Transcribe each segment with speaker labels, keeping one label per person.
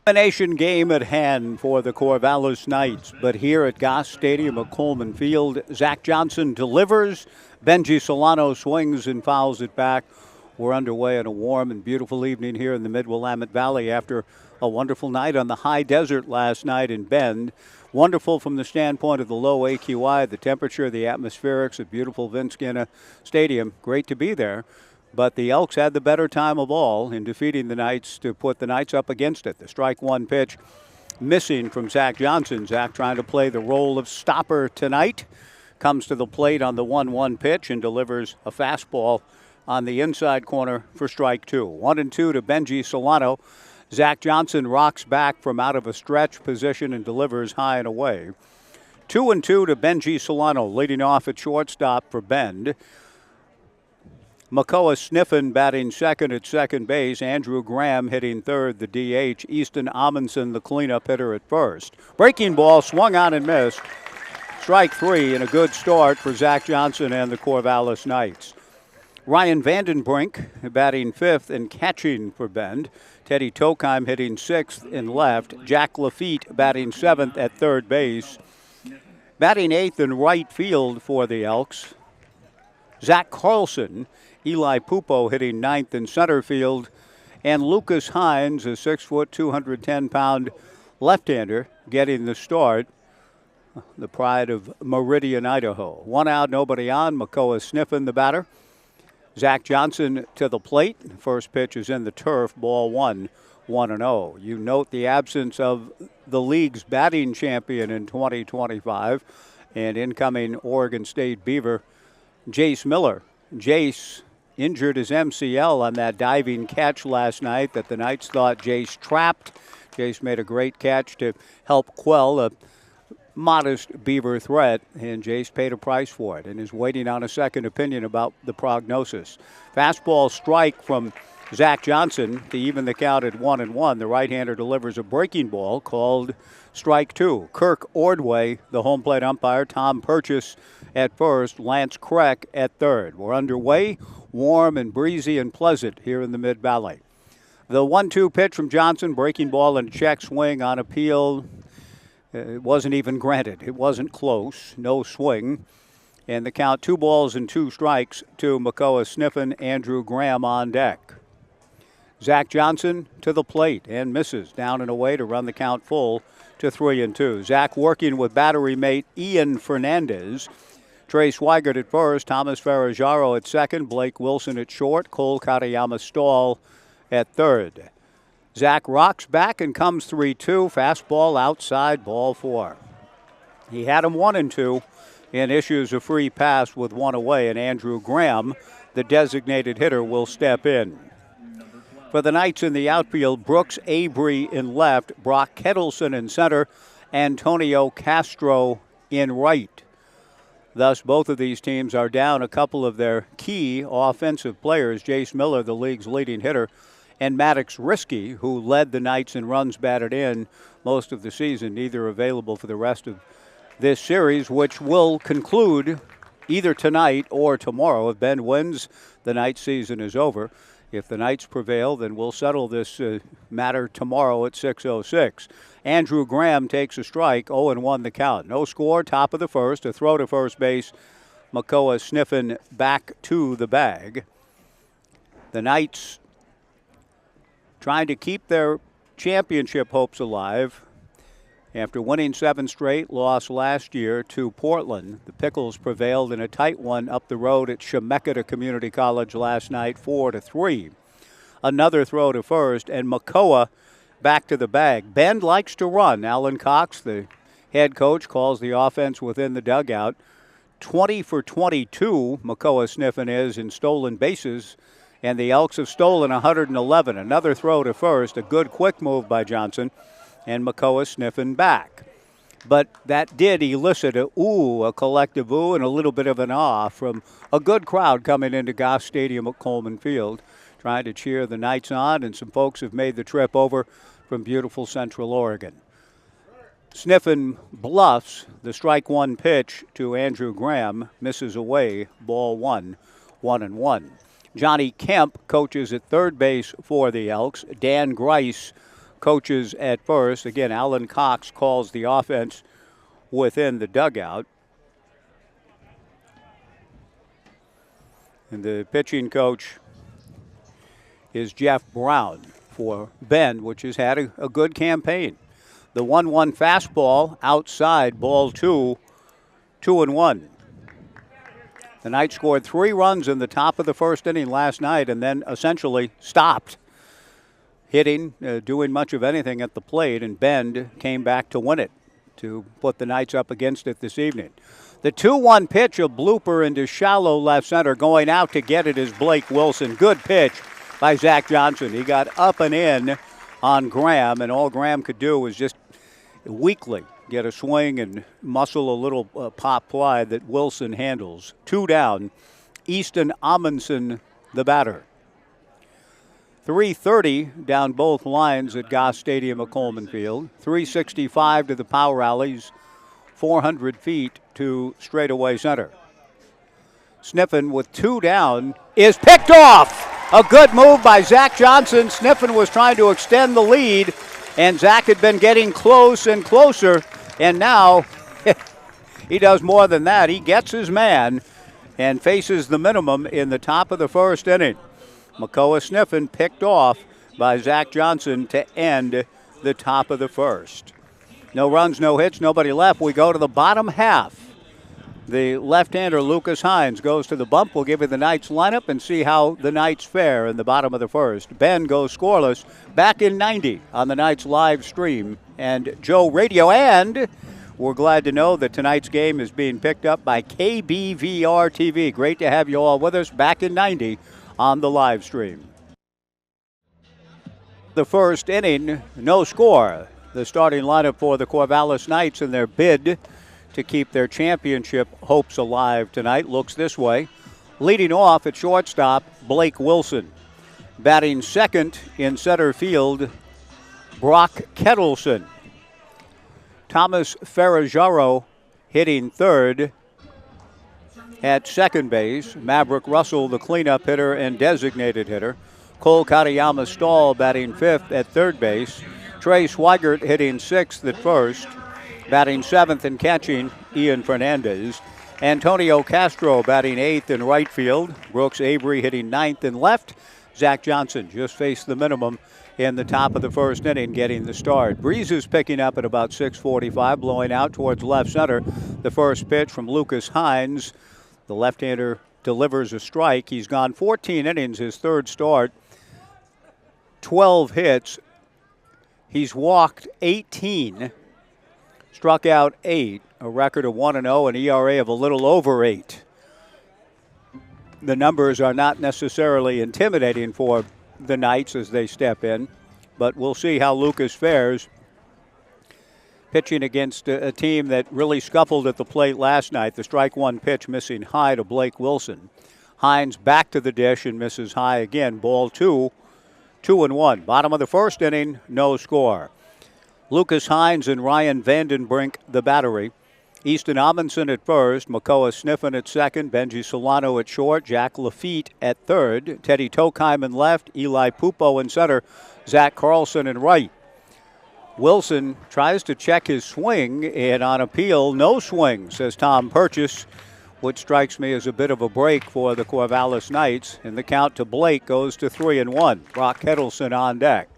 Speaker 1: Elimination game at hand for the Corvallis Knights, but here at Goss Stadium at Coleman Field, Zach Johnson delivers. Benji Solano swings and fouls it back. We're underway on a warm and beautiful evening here in the Mid-Willamette Valley after a wonderful night on the high desert last night in Bend. Wonderful from the standpoint of the low AQI, the temperature, the atmospherics at beautiful Vince Skinner Stadium. Great to be there. But the Elks had the better time of all in defeating the Knights to put the Knights up against it. The strike one pitch missing from Zach Johnson. Zach trying to play the role of stopper tonight. Comes to the plate on the 1-1 pitch and delivers a fastball on the inside corner for strike two. 1-2 to Benji Solano. Zach Johnson rocks back from out of a stretch position and delivers high and away. 2-2 to Benji Solano, leading off at shortstop for Bend. Makoa Sniffen batting second at second base. Andrew Graham hitting third, the DH. Easton Amundsen, the cleanup hitter at first. Breaking ball swung on and missed. Strike three and a good start for Zach Johnson and the Corvallis Knights. Ryan Vandenbrink batting fifth and catching for Bend. Teddy Tokheim hitting sixth and left. Jack Lafitte batting seventh at third base. Batting eighth in right field for the Elks, Zach Carlson. Eli Pupo hitting ninth in center field. And Lucas Hines, a 6-foot, 210-pound left-hander, getting the start. The pride of Meridian, Idaho. One out, nobody on. Makoa Sniffen, the batter. Zach Johnson to the plate. First pitch is in the turf. Ball one, 1-0. You note the absence of the league's batting champion in 2025 and incoming Oregon State Beaver, Jace Miller. Jace injured his MCL on that diving catch last night that the Knights thought Jace trapped. Jace made a great catch to help quell a modest Beaver threat, and Jace paid a price for it and is waiting on a second opinion about the prognosis. Fastball strike from Zach Johnson to even the count at 1-1. The right-hander delivers a breaking ball called strike two. Kirk Ordway, the home plate umpire. Tom Purchase at first. Lance Kreck at third. We're underway. Warm and breezy and pleasant here in the Mid-Valley. The 1-2 pitch from Johnson. Breaking ball and check swing on appeal. It wasn't even granted. It wasn't close. No swing. And the count 2 balls and 2 strikes to Makoa Sniffen. Andrew Graham on deck. Zach Johnson to the plate and misses. Down and away to run the count full to 3-2. Zach working with battery mate Ian Fernandez. Trey Swigert at first. Thomas Ferrajaro at second. Blake Wilson at short. Cole Katayama Stahl at third. Zach rocks back and comes 3-2. Fastball outside, ball 4. He had him 1-2 and issues a free pass with 1 away, and Andrew Graham, the designated hitter, will step in. For the Knights in the outfield, Brooks Abry in left, Brock Kettleson in center, Antonio Castro in right. Thus, both of these teams are down a couple of their key offensive players. Jace Miller, the league's leading hitter, and Maddox Risky, who led the Knights in runs batted in most of the season, neither available for the rest of this series, which will conclude either tonight or tomorrow. If Bend wins, the Knights season is over. If the Knights prevail, then we'll settle this matter tomorrow at 6:06. Andrew Graham takes a strike, 0-1 the count. No score, top of the first, a throw to first base. Makoa Sniffen back to the bag. The Knights trying to keep their championship hopes alive. After winning 7 straight, lost last year to Portland. The Pickles prevailed in a tight one up the road at Chemeketa Community College last night, 4-3. Another throw to first, and Makoa back to the bag. Bend likes to run. Alan Cox, the head coach, calls the offense within the dugout. 20 for 22, Makoa Sniffen is in stolen bases, and the Elks have stolen 111. Another throw to first, a good quick move by Johnson, and Makoa Sniffen back. But that did elicit a collective ooh, and a little bit of an ah from a good crowd coming into Goss Stadium at Coleman Field, trying to cheer the Knights on, and some folks have made the trip over from beautiful Central Oregon. Sniffen bluffs the strike one pitch to Andrew Graham, misses away, ball 1, 1-1. Johnny Kemp coaches at third base for the Elks. Dan Grice coaches at first. Again, Alan Cox calls the offense within the dugout. And the pitching coach is Jeff Brown for Bend, which has had a good campaign. The 1-1 fastball outside, ball 2, 2-1. The Knights scored 3 runs in the top of the first inning last night and then essentially stopped hitting, doing much of anything at the plate, and Bend came back to win it, to put the Knights up against it this evening. The 2-1 pitch, a blooper into shallow left center. Going out to get it is Blake Wilson. Good pitch by Zach Johnson. He got up and in on Graham, and all Graham could do was just weakly get a swing and muscle a little pop fly that Wilson handles. 2 down. Easton Amundsen, the batter. 3:30 down both lines at Goss Stadium at Coleman Field. 365 to the power alleys. 400 feet to straightaway center. Sniffen with 2 down is picked off. A good move by Zach Johnson. Sniffen was trying to extend the lead, and Zach had been getting close and closer, and now he does more than that. He gets his man and faces the minimum in the top of the first inning. Makoa Sniffen picked off by Zach Johnson to end the top of the first. No runs, no hits, nobody left. We go to the bottom half. The left-hander, Lucas Hines, goes to the bump. We'll give you the Knights lineup and see how the Knights fare in the bottom of the first. Bend goes scoreless, back in 90 on the Knights live stream and Joe Radio. And we're glad to know that tonight's game is being picked up by KBVR TV. Great to have you all with us, back in 90 on the live stream. The first inning, no score. The starting lineup for the Corvallis Knights in their bid to keep their championship hopes alive tonight looks this way. Leading off at shortstop, Blake Wilson. Batting second in center field, Brock Kettleson. Thomas Ferrajaro hitting third. At second base, Maverick Russell, the cleanup hitter and designated hitter. Cole Katayama Stahl batting fifth at third base. Trey Swigert hitting sixth at first. Batting seventh and catching, Ian Fernandez. Antonio Castro batting eighth in right field. Brooks Avery hitting ninth in left. Zach Johnson just faced the minimum in the top of the first inning, getting the start. Breeze is picking up at about 6:45, blowing out towards left center. The first pitch from Lucas Hines. The left-hander delivers a strike. He's gone 14 innings, his third start, 12 hits. He's walked 18. Struck out 8, a record of 1-0, an ERA of a little over 8. The numbers are not necessarily intimidating for the Knights as they step in, but we'll see how Lucas fares pitching against a team that really scuffled at the plate last night. The strike one pitch missing high to Blake Wilson. Hines back to the dish and misses high again. Ball 2, 2-1. Bottom of the first inning, no score. Lucas Hines and Ryan Vandenbrink, the battery. Easton Amundsen at first, Makoa Sniffen at second, Benji Solano at short, Jack Lafitte at third, Teddy Tokheim in left, Eli Pupo in center, Zach Carlson in right. Wilson tries to check his swing, and on appeal, no swing, says Tom Purchase, which strikes me as a bit of a break for the Corvallis Knights. And the count to Blake goes to 3-1. Brock Kettleson on deck.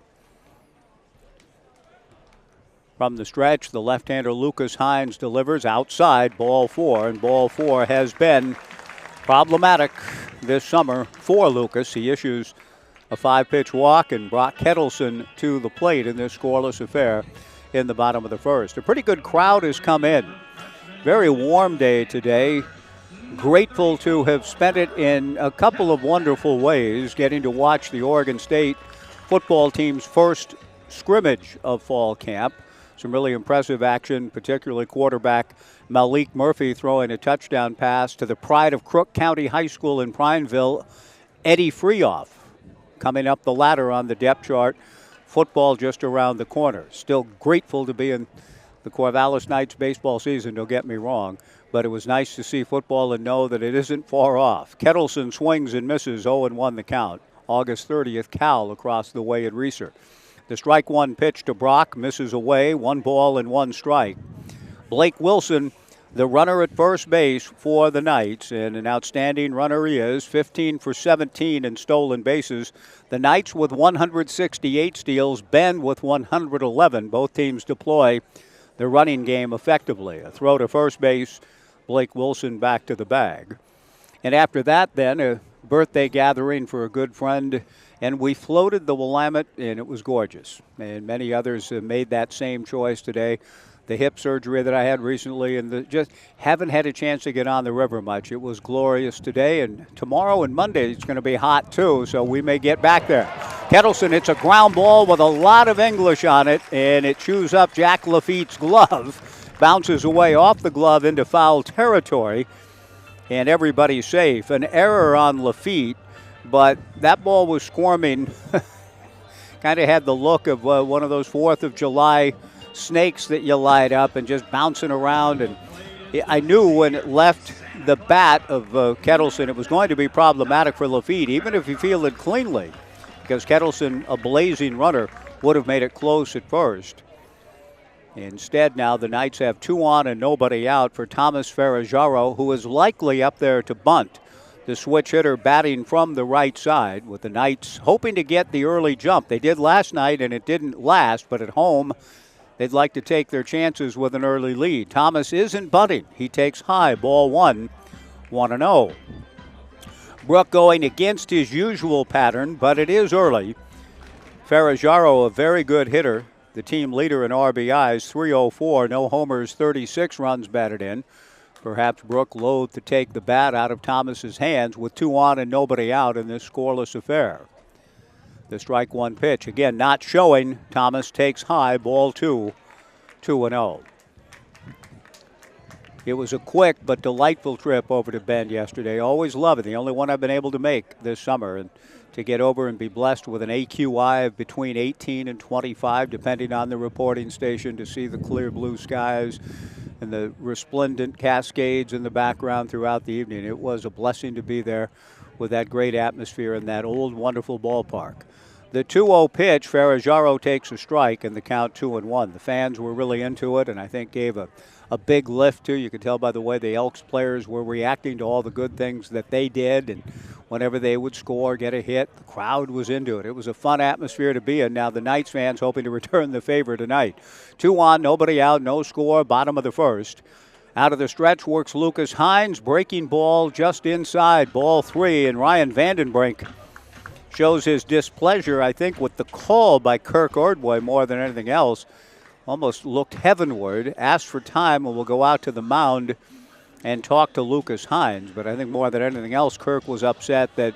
Speaker 1: From the stretch, the left-hander Lucas Hines delivers outside, ball 4, and ball 4 has been problematic this summer for Lucas. He issues a 5-pitch walk, and Brock Kettleson to the plate in this scoreless affair in the bottom of the first. A pretty good crowd has come in. Very warm day today. Grateful to have spent it in a couple of wonderful ways, getting to watch the Oregon State football team's first scrimmage of fall camp. Some really impressive action, particularly quarterback Malik Murphy throwing a touchdown pass to the pride of Crook County High School in Prineville, Eddie Freehoff, coming up the ladder on the depth chart. Football just around the corner. Still grateful to be in the Corvallis Knights baseball season, don't get me wrong, but it was nice to see football and know that it isn't far off. Kettleson swings and misses, 0-1 the count. August 30th, Cal across the way at Reeser. The strike one pitch to Brock, misses away, 1 ball and 1 strike. Blake Wilson, the runner at first base for the Knights, and an outstanding runner he is, 15 for 17 in stolen bases. The Knights with 168 steals, Bend with 111. Both teams deploy the running game effectively. A throw to first base, Blake Wilson back to the bag. And after that, then, a birthday gathering for a good friend, and we floated the Willamette, and it was gorgeous. And many others have made that same choice today. The hip surgery that I had recently, and just haven't had a chance to get on the river much. It was glorious today, and tomorrow and Monday it's going to be hot too, so we may get back there. Kettleson hits a ground ball with a lot of English on it, and it chews up Jack Lafitte's glove, bounces away off the glove into foul territory, and everybody's safe. An error on Lafitte, but that ball was squirming. Kind of had the look of one of those 4th of July snakes that you light up and just bouncing around. And I knew when it left the bat of Kettleson, it was going to be problematic for Lafitte, even if he fielded cleanly, because Kettleson, a blazing runner, would have made it close at first. Instead, now the Knights have 2 on and nobody out for Thomas Ferraggiaro, who is likely up there to bunt. The switch hitter batting from the right side, with the Knights hoping to get the early jump. They did last night and it didn't last, but at home they'd like to take their chances with an early lead. Thomas isn't bunting. He takes high, ball 1, 1-0. Brook going against his usual pattern, but it is early. Ferraggiaro, a very good hitter, the team leader in RBIs, 304, no homers, 36 runs batted in. Perhaps Brook loath to take the bat out of Thomas's hands with 2 on and nobody out in this scoreless affair. The strike one pitch, again, not showing. Thomas takes high, ball 2, 2-0. It was a quick but delightful trip over to Bend yesterday. Always love it. The only one I've been able to make this summer. And to get over and be blessed with an AQI of between 18 and 25, depending on the reporting station, to see the clear blue skies and the resplendent cascades in the background throughout the evening. It was a blessing to be there with that great atmosphere in that old, wonderful ballpark. The 2-0 pitch, Ferraggiaro takes a strike, and the count 2-1. The fans were really into it, and I think gave a big lift, too. You could tell by the way the Elks players were reacting to all the good things that they did, and whenever they would score, get a hit, the crowd was into it. It was a fun atmosphere to be in. Now the Knights fans hoping to return the favor tonight. 2 on, nobody out, no score, bottom of the first. Out of the stretch works Lucas Hines, breaking ball just inside, ball 3, and Ryan Vandenbrink shows his displeasure, I think, with the call by Kirk Ordway more than anything else. Almost looked heavenward, asked for time, and will go out to the mound and talk to Lucas Hines. But I think more than anything else, Kirk was upset that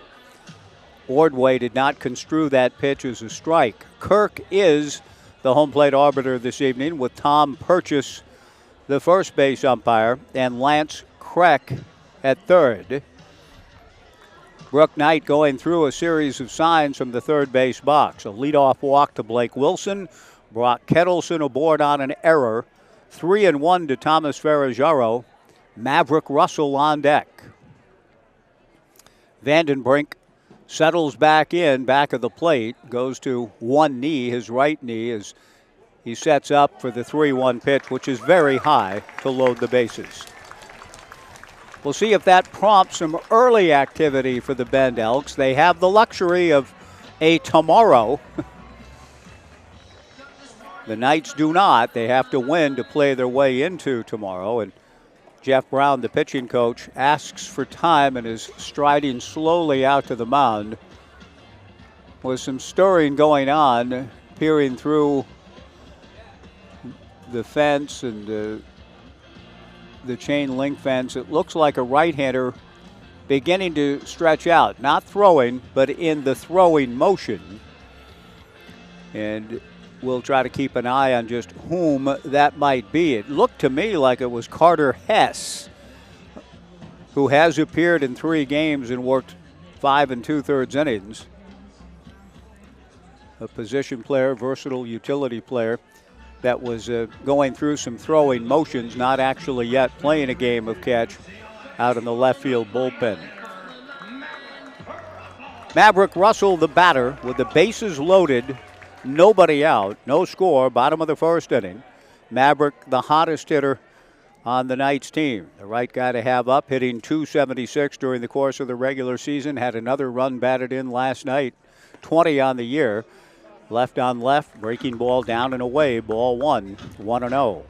Speaker 1: Ordway did not construe that pitch as a strike. Kirk is the home plate arbiter this evening, with Tom Purchase, the first base umpire, and Lance Kreck at third. Brook Knight going through a series of signs from the third base box. A leadoff walk to Blake Wilson. Brock Kettleson aboard on an error. 3-1 to Thomas Ferraggiaro. Maverick Russell on deck. Vandenbrink settles back in, back of the plate. Goes to one knee, his right knee, as he sets up for the 3-1 pitch, which is very high to load the bases. We'll see if that prompts some early activity for the Bend Elks. They have the luxury of a tomorrow. The Knights do not. They have to win to play their way into tomorrow. And Jeff Brown, the pitching coach, asks for time and is striding slowly out to the mound. With some stirring going on, peering through the fence and the chain link fence. It looks like a right-hander beginning to stretch out. Not throwing, but in the throwing motion. And we'll try to keep an eye on just whom that might be. It looked to me like it was Carter Hess, who has appeared in 3 games and worked 5 2/3 innings. A position player, versatile utility player that was going through some throwing motions, not actually yet playing a game of catch out in the left field bullpen. Maverick Russell, the batter, with the bases loaded nobody out, no score, bottom of the first inning. Maverick, the hottest hitter on the Knights team. The right guy to have up, hitting .276 during the course of the regular season. Had another run batted in last night, 20 on the year. Left on left, breaking ball down and away, ball one, 1-0.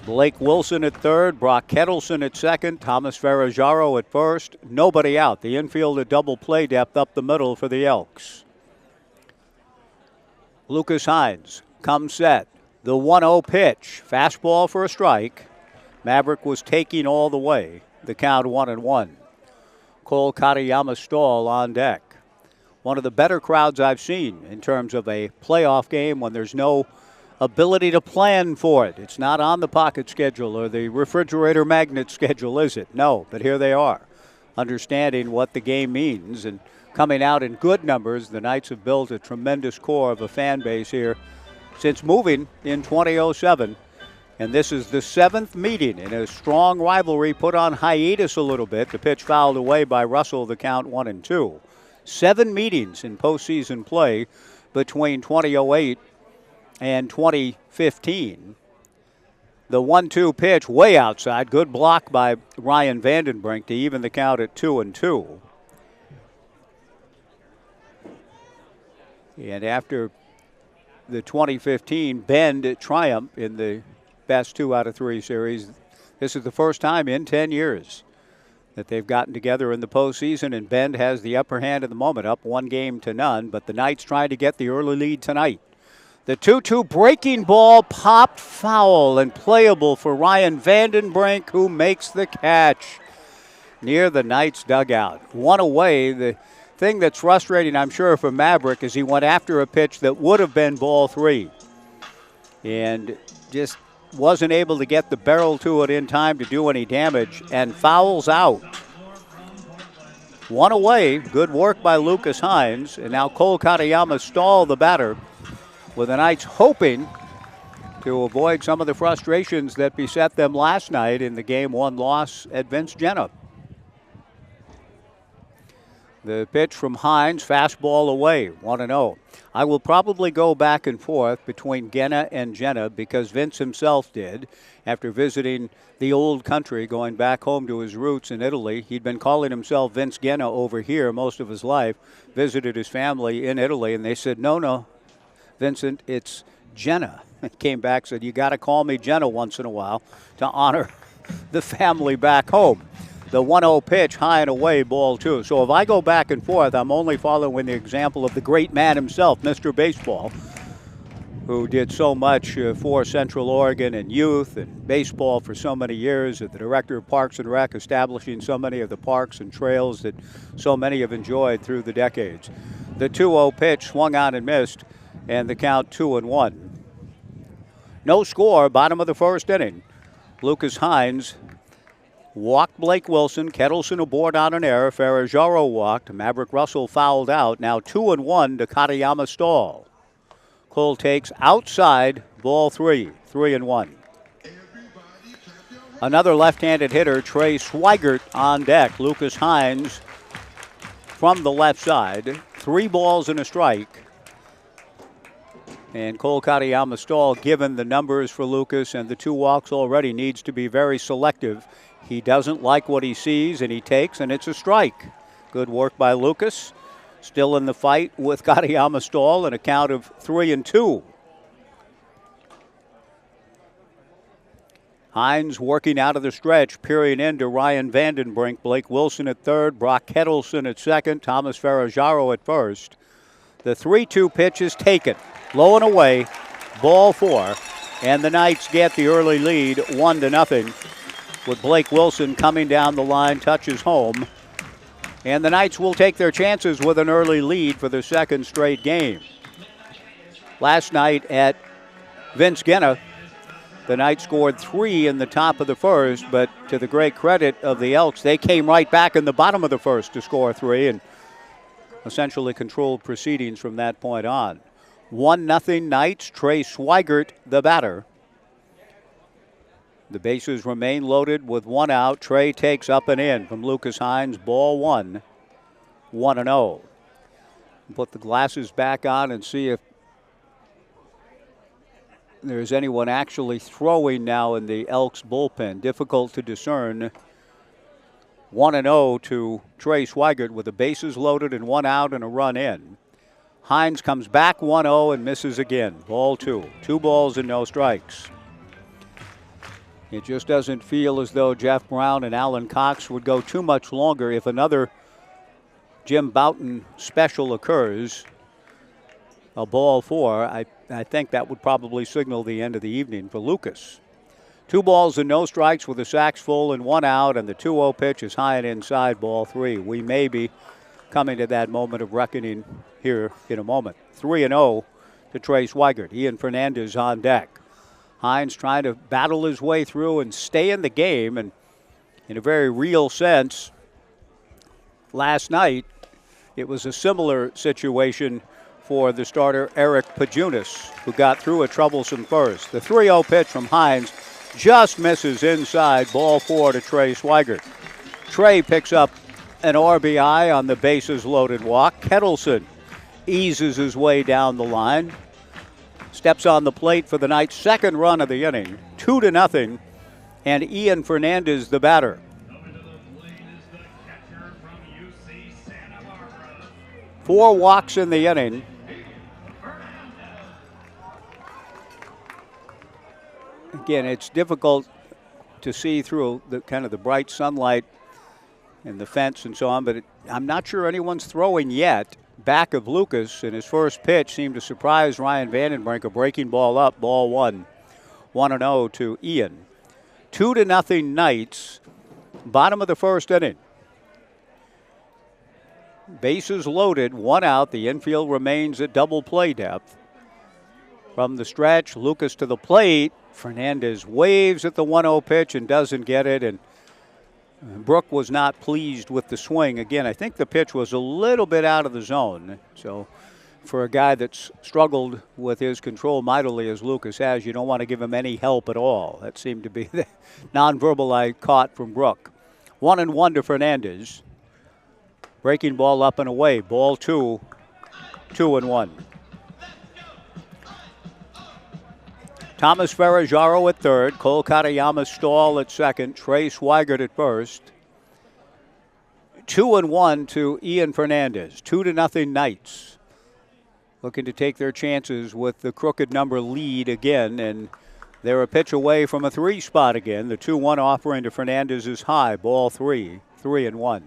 Speaker 1: Blake Wilson at third, Brock Kettleson at second, Thomas Ferrajaro at first. Nobody out. The infield at double play depth up the middle for the Elks. Lucas Hines comes set. The 1-0 pitch. Fastball for a strike. Maverick was taking all the way. The count 1-1. Cole Katayama Stahl on deck. One of the better crowds I've seen in terms of a playoff game when there's no ability to plan for it. It's not on the pocket schedule or the refrigerator magnet schedule, is it? No, but here they are, understanding what the game means and coming out in good numbers. The Knights have built a tremendous core of a fan base here since moving in 2007. And this is the 7th meeting in a strong rivalry put on hiatus a little bit. The pitch fouled away by Russell, the count 1-2. 7 meetings in postseason play between 2008 and 2015. The 1-2 pitch way outside. Good block by Ryan Vandenbrink to even the count at 2-2. And after the 2015 Bend triumph in the best 2 out of 3 series, this is the first time in 10 years that they've gotten together in the postseason, and Bend has the upper hand at the moment, up 1-0. But the Knights trying to get the early lead tonight. The 2-2 breaking ball popped foul and playable for Ryan Vandenbrink, who makes the catch near the Knights dugout. One away. The thing that's frustrating, I'm sure, for Maverick is he went after a pitch that would have been ball 3 and just wasn't able to get the barrel to it in time to do any damage and fouls out. One away. Good work by Lucas Hines. And now Cole Katayama Stahl, the batter, with the Knights hoping to avoid some of the frustrations that beset them last night in the Game 1 loss at Vince Jenna. The pitch from Hines, fastball away, 1-0. I will probably go back and forth between Genna and Jenna because Vince himself did after visiting the old country, going back home to his roots in Italy. He'd been calling himself Vince Genna over here most of his life, visited his family in Italy, and they said, no, Vincent, it's Jenna. He came back, said, you got to call me Jenna once in a while to honor the family back home. The 1-0 pitch, high and away, ball 2. So if I go back and forth, I'm only following the example of the great man himself, Mr. Baseball, who did so much for Central Oregon and youth and baseball for so many years, the director of Parks and Rec, establishing so many of the parks and trails that so many have enjoyed through the decades. The 2-0 pitch swung on and missed, and the count 2-1. No score, bottom of the first inning. Lucas Hines walked Blake Wilson. Kettleson aboard on an error. Ferrajaro walked. Maverick Russell fouled out. Now 2-1 to Katayama Stahl. Cole takes outside, ball 3, 3-1. Another left-handed hitter, Trey Swigert, on deck. Lucas Hines from the left side. 3 balls and a strike. And Cole Katayama Stahl, given the numbers for Lucas and the 2 walks already, needs to be very selective. He doesn't like what he sees, and he takes, and it's a strike. Good work by Lucas. Still in the fight with Katayama Stahl, and a count of 3-2. Hines working out of the stretch, peering into Ryan Vandenbrink. Blake Wilson at third, Brock Kettleson at second, Thomas Ferrajaro at first. The 3-2 pitch is taken. Low and away, ball 4, and the Knights get the early lead, 1-0. With Blake Wilson coming down the line, touches home. And the Knights will take their chances with an early lead for the second straight game. Last night at Vince Genna, the Knights scored 3 in the top of the first, but to the great credit of the Elks, they came right back in the bottom of the first to score 3 and essentially controlled proceedings from that point on. 1-0 Knights, Trey Swigert, the batter. The bases remain loaded with 1 out. Trey takes up and in from Lucas Hines. Ball 1, 1-0. Put the glasses back on and see if there's anyone actually throwing now in the Elks bullpen. Difficult to discern. 1-0 to Trey Swigert with the bases loaded and 1 out and a run in. Hines comes back 1-0 and misses again. Ball 2. 2 balls and no strikes. It just doesn't feel as though Jeff Brown and Alan Cox would go too much longer. If another Jim Bouton special occurs, a ball 4, I think that would probably signal the end of the evening for Lucas. 2 balls and no strikes with the sacks full and 1 out, and the 2-0 pitch is high and inside, ball 3. We may be coming to that moment of reckoning here in a moment. 3-0 to Trey Swigert. Ian Fernandez on deck. Hines trying to battle his way through and stay in the game, and in a very real sense, last night it was a similar situation for the starter Eric Pajunas, who got through a troublesome first. The 3-0 pitch from Hines just misses inside, ball 4 to Trey Swigert. Trey picks up an RBI on the bases loaded walk. Kettleson eases his way down the line, steps on the plate for the Knights' second run of the inning, 2-0, and Ian Fernandez the batter. Four walks in the inning. Again, it's difficult to see through the kind of the bright sunlight and the fence and so on, but I'm not sure anyone's throwing yet. Back of Lucas, and his first pitch seemed to surprise Ryan Vandenbrink, a breaking ball up, ball 1. 1-0 to Ian. 2-0 Knights, bottom of the first inning. Bases loaded, 1 out. The infield remains at double play depth. From the stretch, Lucas to the plate. Fernandez waves at the 1-0 pitch and doesn't get it, and Brook was not pleased with the swing. Again, I think the pitch was a little bit out of the zone. So for a guy that's struggled with his control mightily as Lucas has, you don't want to give him any help at all. That seemed to be the nonverbal I caught from Brook. 1-1 to Fernandez. Breaking ball up and away. Ball 2, 2-1. Thomas Ferrajaro at third. Cole Katayama Stahl at second. Trey Swigert at first. 2-1 to Ian Fernandez. 2-0 Knights. Looking to take their chances with the crooked number lead again, and they're a pitch away from a 3 spot again. The 2-1 offering to Fernandez is high. Ball 3, 3-1.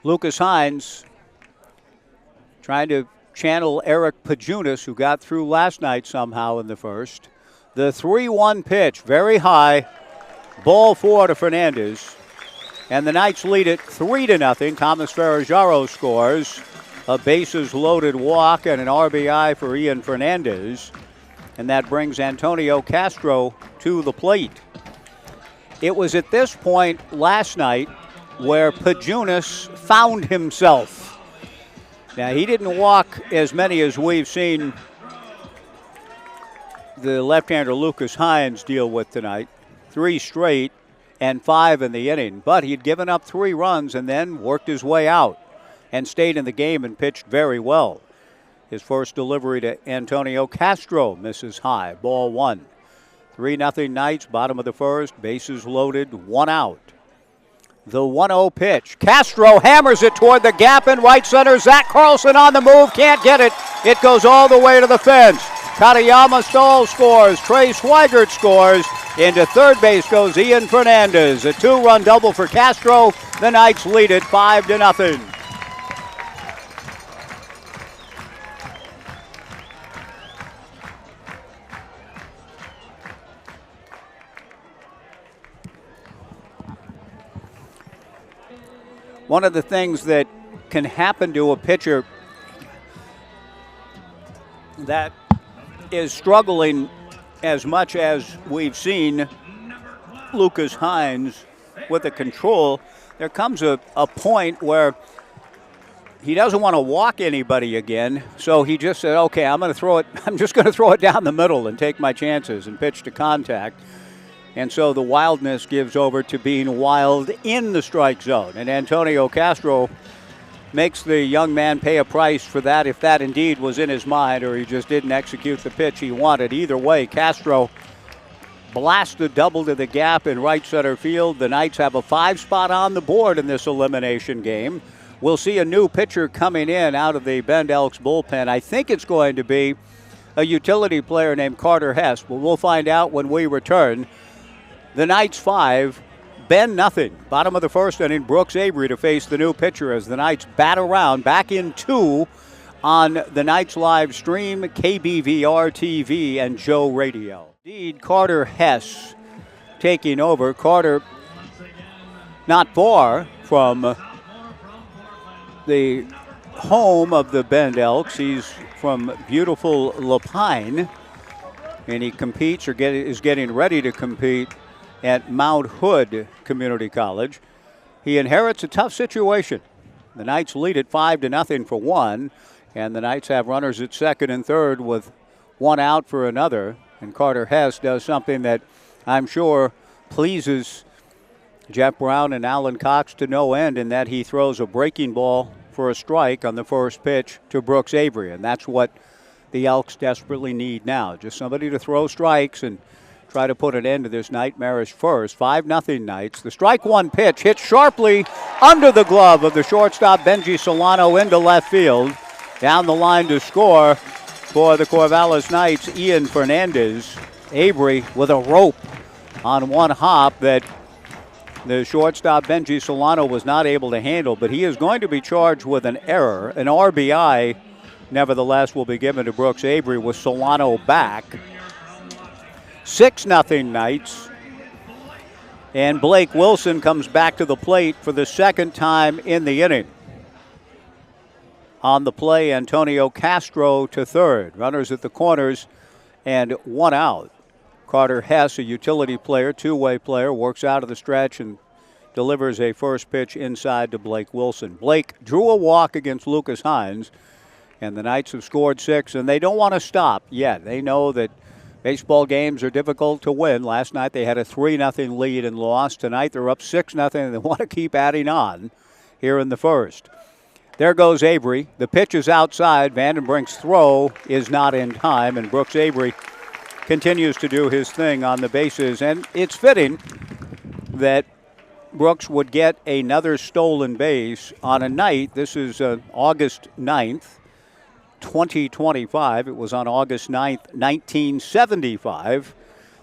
Speaker 1: Lucas Hines trying to channel Eric Pajunas, who got through last night somehow in the first. The 3-1 pitch, very high. Ball 4 to Fernandez. And the Knights lead it 3-0. Thomas Ferrajaro scores. A bases loaded walk and an RBI for Ian Fernandez. And that brings Antonio Castro to the plate. It was at this point last night where Pajunas found himself. Now, he didn't walk as many as we've seen the left-hander Lucas Hines deal with tonight. 3 straight and 5 in the inning. But he'd given up 3 runs and then worked his way out and stayed in the game and pitched very well. His first delivery to Antonio Castro misses high. Ball 1. 3-0 Knights, bottom of the first. Bases loaded, 1 out. The 1-0 pitch. Castro hammers it toward the gap in right center. Zach Carlson on the move. Can't get it. It goes all the way to the fence. Katayama Stahl scores. Trey Swigert scores. Into third base goes Ian Fernandez. A 2-run double for Castro. The Knights lead it 5-0. One of the things that can happen to a pitcher that is struggling as much as we've seen Lucas Hines with the control, there comes a point where he doesn't want to walk anybody again, so he just said, okay, I'm just going to throw it down the middle and take my chances and pitch to contact. And so the wildness gives over to being wild in the strike zone. And Antonio Castro makes the young man pay a price for that, if that indeed was in his mind or he just didn't execute the pitch he wanted. Either way, Castro blasts a double to the gap in right center field. The Knights have a 5 spot on the board in this elimination game. We'll see a new pitcher coming in out of the Bend Elks bullpen. I think it's going to be a utility player named Carter Hess, but we'll find out when we return. The Knights 5, Bend nothing. Bottom of the first inning, Brooks Avery to face the new pitcher as the Knights bat around. Back in 2 on the Knights live stream, KBVR TV and Joe Radio. Indeed, Carter Hess taking over. Carter not far from the home of the Bend Elks. He's from beautiful Lapine, and he competes or is getting ready to compete at Mount Hood Community College. He inherits a tough situation. The Knights lead it 5-0 for one, and the Knights have runners at second and third with one out for another. And Carter Hess does something that I'm sure pleases Jeff Brown and Alan Cox to no end, in that he throws a breaking ball for a strike on the first pitch to Brooks Avery. And that's what the Elks desperately need now. Just somebody to throw strikes and try to put an end to this nightmarish first. 5-0 Knights. The strike one pitch hits sharply under the glove of the shortstop Benji Solano into left field. Down the line to score for the Corvallis Knights, Ian Fernandez. Avery with a rope on one hop that the shortstop Benji Solano was not able to handle, but he is going to be charged with an error. An RBI, nevertheless, will be given to Brooks Avery with Solano back. 6-0 Knights. And Blake Wilson comes back to the plate for the second time in the inning. On the play, Antonio Castro to third. Runners at the corners and one out. Carter Hess, a utility player, two-way player, works out of the stretch and delivers a first pitch inside to Blake Wilson. Blake drew a walk against Lucas Hines, and the Knights have scored 6, and they don't want to stop yet. They know that baseball games are difficult to win. Last night they had a 3-0 lead and lost. Tonight they're up 6-0, and they want to keep adding on here in the first. There goes Avery. The pitch is outside. Vandenbrink's throw is not in time, and Brooks Avery continues to do his thing on the bases. And it's fitting that Brooks would get another stolen base on a night. This is August 9th, 2025. It was on August 9th, 1975,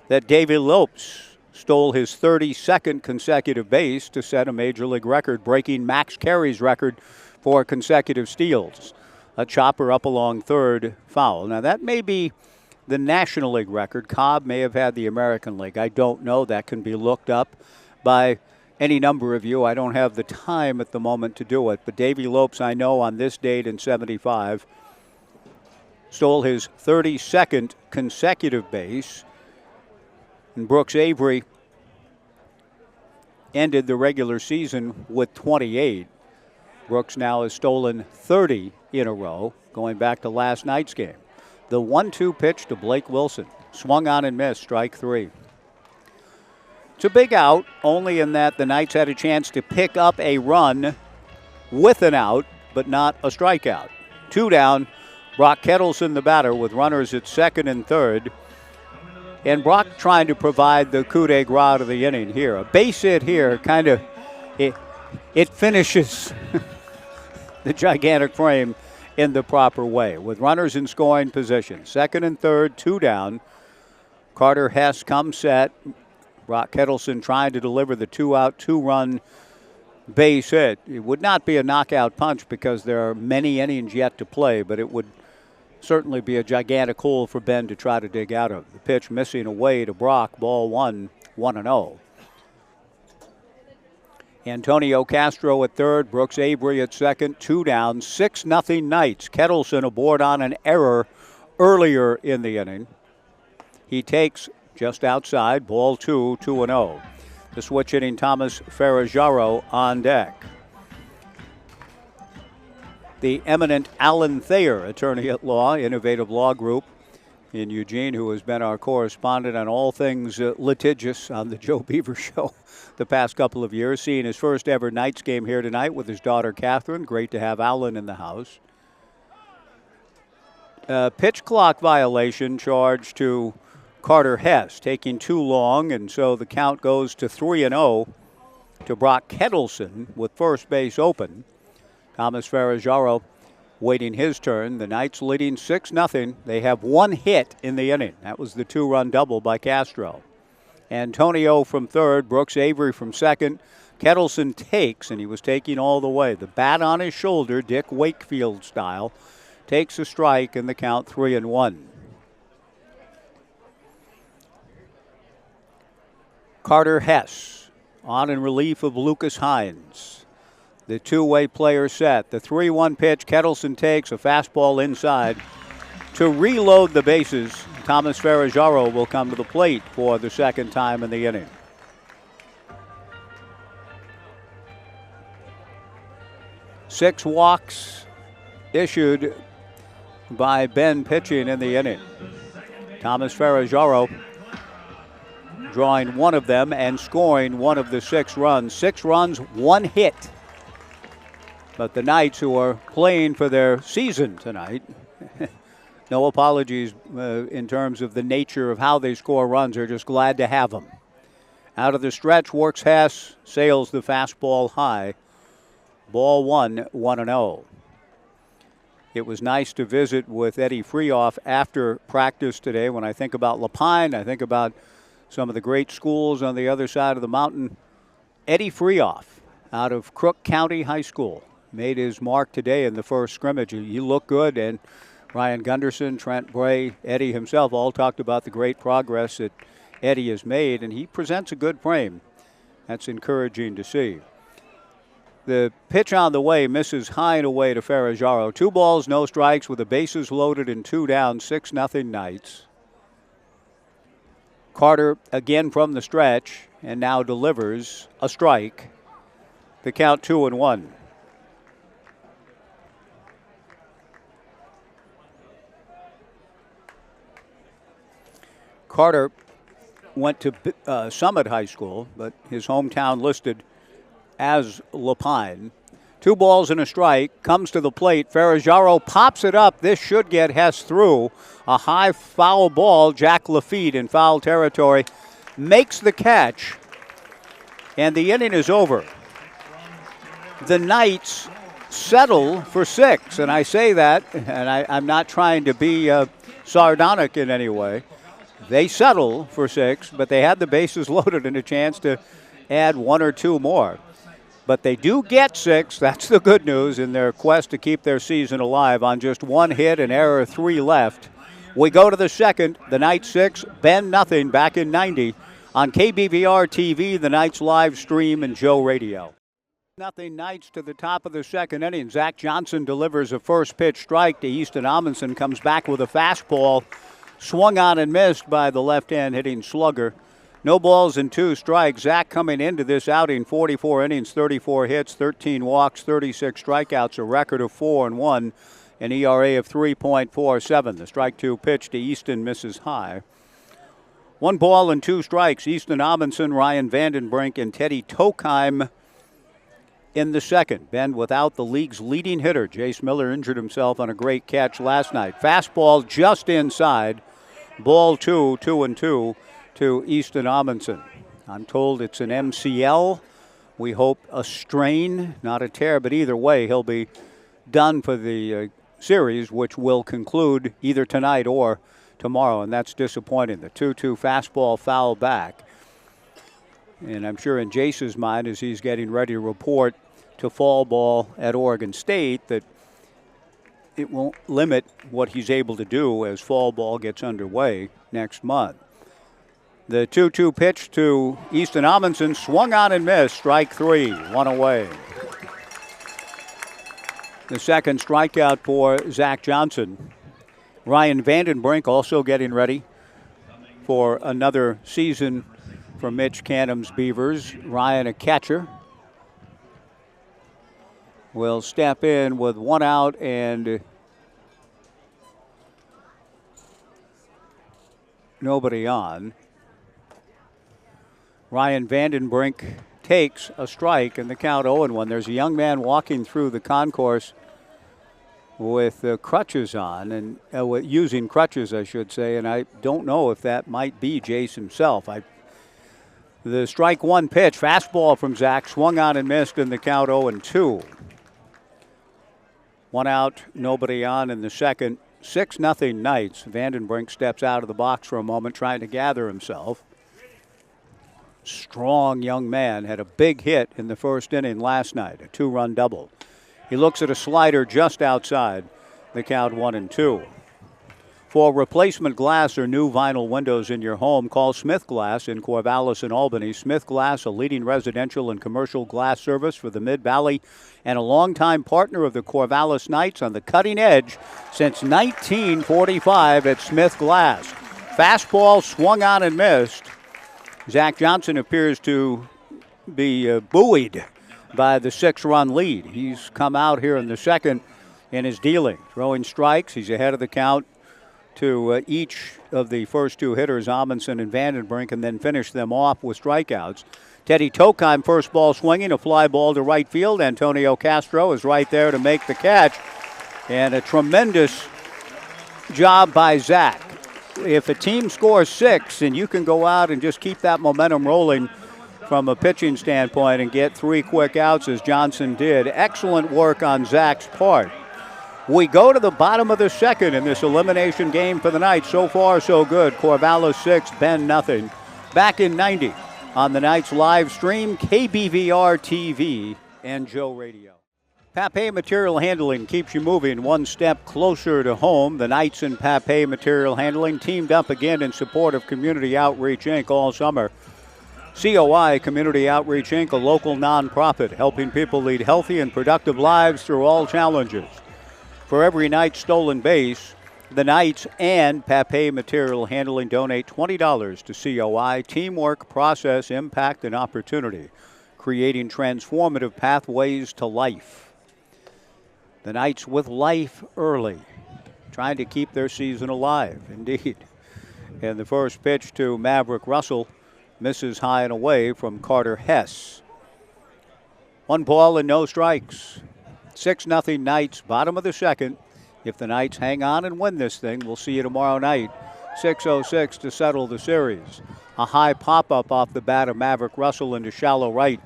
Speaker 1: that Davey Lopes stole his 32nd consecutive base to set a major league record, breaking Max Carey's record for consecutive steals. A chopper up along third, foul. Now that may be the National League record. Cobb may have had the American League. I don't know. That can be looked up by any number of you. I don't have the time at the moment to do it. But Davey Lopes, I know, on this date in 75, stole his 32nd consecutive base. And Brooks Avery ended the regular season with 28. Brooks now has stolen 30 in a row, going back to last night's game. The 1-2 pitch to Blake Wilson. Swung on and missed, strike 3. It's a big out, only in that the Knights had a chance to pick up a run with an out, but not a strikeout. 2 down, Brock Kettleson the batter with runners at second and third. And Brock trying to provide the coup de grace of the inning here. A base hit here kind of, it finishes the gigantic frame in the proper way with runners in scoring position. Second and third, 2 down. Carter Hess comes set. Brock Kettleson trying to deliver the 2-out, 2-run base hit. It would not be a knockout punch because there are many innings yet to play, but it would certainly be a gigantic hole for Ben to try to dig out of. The pitch missing away to Brock, ball 1, 1-0. Antonio Castro at third, Brooks Avery at second, 2 down, 6-0 Knights. Kettleson aboard on an error earlier in the inning. He takes just outside, ball 2, 2-0. The switch hitting Thomas Ferrajaro on deck. The eminent Alan Thayer, attorney at law, Innovative Law Group, in Eugene, who has been our correspondent on all things litigious on the Joe Beaver Show the past couple of years, seeing his first ever Knights game here tonight with his daughter Catherine. Great to have Alan in the house. Pitch clock violation charged to Carter Hess, taking too long, and so the count goes to 3-0 to Brock Kettleson with first base open. Thomas Ferraggiaro waiting his turn. The Knights leading 6-0. They have one hit in the inning. That was the two-run double by Castro. Antonio from third, Brooks Avery from second. Kettleson takes, and he was taking all the way. The bat on his shoulder, Dick Wakefield style, takes a strike, and the count 3-1. Carter Hess on in relief of Lucas Hines. The two-way player set. The 3-1 pitch, Kettleson takes a fastball inside. To reload the bases, Thomas Ferraggiaro will come to the plate for the second time in the inning. Six walks issued by Ben pitching in the inning. Thomas Ferraggiaro drawing one of them and scoring one of the 6 runs. 6 runs, 1 hit. But the Knights, who are playing for their season tonight, no apologies in terms of the nature of how they score runs, are just glad to have them. Out of the stretch, works Hess, sails the fastball high. Ball 1, 1-0. It was nice to visit with Eddie Freehoff after practice today. When I think about Lapine, I think about some of the great schools on the other side of the mountain. Eddie Freehoff out of Crook County High School made his mark today in the first scrimmage. You look good, and Ryan Gunderson, Trent Bray, Eddie himself all talked about the great progress that Eddie has made, and he presents a good frame. That's encouraging to see. The pitch on the way misses high and away to Ferraggiaro. 2 balls, no strikes with the bases loaded and 2 down, 6-0 Knights. Carter again from the stretch and now delivers a strike. The count 2-1. Carter went to Summit High School, but his hometown listed as Lapine. 2 balls and a strike, comes to the plate. Ferraggiaro pops it up. This should get Hess through. A high foul ball. Jack Lafitte in foul territory makes the catch, and the inning is over. The Knights settle for 6, and I say that, and I'm not trying to be sardonic in any way. They settle for 6, but they had the bases loaded and a chance to add 1 or 2 more. But they do get 6. That's the good news in their quest to keep their season alive on just 1 hit and error 3 left. We go to the second. The Knights 6, Bend 0 back in 90 on KBVR TV, the Knights live stream, and Joe Radio. 0 Knights to the top of the second inning. Zach Johnson delivers a first pitch strike to Easton Amundsen. Comes back with a fastball. Swung on and missed by the left-hand hitting slugger. No balls and 2 strikes. Zach coming into this outing, 44 innings, 34 hits, 13 walks, 36 strikeouts, a record of 4-1, an ERA of 3.47. The strike 2 pitch to Easton misses high. 1 ball and 2 strikes. Easton Amundsen, Ryan Vandenbrink, and Teddy Tokheim in the second. Bend without the league's leading hitter. Jace Miller injured himself on a great catch last night. Fastball just inside. Ball 2, 2-2 to Easton Amundsen. I'm told it's an MCL. We hope a strain, not a tear, but either way, he'll be done for the series, which will conclude either tonight or tomorrow, and that's disappointing. The 2-2 fastball foul back. And I'm sure in Jace's mind, as he's getting ready to report to fall ball at Oregon State, that it won't limit what he's able to do as fall ball gets underway next month. The 2-2 pitch to Easton Amundsen, swung on and missed. Strike 3, 1 away. The second strikeout for Zach Johnson. Ryan Vandenbrink also getting ready for another season for Mitch Canham's Beavers. Ryan, a catcher, will step in with 1 out and nobody on. Ryan Vandenbrink takes a strike and the count 0-1. There's a young man walking through the concourse with crutches on, and using crutches, I should say, and I don't know if that might be Jace himself. The strike one pitch, fastball from Zach, swung on and missed in the count 0-2. One out, nobody on in the second. 6-0 Knights. Vandenbrink steps out of the box for a moment, trying to gather himself. Strong young man, had a big hit in the first inning last night, a 2-run double. He looks at a slider just outside the count 1-2. For replacement glass or new vinyl windows in your home, call Smith Glass in Corvallis and Albany. Smith Glass, a leading residential and commercial glass service for the Mid-Valley and a longtime partner of the Corvallis Knights, on the cutting edge since 1945 at Smith Glass. Fastball swung on and missed. Zach Johnson appears to be buoyed by the 6-run lead. He's come out here in the second in his dealing, throwing strikes. He's ahead of the count to each of the first two hitters, Amundsen and Vandenbrink, and then finish them off with strikeouts. Teddy Tokheim, first ball swinging, a fly ball to right field. Antonio Castro is right there to make the catch. And a tremendous job by Zach. If a team scores 6 and you can go out and just keep that momentum rolling from a pitching standpoint and get 3 quick outs as Johnson did, excellent work on Zach's part. We go to the bottom of the second in this elimination game for the Knights. So far, so good. Corvallis 6, Bend 0. Back in 90 on the Knights live stream, KBVR TV and Joe Radio. Papay Material Handling keeps you moving one step closer to home. The Knights and Papay Material Handling teamed up again in support of Community Outreach, Inc. all summer. COI, Community Outreach, Inc., a local nonprofit helping people lead healthy and productive lives through all challenges. For every Knights stolen base, the Knights and Papay Material Handling donate $20 to COI. Teamwork, process, impact, and opportunity, creating transformative pathways to life. The Knights with life early, trying to keep their season alive, indeed. And the first pitch to Maverick Russell misses high and away from Carter Hess. 1 ball and no strikes. 6-0 Knights, bottom of the second. If the Knights hang on and win this thing, we'll see you tomorrow night. 6:06 to settle the series. A high pop-up off the bat of Maverick Russell into shallow right.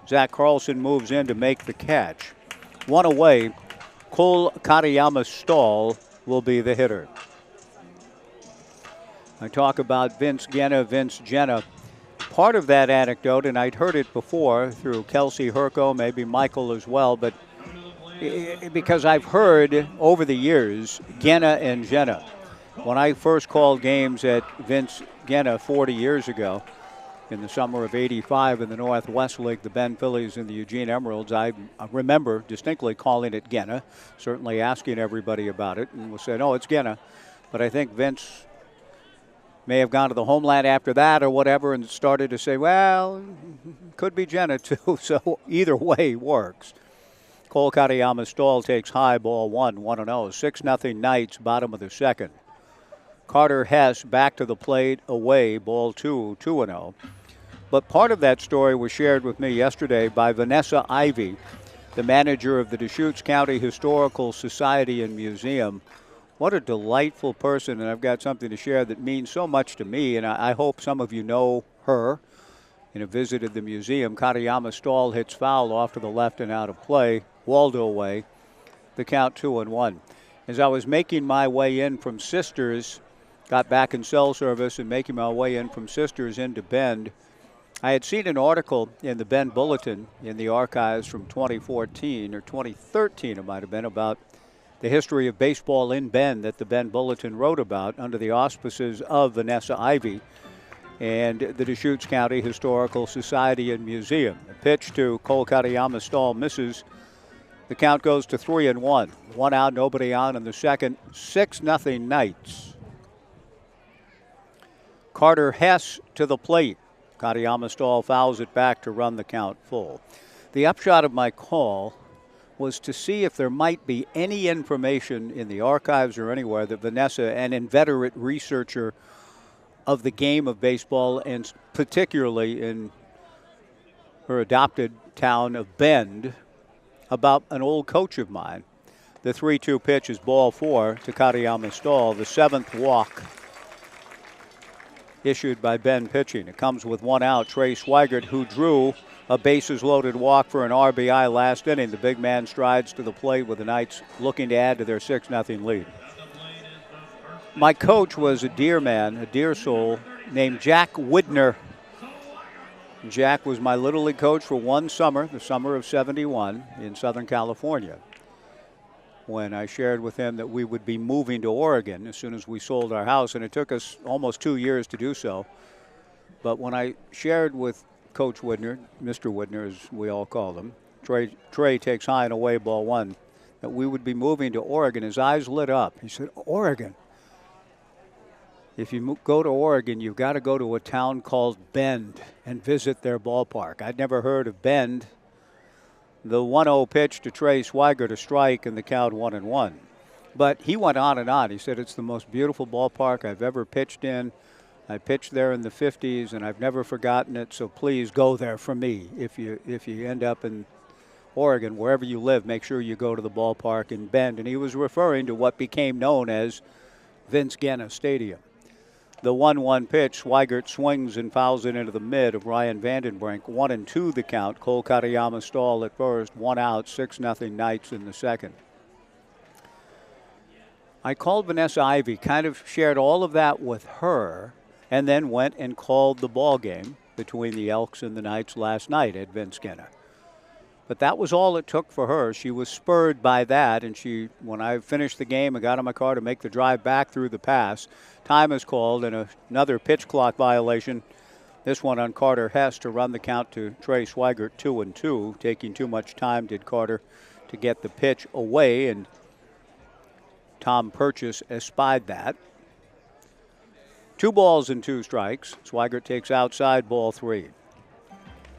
Speaker 1: Zach Carlson moves in to make the catch. 1 away. Cole Katayama Stahl will be the hitter. I talk about Vince Jenna. Part of that anecdote, and I'd heard it before through Kelsey Herco, maybe Michael as well, but because I've heard over the years, Genna and Jenna. When I first called games at Vince Genna 40 years ago, in the summer of '85 in the Northwest League, the Bend Phillies and the Eugene Emeralds, I remember distinctly calling it Genna, certainly asking everybody about it, and was saying, oh, it's Genna. But I think Vince may have gone to the homeland after that or whatever and started to say, well, could be Jenna too. So either way works. Cole Katayama Stahl takes high, ball 1-0. 6-0 Knights, bottom of the second. Carter Hess back to the plate, away, ball 2-0. But part of that story was shared with me yesterday by Vanessa Ivy, the manager of the Deschutes County Historical Society and Museum. What a delightful person, and I've got something to share that means so much to me, and I hope some of you know her and have visited the museum. Katayama Stahl hits foul off to the left and out of play. Waldo away, the count 2-1. As I was making my way in from Sisters, got back in cell service and making my way in from Sisters into Bend, I had seen an article in the Bend Bulletin in the archives from 2014 or 2013 it might have been, about the history of baseball in Bend that the Bend Bulletin wrote about under the auspices of Vanessa Ivy and the Deschutes County Historical Society and Museum. A pitch to Cole Katayama Stahl misses. The count goes to 3-1. 1 out, nobody on in the second. 6-0 Knights. Carter Hess to the plate. Katayama Stahl fouls it back to run the count full. The upshot of my call was to see if there might be any information in the archives or anywhere that Vanessa, an inveterate researcher of the game of baseball, and particularly in her adopted town of Bend, about an old coach of mine. The 3-2 pitch is ball 4 to Katayama Stahl, the 7th walk issued by Bend pitching. It comes with 1 out. Trey Swigert, who drew a bases-loaded walk for an RBI last inning. The big man strides to the plate with the Knights looking to add to their 6-0 lead. My coach was a deer man, a deer soul, named Jack Widner. Jack was my Little League coach for one summer, the summer of '71 in Southern California, when I shared with him that we would be moving to Oregon as soon as we sold our house, and it took us almost 2 years to do so. But when I shared with Coach Widner, Mr. Widner as we all call him, Trey takes high and away, ball 1, that we would be moving to Oregon, his eyes lit up. He said, Oregon? If you go to Oregon, you've got to go to a town called Bend and visit their ballpark. I'd never heard of Bend. The 1-0 pitch to Trey Swigert, a strike, and the count 1-1. But he went on and on. He said, it's the most beautiful ballpark I've ever pitched in. I pitched there in the 50s, and I've never forgotten it, so please go there for me. If you end up in Oregon, wherever you live, make sure you go to the ballpark in Bend. And he was referring to what became known as Vince Guenna Stadium. The 1-1 pitch, Swigert swings and fouls it into the mid of Ryan Vandenbrink. 1-2 the count. Cole Katayama Stahl at first, 1 out, 6-0 Knights in the second. I called Vanessa Ivy, kind of shared all of that with her, and then went and called the ball game between the Elks and the Knights last night at Vince Guenna. But that was all it took for her. She was spurred by that, and when I finished the game and got in my car to make the drive back through the pass, time is called and another pitch clock violation. This one on Carter Hess to run the count to Trey Swigert, 2-2. Taking too much time, did Carter, to get the pitch away, and Tom Purchase espied that. 2 balls and 2 strikes. Swigert takes outside, ball 3.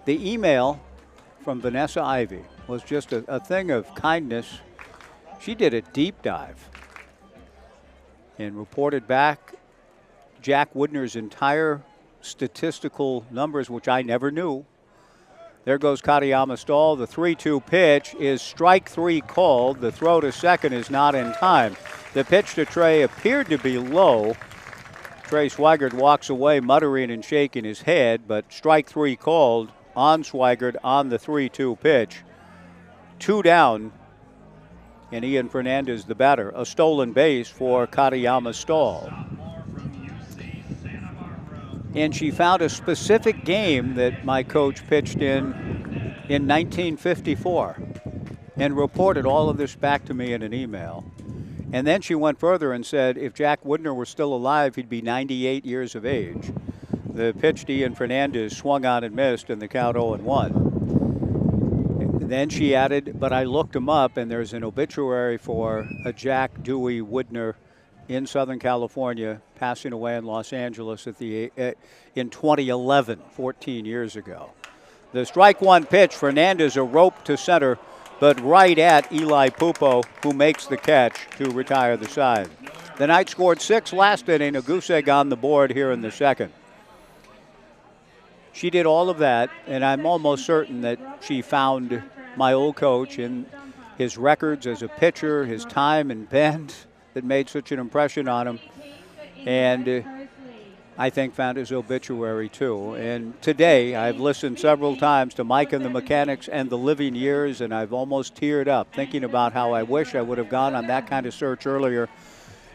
Speaker 1: The email from Vanessa Ivy was just a thing of kindness. She did a deep dive and reported back Jack Widner's entire statistical numbers, which I never knew. There goes Katayama Stahl. The 3-2 pitch is strike 3 called. The throw to second is not in time. The pitch to Trey appeared to be low. Trey Swigert walks away muttering and shaking his head, but strike 3 called on Swigert on the 3-2 pitch. 2 down, and Ian Fernandez the batter. A stolen base for Katayama Stahl. And she found a specific game that my coach pitched in 1954 and reported all of this back to me in an email. And then she went further and said if Jack Widner were still alive, he'd be 98 years of age. The pitch to Ian Fernandez swung on and missed, and the count 0-1. Then she added, but I looked him up, and there's an obituary for a Jack Dewey Widner in Southern California, passing away in Los Angeles in 2011, 14 years ago. The strike 1 pitch, Fernandez a rope to center, but right at Eli Pupo, who makes the catch to retire the side. The Knights scored 6 last inning, a goose egg on the board here in the second. She did all of that, and I'm almost certain that she found my old coach in his records as a pitcher, his time in Bend that made such an impression on him, and I think found his obituary too. And today I've listened several times to Mike and the Mechanics and the Living Years, and I've almost teared up thinking about how I wish I would have gone on that kind of search earlier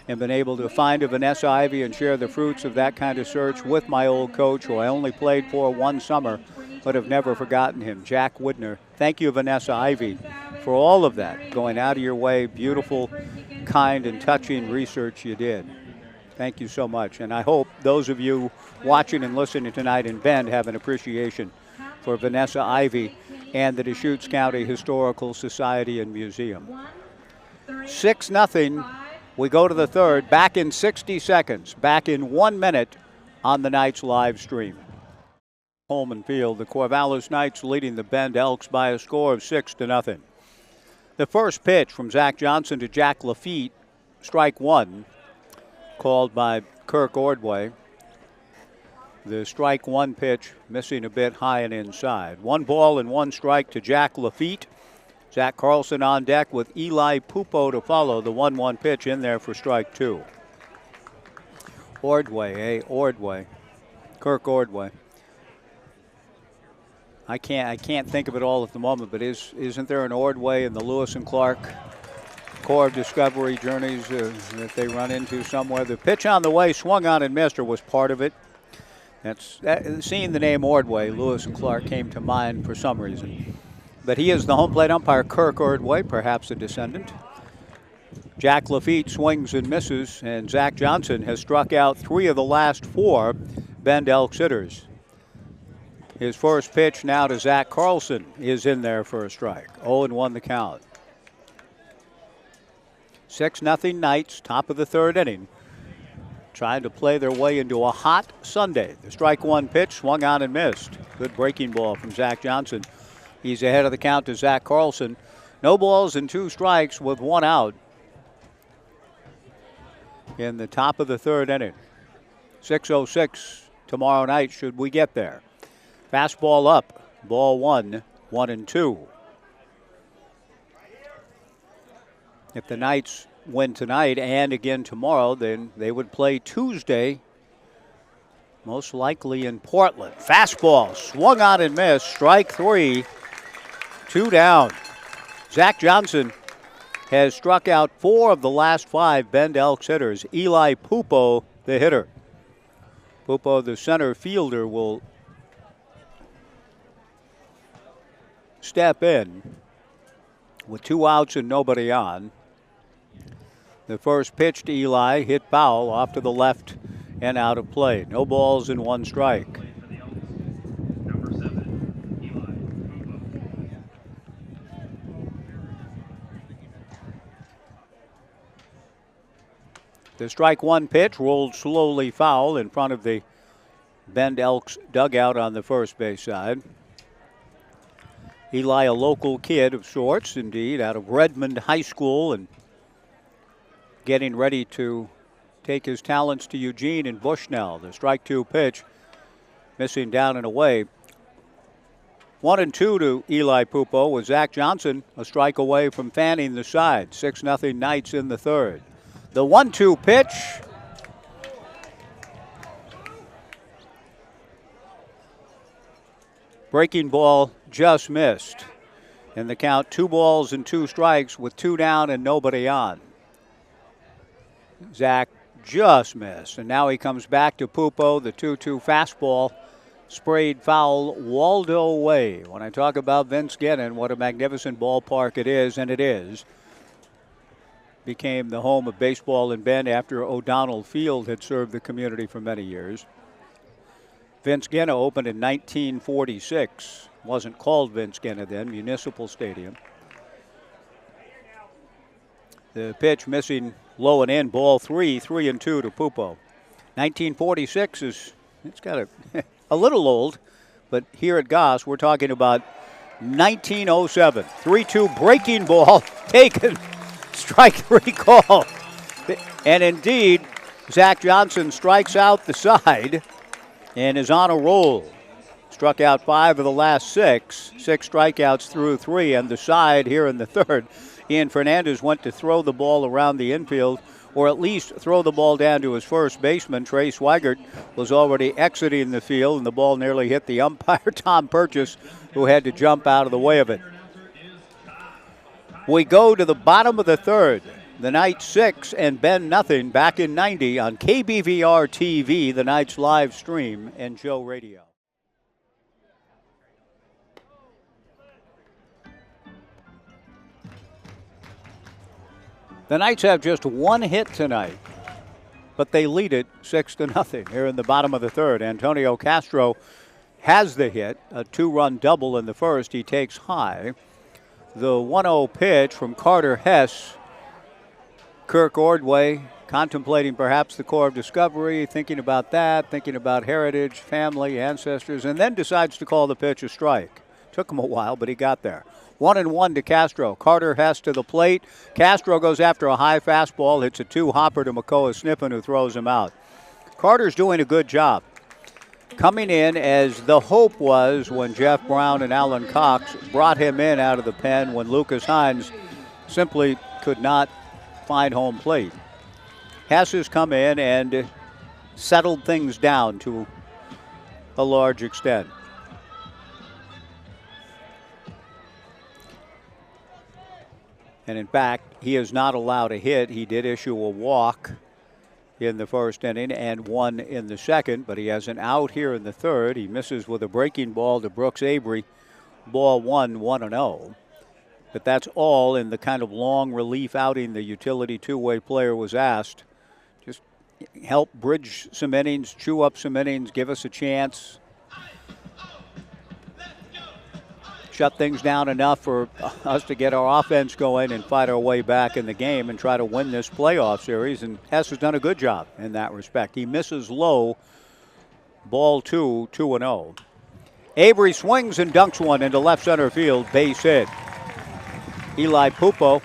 Speaker 1: and been able to find a Vanessa Ivy and share the fruits of that kind of search with my old coach, who I only played for one summer, but have never forgotten him, Jack Widner. Thank you, Vanessa Ivy, for all of that, going out of your way, beautiful, kind, and touching research you did. Thank you so much. And I hope those of you watching and listening tonight in Bend have an appreciation for Vanessa Ivy and the Deschutes County Historical Society and Museum. 6-0. We go to the third, back in 60 seconds, back in 1 minute on the Knights live stream. Holman Field, the Corvallis Knights leading the Bend Elks by a score of 6-0. The first pitch from Zach Johnson to Jack Lafitte, strike 1, called by Kirk Ordway. The strike one pitch missing a bit high and inside. 1 ball and 1 strike to Jack Lafitte. Zach Carlson on deck with Eli Pupo to follow. The 1-1 pitch in there for strike 2. Ordway, Ordway. Kirk Ordway. I can't think of it all at the moment, but isn't there an Ordway in the Lewis and Clark Corps of Discovery journeys that they run into somewhere? The pitch on the way, swung on and missed, or was part of it. Seeing the name Ordway, Lewis and Clark came to mind for some reason. But he is the home plate umpire, Kirk Ordway, perhaps a descendant. Jack Lafitte swings and misses, and Zach Johnson has struck out 3 of the last 4 Bend Elks hitters. His first pitch now to Zach Carlson is in there for a strike. 0-1 the count. 6-0 Knights, top of the 3rd inning. Trying to play their way into a hot Sunday. The strike 1 pitch swung on and missed. Good breaking ball from Zach Johnson. He's ahead of the count to Zach Carlson. No balls and 2 strikes with 1 out in the top of the 3rd inning. 6:06 tomorrow night should we get there. Fastball up, ball 1, 1-2. If the Knights win tonight and again tomorrow, then they would play Tuesday, most likely in Portland. Fastball swung on and missed, strike 3, 2 down. Zach Johnson has struck out 4 of the last 5 Bend Elks hitters. Eli Pupo, the hitter. Pupo, the center fielder, will step in with 2 outs and nobody on. The first pitch to Eli hit foul off to the left and out of play. No balls and 1 strike. The strike 1 pitch rolled slowly foul in front of the Bend Elks dugout on the first base side. Eli, a local kid of sorts, indeed, out of Redmond High School, and getting ready to take his talents to Eugene and Bushnell. The strike 2 pitch missing down and away. 1-2 to Eli Pupo with Zach Johnson a strike away from fanning the side. 6-0 Knights in the 3rd. The 1-2 pitch. Breaking ball just missed. In the count, 2 balls and 2 strikes with 2 down and nobody on. Zach just missed, and now he comes back to Pupo. The 2-2 fastball sprayed foul Waldo way. When I talk about Vince Gannon, what a magnificent ballpark it is, and it is. Became the home of baseball in Bend after O'Donnell Field had served the community for many years. Vince Gannon opened in 1946. Wasn't called Vince Gannon then, Municipal Stadium. The pitch missing low and in, ball 3, 3-2 to Pupo. 1946 it's got a little old, but here at Goss, we're talking about 1907. 3-2 breaking ball taken, strike 3 call. And indeed, Zach Johnson strikes out the side and is on a roll. Struck out 5 of the last 6 strikeouts through 3, and the side here in the 3rd. Ian Fernandez went to throw the ball around the infield, or at least throw the ball down to his first baseman. Trey Swigert was already exiting the field, and the ball nearly hit the umpire, Tom Purchase, who had to jump out of the way of it. We go to the bottom of the 3rd. The Knights 6 and Bend nothing back in 90 on KBVR TV, the Knights live stream, and Joe Radio. The Knights have just 1 hit tonight, but they lead it 6-0 here in the bottom of the 3rd. Antonio Castro has the hit, a 2-run double in the first. He takes high. The 1-0 pitch from Carter Hess. Kirk Ordway contemplating perhaps the Corps of Discovery, thinking about that, thinking about heritage, family, ancestors, and then decides to call the pitch a strike. Took him a while, but he got there. 1-1 to Castro. Carter Hess to the plate. Castro goes after a high fastball, hits a 2-hopper to Makoa Sniffen, who throws him out. Carter's doing a good job. coming in as the hope was when Jeff Brown and Alan Cox brought him in out of the pen when Lucas Hines simply could not find home plate. Hess has come in and settled things down to a large extent. And in fact, he is not allowed a hit. He did issue a walk in the first inning and one in the second, but he has an out here in the third. He misses with a breaking ball to Brooks Avery. Ball 1-0. But that's all in the kind of long relief outing the utility two-way player was asked. Just help bridge some innings, chew up some innings, give us a chance. Shut things down enough for us to get our offense going and fight our way back in the game and try to win this playoff series. And Hess has done a good job in that respect. He misses low. Ball 2-0. Avery swings and dunks one into left center field. Base hit. Eli Pupo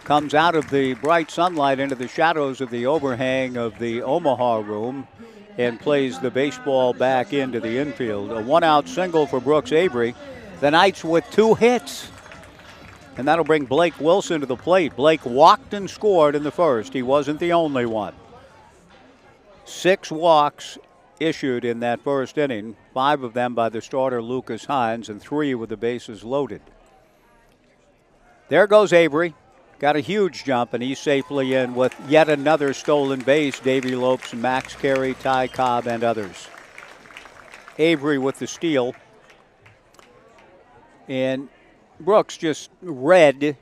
Speaker 1: comes out of the bright sunlight into the shadows of the overhang of the Omaha room and plays the baseball back into the infield. A one-out single for Brooks Avery. The Knights with 2 hits. And that'll bring Blake Wilson to the plate. Blake walked and scored in the first. He wasn't the only one. 6 walks issued in that first inning, 5 of them by the starter Lucas Hines and 3 with the bases loaded. There goes Avery. Got a huge jump, and he's safely in with yet another stolen base. Davey Lopes, Max Carey, Ty Cobb, and others. Avery with the steal. And Brooks just read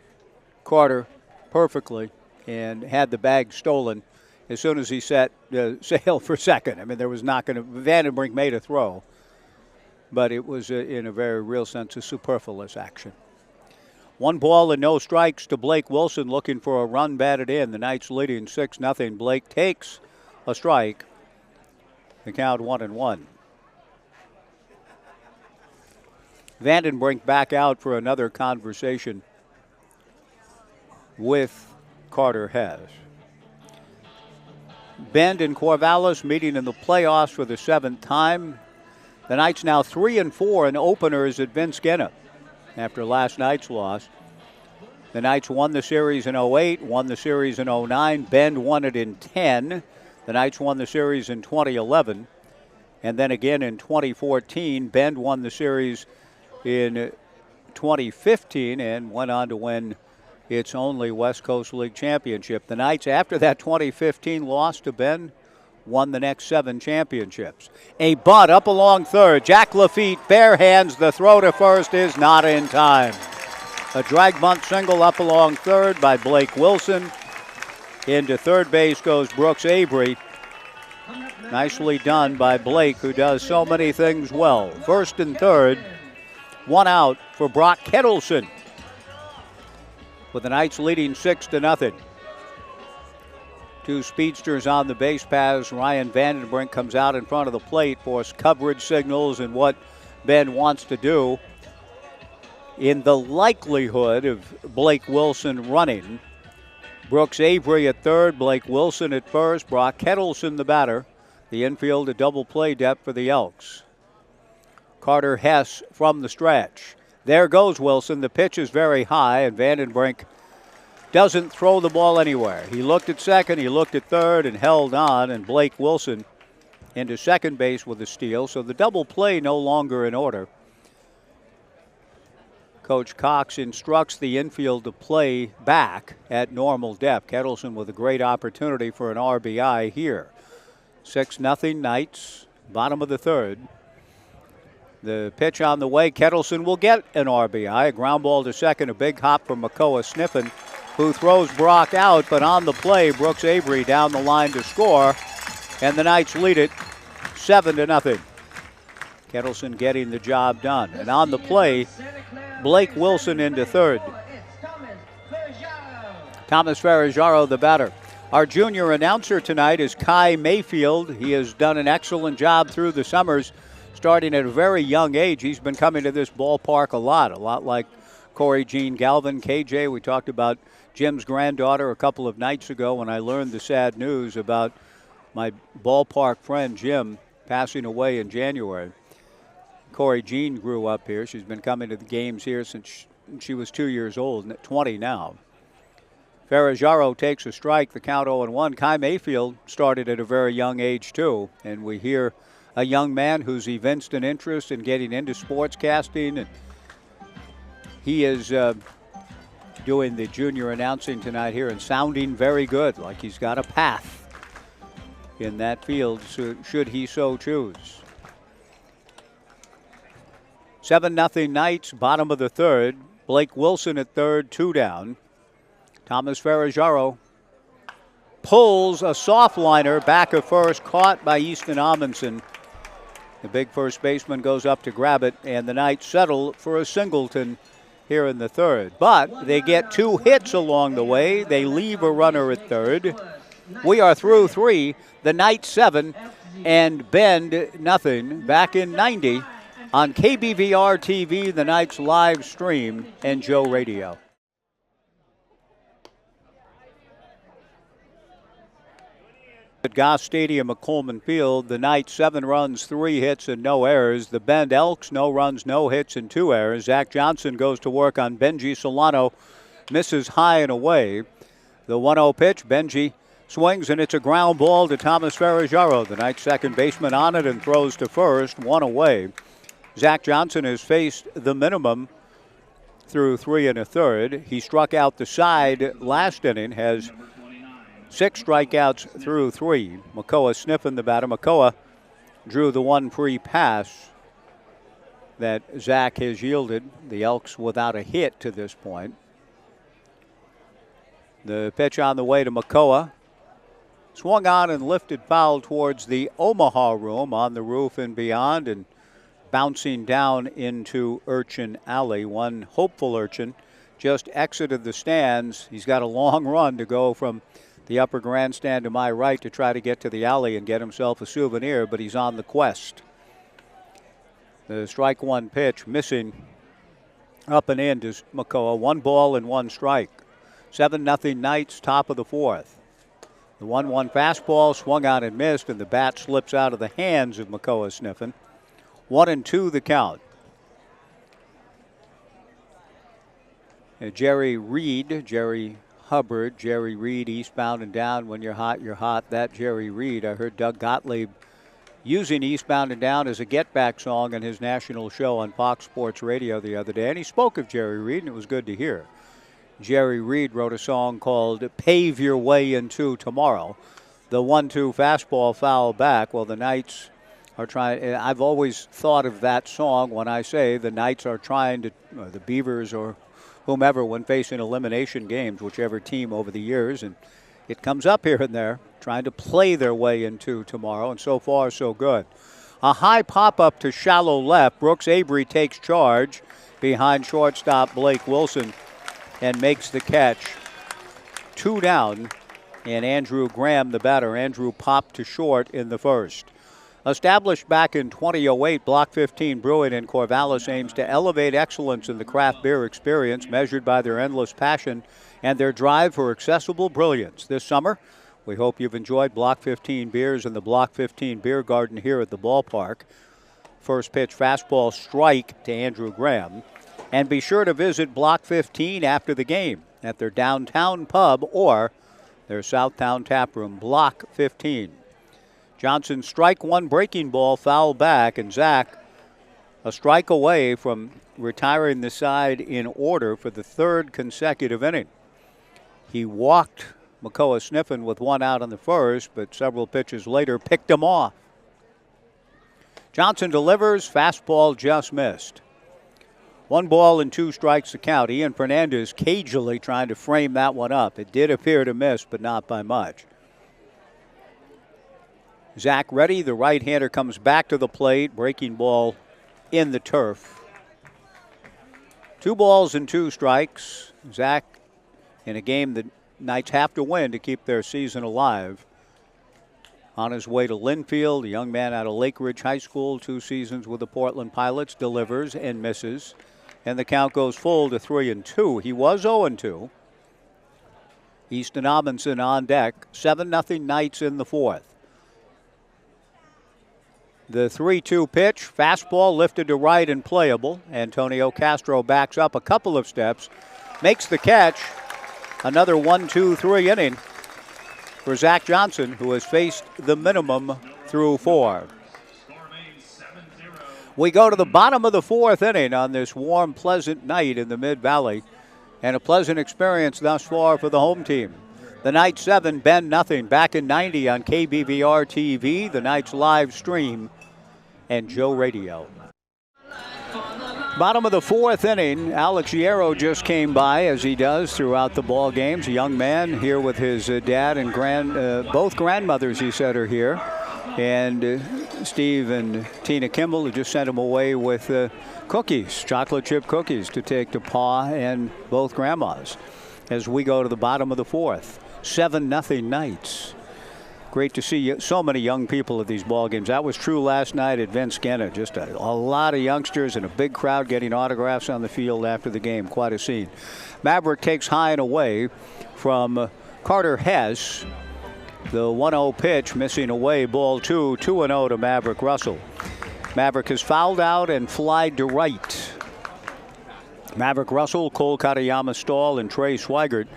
Speaker 1: Carter perfectly and had the bag stolen as soon as he set sail for second. I mean, there was not going to – Vandenbrink made a throw, but it was, in a very real sense, a superfluous action. 1 ball and no strikes to Blake Wilson looking for a run batted in. The Knights leading 6-0. Blake takes a strike. The count 1-1. Vandenbrink back out for another conversation with Carter Hess. Bend and Corvallis meeting in the playoffs for the 7th time. The Knights now 3-4 in openers at Vince Skinner after last night's loss. The Knights won the series in 08, won the series in 09. Bend won it in 10. The Knights won the series in 2011. And then again in 2014, Bend won the series in 2015 and went on to win its only West Coast League championship. The Knights, after that 2015 loss to Bend, won the next 7 championships. A bunt up along third. Jack Lafitte bare hands. The throw to first is not in time. A drag bunt single up along third by Blake Wilson. Into third base goes Brooks Avery. Nicely done by Blake, who does so many things well. First and third. 1 out for Brock Kettleson, with the Knights leading 6-0. 2 speedsters on the base paths. Ryan Vandenbrink comes out in front of the plate for coverage signals and what Ben wants to do. In the likelihood of Blake Wilson running, Brooks Avery at third, Blake Wilson at first, Brock Kettleson the batter. The infield a double play depth for the Elks. Carter Hess from the stretch. There goes Wilson. The pitch is very high, and Vandenbrink doesn't throw the ball anywhere. He looked at second, he looked at third, and held on, and Blake Wilson into second base with a steal. So the double play no longer in order. Coach Cox instructs the infield to play back at normal depth. Kettleson with a great opportunity for an RBI here. 6-0 Knights, bottom of the third. The pitch on the way. Kettleson will get an RBI. A ground ball to second. A big hop from Makoa Sniffen, who throws Brock out. But on the play, Brooks Avery down the line to score. And the Knights lead it 7-0. Kettleson getting the job done. And on the play, Blake Wilson into third. Thomas Ferrajaro, the batter. Our junior announcer tonight is Kai Mayfield. He has done an excellent job through the summers. Starting at a very young age, he's been coming to this ballpark a lot like Corey Jean Galvin, KJ. We talked about Jim's granddaughter a couple of nights ago when I learned the sad news about my ballpark friend Jim passing away in January. Corey Jean grew up here. She's been coming to the games here since she was 2 years old, 20 now. Ferraggiaro takes a strike, the count 0-1. Kai Mayfield started at a very young age, too. And we hear a young man who's evinced an interest in getting into sportscasting. And he is doing the junior announcing tonight here and sounding very good, like he's got a path in that field, should he so choose. 7-0 Knights, bottom of the third. Blake Wilson at third, 2 down. Thomas Ferraggiaro pulls a soft liner back of first, caught by Easton Amundsen. The big first baseman goes up to grab it, and the Knights settle for a singleton here in the third. But they get 2 hits along the way. They leave a runner at third. We are through 3, the Knights 7, and Bend nothing. Back in 90 on KBVR TV, the Knights live stream, and Joe Radio. At Goss Stadium at Coleman Field, the Knights 7 runs, 3 hits, and no errors. The Bend Elks, no runs, no hits, and 2 errors. Zach Johnson goes to work on Benji Solano, misses high and away. The 1-0 pitch, Benji swings, and it's a ground ball to Thomas Ferraggiaro. The Knights second baseman on it and throws to first, 1 away. Zach Johnson has faced the minimum through 3 1/3. He struck out the side last inning, has 6 strikeouts through 3. McCullough sniffing the batter. McCullough drew the 1 free pass that Zach has yielded. The Elks without a hit to this point. The pitch on the way to McCullough. Swung on and lifted foul towards the Omaha room on the roof and beyond, and bouncing down into Urchin Alley. One hopeful Urchin just exited the stands. He's got a long run to go from the upper grandstand to my right to try to get to the alley and get himself a souvenir, but he's on the quest. The strike 1 pitch missing up and in to McCullough. 1 ball and 1 strike. 7-0 Knights, top of the 4th. The 1-1 fastball swung on and missed, and the bat slips out of the hands of McCullough sniffing. 1-2 the count. Jerry Reed, Jerry Hubbard, Jerry Reed, eastbound and down. When you're hot, you're hot. That Jerry Reed. I heard Doug Gottlieb using Eastbound and Down as a get-back song on his national show on Fox Sports Radio the other day, and he spoke of Jerry Reed, and it was good to hear. Jerry Reed wrote a song called Pave Your Way Into Tomorrow. The 1-2 fastball foul back. Well, the Knights are trying. I've always thought of that song when I say the Knights are trying to, or the Beavers or whomever, when facing elimination games, whichever team over the years, and it comes up here and there, trying to play their way into tomorrow, and so far so good. A high pop-up to shallow left. Brooks Avery takes charge behind shortstop Blake Wilson and makes the catch. 2 down, and Andrew Graham, the batter. Andrew popped to short in the first. Established back in 2008, Block 15 Brewing in Corvallis aims to elevate excellence in the craft beer experience, measured by their endless passion and their drive for accessible brilliance. This summer, we hope you've enjoyed Block 15 beers in the Block 15 Beer Garden here at the ballpark. First pitch fastball strike to Andrew Graham. And be sure to visit Block 15 after the game at their downtown pub or their Southtown tap room. Block 15. Johnson strike 1 breaking ball foul back, and Zach a strike away from retiring the side in order for the 3rd consecutive inning. He walked McCullough sniffing with 1 out on the first, but several pitches later picked him off. Johnson delivers, fastball just missed. 1 ball and 2 strikes to count. Ian Fernandez cagily trying to frame that one up. It did appear to miss, but not by much. Zach ready. The right-hander comes back to the plate. Breaking ball in the turf. 2 balls and 2 strikes. Zach in a game the Knights have to win to keep their season alive. On his way to Linfield, a young man out of Lake Ridge High School, 2 seasons with the Portland Pilots, delivers and misses. And the count goes full to 3-2. He was 0-2. Easton Amundsen on deck. 7-0 Knights in the 4th. The 3-2 pitch, fastball lifted to right and playable. Antonio Castro backs up a couple of steps, makes the catch. Another 1-2-3 inning for Zach Johnson, who has faced the minimum through 4. We go to the bottom of the 4th inning on this warm, pleasant night in the Mid-Valley, and a pleasant experience thus far for the home team. The Knights 7, Bend nothing. Back in 90 on KBVR TV, the Knights live stream, and Joe Radio. Bottom of the 4th inning, Alex Hierro just came by, as he does throughout the ball games. A young man here with his dad and both grandmothers, he said, are here. And Steve and Tina Kimball have just sent him away with cookies, chocolate chip cookies, to take to Pa and both grandmas as we go to the bottom of the 4th. 7-0 Knights. Great to see so many young people at these ball games. That was true last night at Vince Scanna. Just a lot of youngsters and a big crowd getting autographs on the field after the game. Quite a scene. Maverick takes high and away from Carter Hess. The 1-0 pitch missing away, ball 2, 2-0 to Maverick Russell. Maverick has fouled out and flied to right. Maverick Russell, Cole Katayama Stahl, and Trey Swigert,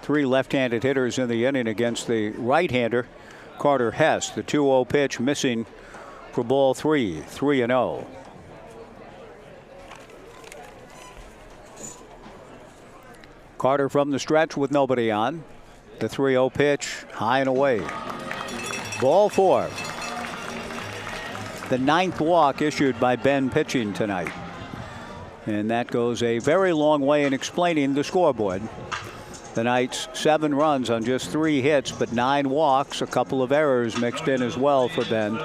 Speaker 1: 3 left-handed hitters in the inning against the right-hander, Carter Hess. The 2-0 pitch missing for ball 3, 3-0. Carter from the stretch with nobody on. The 3-0 pitch, high and away. Ball 4. The 9th walk issued by Ben pitching tonight. And that goes a very long way in explaining the scoreboard. The Knights 7 runs on just 3 hits, but 9 walks, a couple of errors mixed in as well for Ben.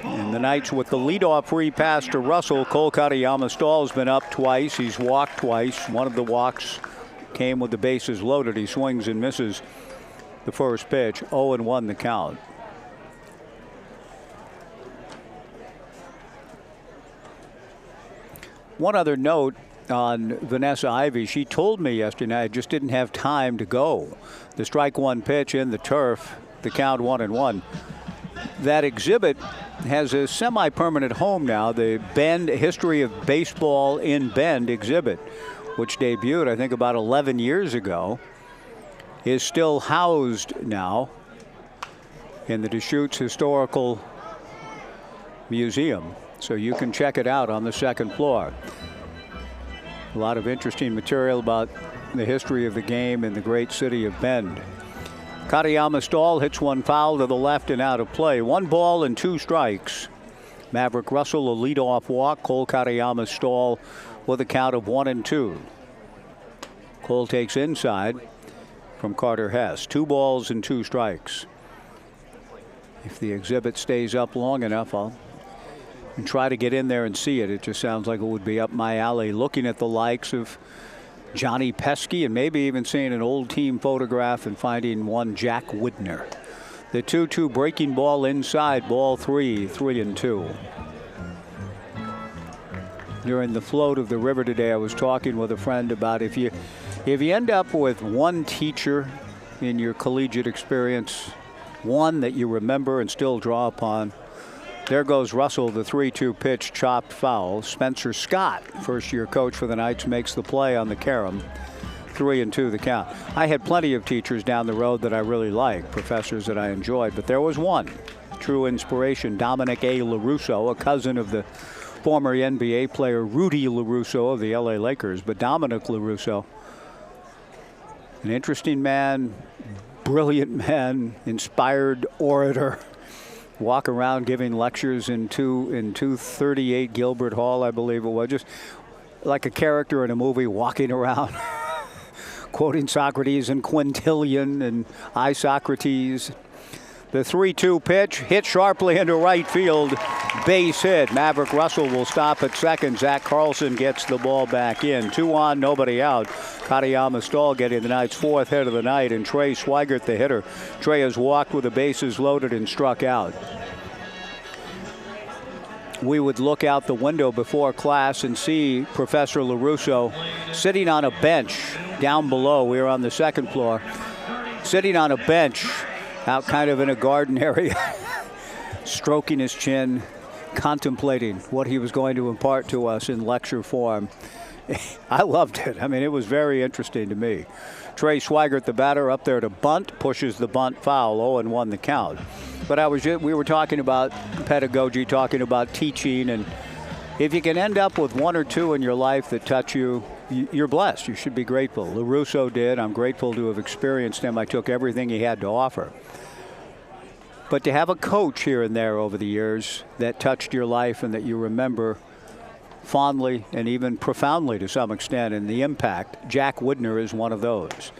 Speaker 1: And the Knights with the leadoff free pass to Russell. Cole Katayama Stahl's been up twice. He's walked twice. One of the walks came with the bases loaded. He swings and misses the first pitch. 0-1 the count. One other note on Vanessa Ivy. She told me yesterday I just didn't have time to go. The strike 1 pitch in the turf, the count 1-1. That exhibit has a semi-permanent home now. The Bend History of Baseball in Bend exhibit, which debuted I think about 11 years ago, is still housed now in the Deschutes Historical Museum. So you can check it out on the 2nd floor. A lot of interesting material about the history of the game in the great city of Bend. Katayama Stahl hits one foul to the left and out of play. 1 ball and 2 strikes. Maverick Russell a leadoff walk. Cole Katayama Stahl with a count of 1-2. Cole takes inside from Carter Hess. 2 balls and 2 strikes. If the exhibit stays up long enough, I'll and try to get in there and see it. It just sounds like it would be up my alley, looking at the likes of Johnny Pesky and maybe even seeing an old team photograph and finding one Jack Widner. The 2-2 breaking ball inside, ball 3, 3-2. During the float of the river today, I was talking with a friend about if you end up with one teacher in your collegiate experience, one that you remember and still draw upon. There goes Russell, the 3-2 pitch, chopped foul. Spencer Scott, first-year coach for the Knights, makes the play on the carom. 3-2 the count. I had plenty of teachers down the road that I really liked, professors that I enjoyed, but there was one true inspiration, Dominic A. LaRusso, a cousin of the former NBA player Rudy LaRusso of the LA Lakers. But Dominic LaRusso, an interesting man, brilliant man, inspired orator. Walk around giving lectures in 238 Gilbert Hall, I believe it was, just like a character in a movie, walking around quoting Socrates and Quintilian and I Socrates. The 3-2 pitch hit sharply into right field, base hit. Maverick Russell will stop at second. Zach Carlson gets the ball back in. 2 on, nobody out. Katayama Stahl getting the Knights' 4th hit of the night, and Trey Swigert the hitter. Trey has walked with the bases loaded and struck out. We would look out the window before class and see Professor LaRusso sitting on a bench down below. We were on the 2nd floor, sitting on a bench out kind of in a garden area, stroking his chin, contemplating what he was going to impart to us in lecture form. I loved it. I mean, it was very interesting to me. Trey Swigert, the batter, up there to bunt, pushes the bunt foul, 0-1 the count. But we were talking about pedagogy, talking about teaching, and if you can end up with one or two in your life that touch you, you're blessed. You should be grateful. LaRusso did. I'm grateful to have experienced him. I took everything he had to offer. But to have a coach here and there over the years that touched your life and that you remember fondly and even profoundly to some extent, and the impact, Jack Widner is one of those.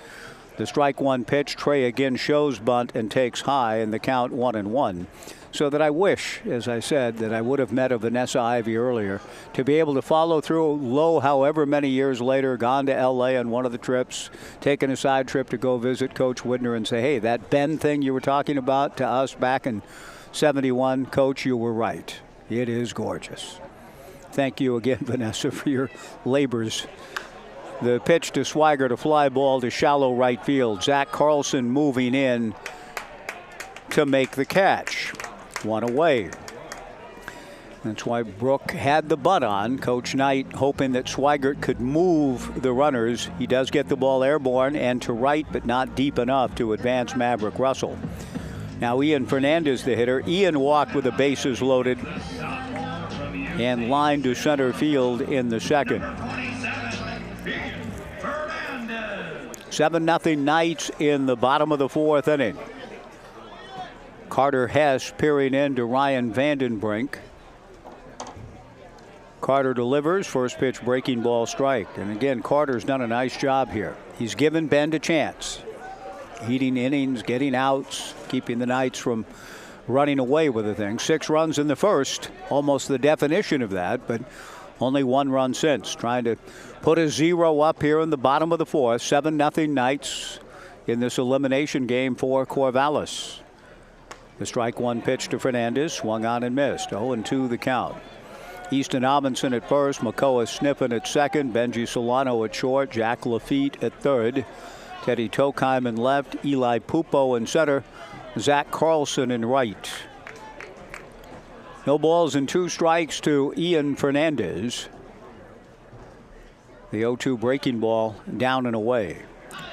Speaker 1: The strike one pitch, Trey again shows bunt and takes high, and the count 1-1. So that I wish, as I said, that I would have met a Vanessa Ivy earlier to be able to follow through. Low, however many years later, gone to L.A. on one of the trips, taken a side trip to go visit Coach Widner and say, hey, that Bend thing you were talking about to us back in '71, Coach, you were right. It is gorgeous. Thank you again, Vanessa, for your labors. The pitch to Swigert, a fly ball to shallow right field. Zach Carlson moving in to make the catch. One away. That's why Brooke had the bunt on. Coach Knight hoping that Swigert could move the runners. He does get the ball airborne and to right, but not deep enough to advance Maverick Russell. Now Ian Fernandez, the hitter. Ian walked with the bases loaded and lined to center field in the second. 7-0 Knights in the bottom of the fourth inning. Carter Hess peering in to Ryan Vandenbrink. Carter delivers. First pitch, breaking ball, strike. And again, Carter's done a nice job here. He's given Bend a chance. Heating innings, getting outs, keeping the Knights from running away with the thing. 6 runs in the first, almost the definition of that, but only 1 run since. Trying to put a 0 up here in the bottom of the fourth. 7-0 Knights in this elimination game for Corvallis. The strike one pitch to Fernandez, swung on and missed. 0-2 the count. Easton Amundsen at first, Makoa Sniffen at second, Benji Solano at short, Jack Lafitte at third, Teddy Tokheim in left, Eli Pupo in center, Zach Carlson in right. No balls and 2 strikes to Ian Fernandez. The 0-2 breaking ball down and away.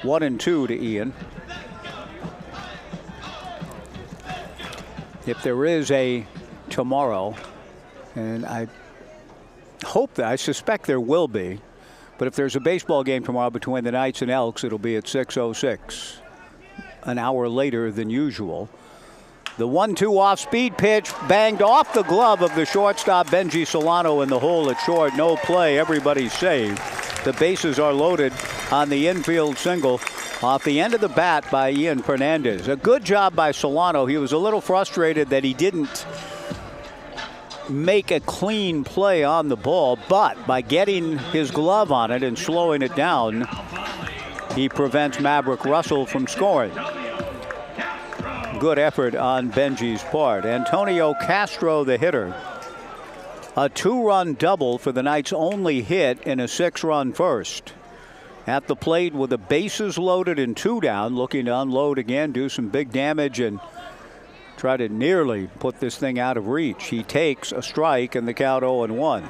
Speaker 1: 1-2 to Ian. If there is a tomorrow, and I suspect there will be, but if there's a baseball game tomorrow between the Knights and Elks, it'll be at 6:06, an hour later than usual. The 1-2 off-speed pitch banged off the glove of the shortstop Benji Solano in the hole at short. No play. Everybody's saved. The bases are loaded on the infield single off the end of the bat by Ian Fernandez. A good job by Solano. He was a little frustrated that he didn't make a clean play on the ball, but by getting his glove on it and slowing it down, he prevents Maverick Russell from scoring. Good effort on Benji's part. Antonio Castro, the hitter. A 2-run double for the Knights' only hit in a 6-run first. At the plate with the bases loaded and 2 down, looking to unload again, do some big damage, and try to nearly put this thing out of reach. He takes a strike and the count 0-1.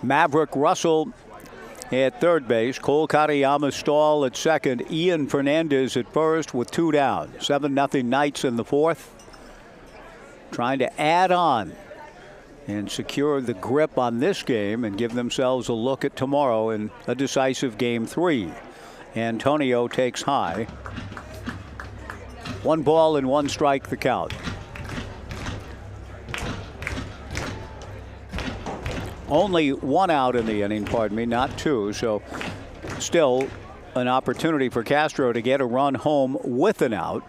Speaker 1: Maverick Russell at third base. Cole Katayama Stahl at second. Ian Fernandez at first with 2 down. 7-0 Knights in the fourth. Trying to add on and secure the grip on this game and give themselves a look at tomorrow in a decisive game 3. Antonio takes high. 1 ball and 1 strike the count. Only 1 out in the inning, pardon me, not 2. So still an opportunity for Castro to get a run home with an out.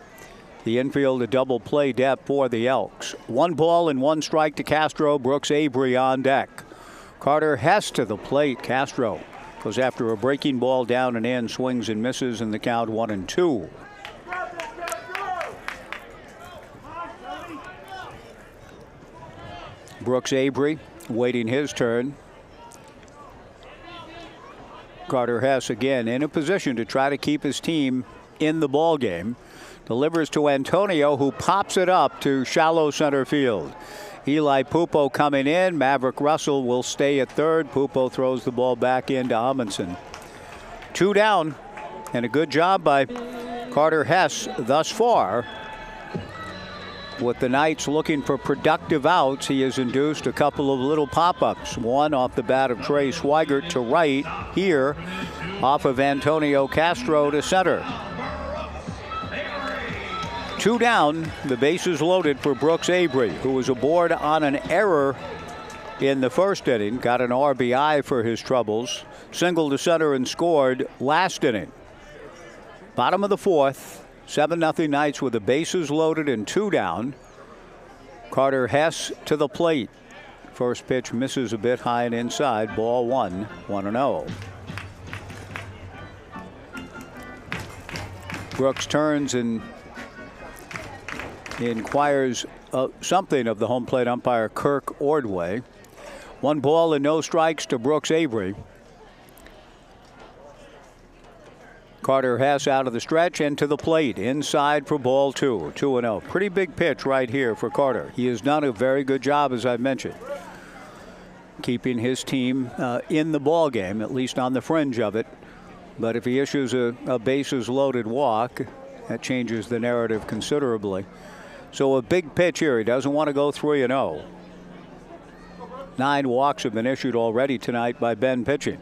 Speaker 1: The infield a double play depth for the Elks. 1 ball and 1 strike to Castro. Brooks Avery on deck. Carter Hess to the plate. Castro goes after a breaking ball down and in, swings and misses, and the count 1-2. Brooks Avery waiting his turn. Carter Hess again in a position to try to keep his team in the ball game. Delivers to Antonio, who pops it up to shallow center field. Eli Pupo coming in. Maverick Russell will stay at third. Pupo throws the ball back into Amundsen. 2 down, and a good job by Carter Hess thus far. With the Knights looking for productive outs, he has induced a couple of little pop-ups. One off the bat of Trey Swigert to right, here off of Antonio Castro to center. 2 down, the bases loaded for Brooks Avery, who was aboard on an error in the first inning, got an RBI for his troubles, singled to center and scored last inning. Bottom of the fourth, 7-0 Knights with the bases loaded and 2 down. Carter Hess to the plate. First pitch misses a bit high and inside. Ball 1, 1-0. Brooks turns and inquires something of the home plate umpire Kirk Ordway. 1 ball and no strikes to Brooks Avery. Carter Hess out of the stretch and to the plate. Inside for ball 2, 2-0. Pretty big pitch right here for Carter. He has done a very good job, as I've mentioned, keeping his team in the ball game, at least on the fringe of it. But if he issues a bases loaded walk, that changes the narrative considerably. So a big pitch here. He doesn't want to go 3-0. 9 walks have been issued already tonight by Bend pitching.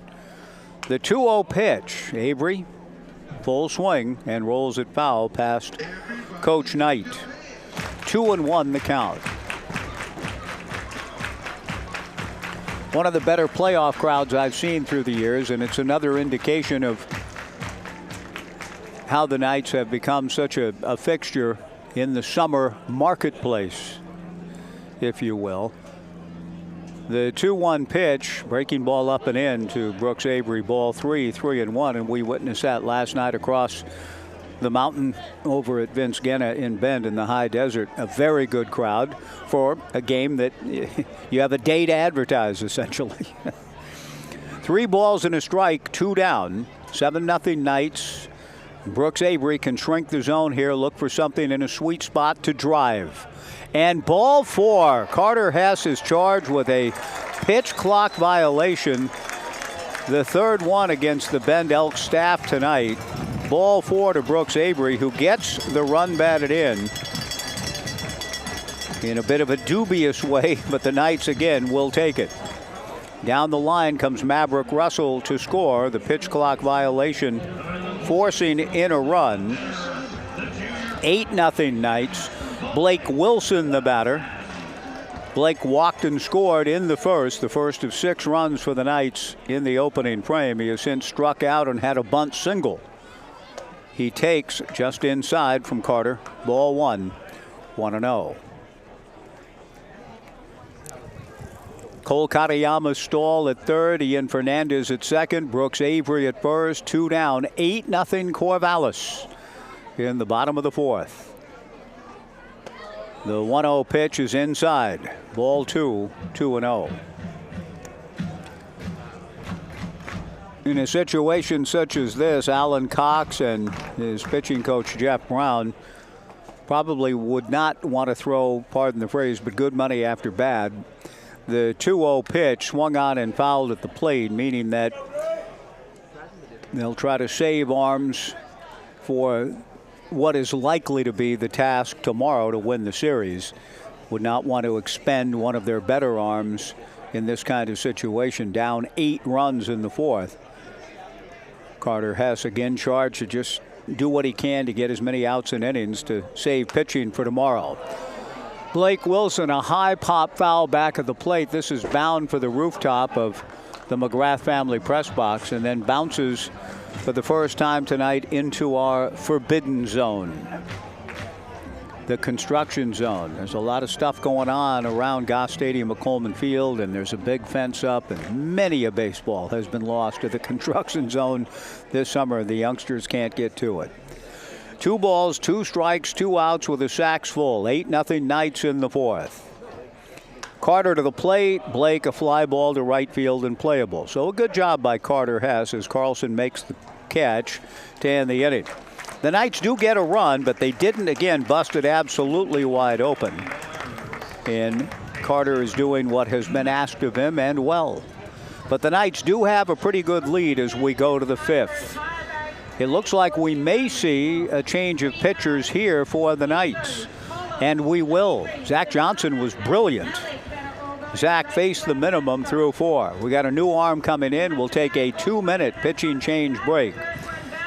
Speaker 1: The 2-0 pitch. Avery, full swing, and rolls it foul past Coach Knight. 2-1 the count. One of the better playoff crowds I've seen through the years, and it's another indication of how the Knights have become such a fixture in the summer marketplace, if you will. The 2-1 pitch, breaking ball up and in to Brooks Avery, ball 3, 3-1, and we witnessed that last night across the mountain over at Vince Guenna in Bend in the high desert. A very good crowd for a game that you have a day to advertise, essentially. 3 balls and a strike, 2 down, 7-0 Knights. Brooks Avery can shrink the zone here, look for something in a sweet spot to drive. And ball 4. Carter Hess is charged with a pitch clock violation. The 3rd one against the Bend Elks staff tonight. Ball 4 to Brooks Avery, who gets the run batted in a bit of a dubious way, but the Knights again will take it. Down the line comes Maverick Russell to score. The pitch clock violation forcing in a run. 8-0 Knights. Blake Wilson the batter. Blake walked and scored in the first of 6 runs for the Knights in the opening frame. He has since struck out and had a bunt single. He takes just inside from Carter. Ball 1, 1-0. Cole Katayama stall at third. Ian Fernandez at second. Brooks Avery at first. 2 down. 8-0 Corvallis in the bottom of the 4th. The 1-0 pitch is inside. Ball 2, 2-0. In a situation such as this, Alan Cox and his pitching coach Jeff Brown probably would not want to throw, pardon the phrase, but good money after bad. The 2-0 pitch swung on and fouled at the plate, meaning that they'll try to save arms for what is likely to be the task tomorrow to win the series. Would not want to expend one of their better arms in this kind of situation. Down 8 runs in the 4th. Carter Hess again charged to just do what he can to get as many outs and innings to save pitching for tomorrow. Blake Wilson, a high pop foul back of the plate. This is bound for the rooftop of the McGrath family press box and then bounces for the first time tonight into our forbidden zone, the construction zone. There's a lot of stuff going on around Goss Stadium at Coleman Field, and there's a big fence up, and many a baseball has been lost to the construction zone this summer. The youngsters can't get to it. 2 balls, 2 strikes, 2 outs with the sacks full. 8-0 Knights in the 4th. Carter to the plate. Blake a fly ball to right field and playable. So a good job by Carter Hess as Carlson makes the catch to end the inning. The Knights do get a run, but they didn't, again, busted absolutely wide open. And Carter is doing what has been asked of him, and well. But the Knights do have a pretty good lead as we go to the 5th. It looks like we may see a change of pitchers here for the Knights. And we will. Zach Johnson was brilliant. Zach faced the minimum through 4. We got a new arm coming in. We'll take a 2-minute pitching change break.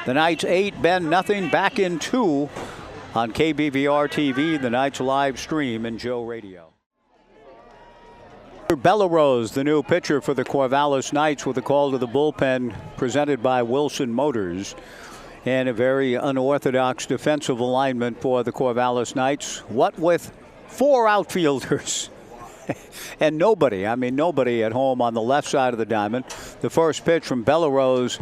Speaker 1: The Knights 8, Bend nothing, back in 2 on KBVR TV, the Knights live stream, and Joe Radio. Bellarose, the new pitcher for the Corvallis Knights, with a call to the bullpen presented by Wilson Motors. And a very unorthodox defensive alignment for the Corvallis Knights. What with 4 outfielders and nobody at home on the left side of the diamond. The first pitch from Bellarose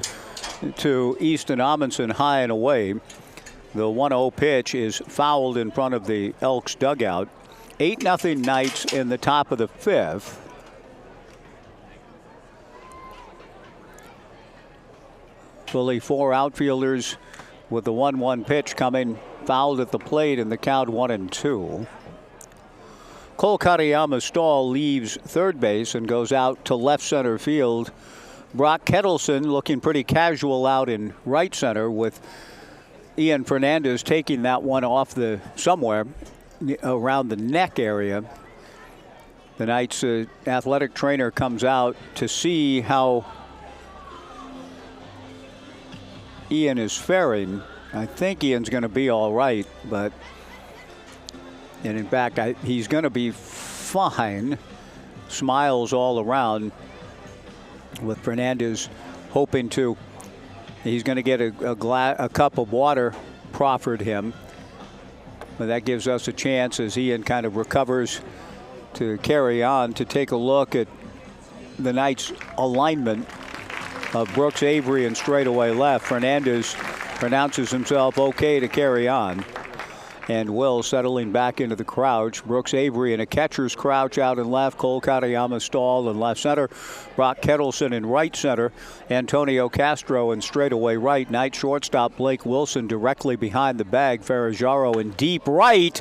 Speaker 1: to Easton Amundsen, high and away. The 1-0 pitch is fouled in front of the Elks dugout. 8-0 Knights in the top of the 5th. Fully 4 outfielders with the 1-1 pitch coming, fouled at the plate, in the count 1-2. Cole Katayama Stahl leaves third base and goes out to left center field. Brock Kettleson looking pretty casual out in right center, with Ian Fernandez taking that one off the somewhere around the neck area. The Knights athletic trainer comes out to see how Ian is faring. I think Ian's going to be all right, and in fact, he's going to be fine. Smiles all around, with Fernandez hoping he's going to get a cup of water proffered him. But that gives us a chance, as Ian kind of recovers, to carry on, to take a look at the Knights' alignment of Brooks, Avery, and straightaway left. Fernandez pronounces himself okay to carry on. And Will settling back into the crouch. Brooks, Avery in a catcher's crouch out in left. Cole Katayama Stahl in left center. Brock Kettleson in right center. Antonio Castro in straightaway right. Knight shortstop Blake Wilson directly behind the bag. Ferrajaro in deep right.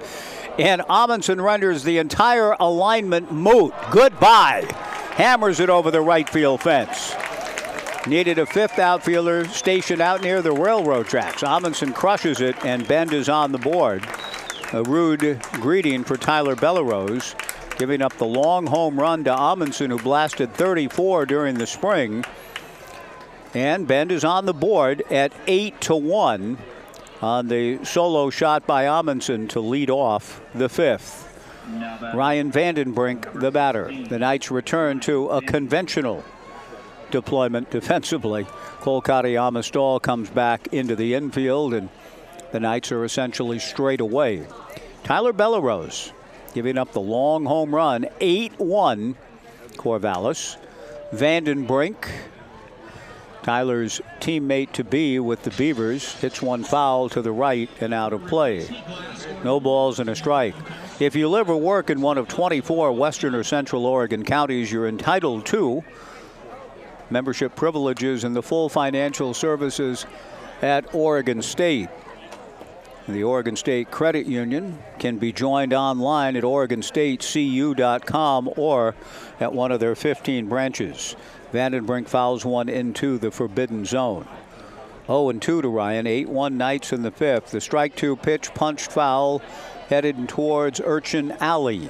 Speaker 1: And Amundsen renders the entire alignment moot. Goodbye. Hammers it over the right field fence. Needed a 5th outfielder stationed out near the railroad tracks. Amundsen crushes it, and Bend is on the board. A rude greeting for Tyler Bellarose, giving up the long home run to Amundsen, who blasted 34 during the spring. And Bend is on the board at 8-1 on the solo shot by Amundsen to lead off the 5th. Ryan Vandenbrink, the batter. The Knights return to a conventional deployment defensively. Cole Katayama Stahl comes back into the infield, and the Knights are essentially straight away. Tyler Bellarose giving up the long home run. 8-1 Corvallis. Vandenbrink, Tyler's teammate to be with the Beavers, hits one foul to the right and out of play. No balls and a strike. If you live or work in one of 24 Western or Central Oregon counties, you're entitled to membership privileges and the full financial services at Oregon State. The Oregon State Credit Union can be joined online at OregonStateCU.com or at one of their 15 branches. Vandenbrink fouls one into the forbidden zone. 0-2 to Ryan. 8-1 Knights in the 5th. The strike 2 pitch punched foul headed towards Urchin Alley.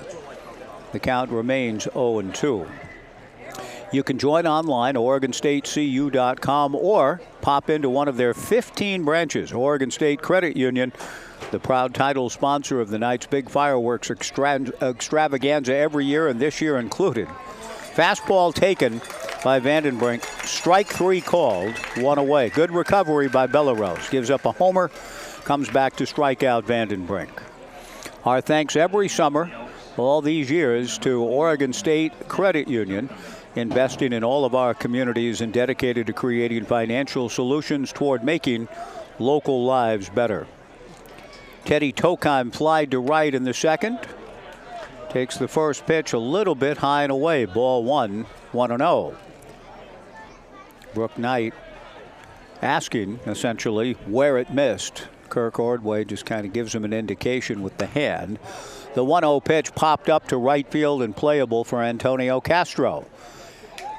Speaker 1: The count remains 0-2. You can join online, OregonStateCU.com, or pop into one of their 15 branches. Oregon State Credit Union, the proud title sponsor of the Knights' big fireworks extravaganza every year, and this year included. Fastball taken by Vandenbrink. Strike 3 called, 1 away. Good recovery by Bellarose. Gives up a homer, comes back to strike out Vandenbrink. Our thanks every summer, all these years, to Oregon State Credit Union, investing in all of our communities and dedicated to creating financial solutions toward making local lives better. Teddy Tokheim flied to right in the 2nd. Takes the first pitch a little bit high and away. Ball 1, 1-0. Brooke Knight asking essentially where it missed. Kirk Ordway just kind of gives him an indication with the hand. The 1-0 pitch popped up to right field and playable for Antonio Castro.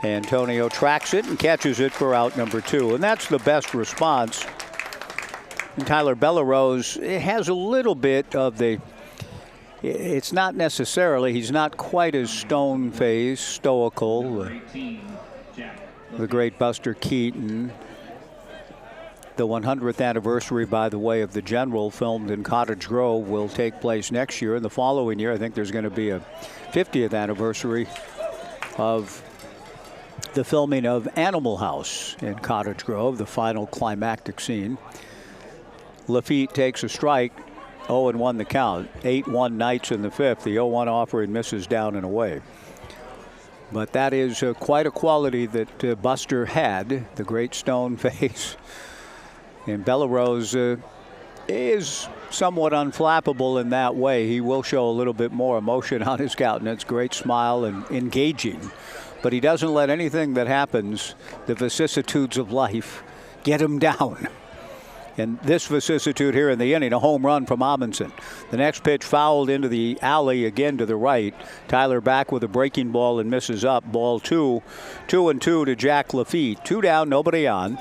Speaker 1: Antonio tracks it and catches it for out number 2. And that's the best response. And Tyler Bellerose has a little bit of the, it's not necessarily, he's not quite as stone-faced, stoical. The great Buster Keaton. The 100th anniversary, by the way, of The General, filmed in Cottage Grove, will take place next year. And the following year, I think there's going to be a 50th anniversary of the filming of Animal House in Cottage Grove, the final climactic scene. Lafitte takes a strike, 0-1 the count. 8-1 Knights in the 5th. The 0-1 offering misses down and away. But that is quite a quality that Buster had, the great stone face. And Bellerose is somewhat unflappable in that way. He will show a little bit more emotion on his countenance, great smile and engaging. But he doesn't let anything that happens, the vicissitudes of life, get him down. And this vicissitude here in the inning, a home run from Amundsen. The next pitch fouled into the alley again to the right. Tyler back with a breaking ball and misses up. Ball 2, 2-2 to Jack Lafitte. 2 down, nobody on.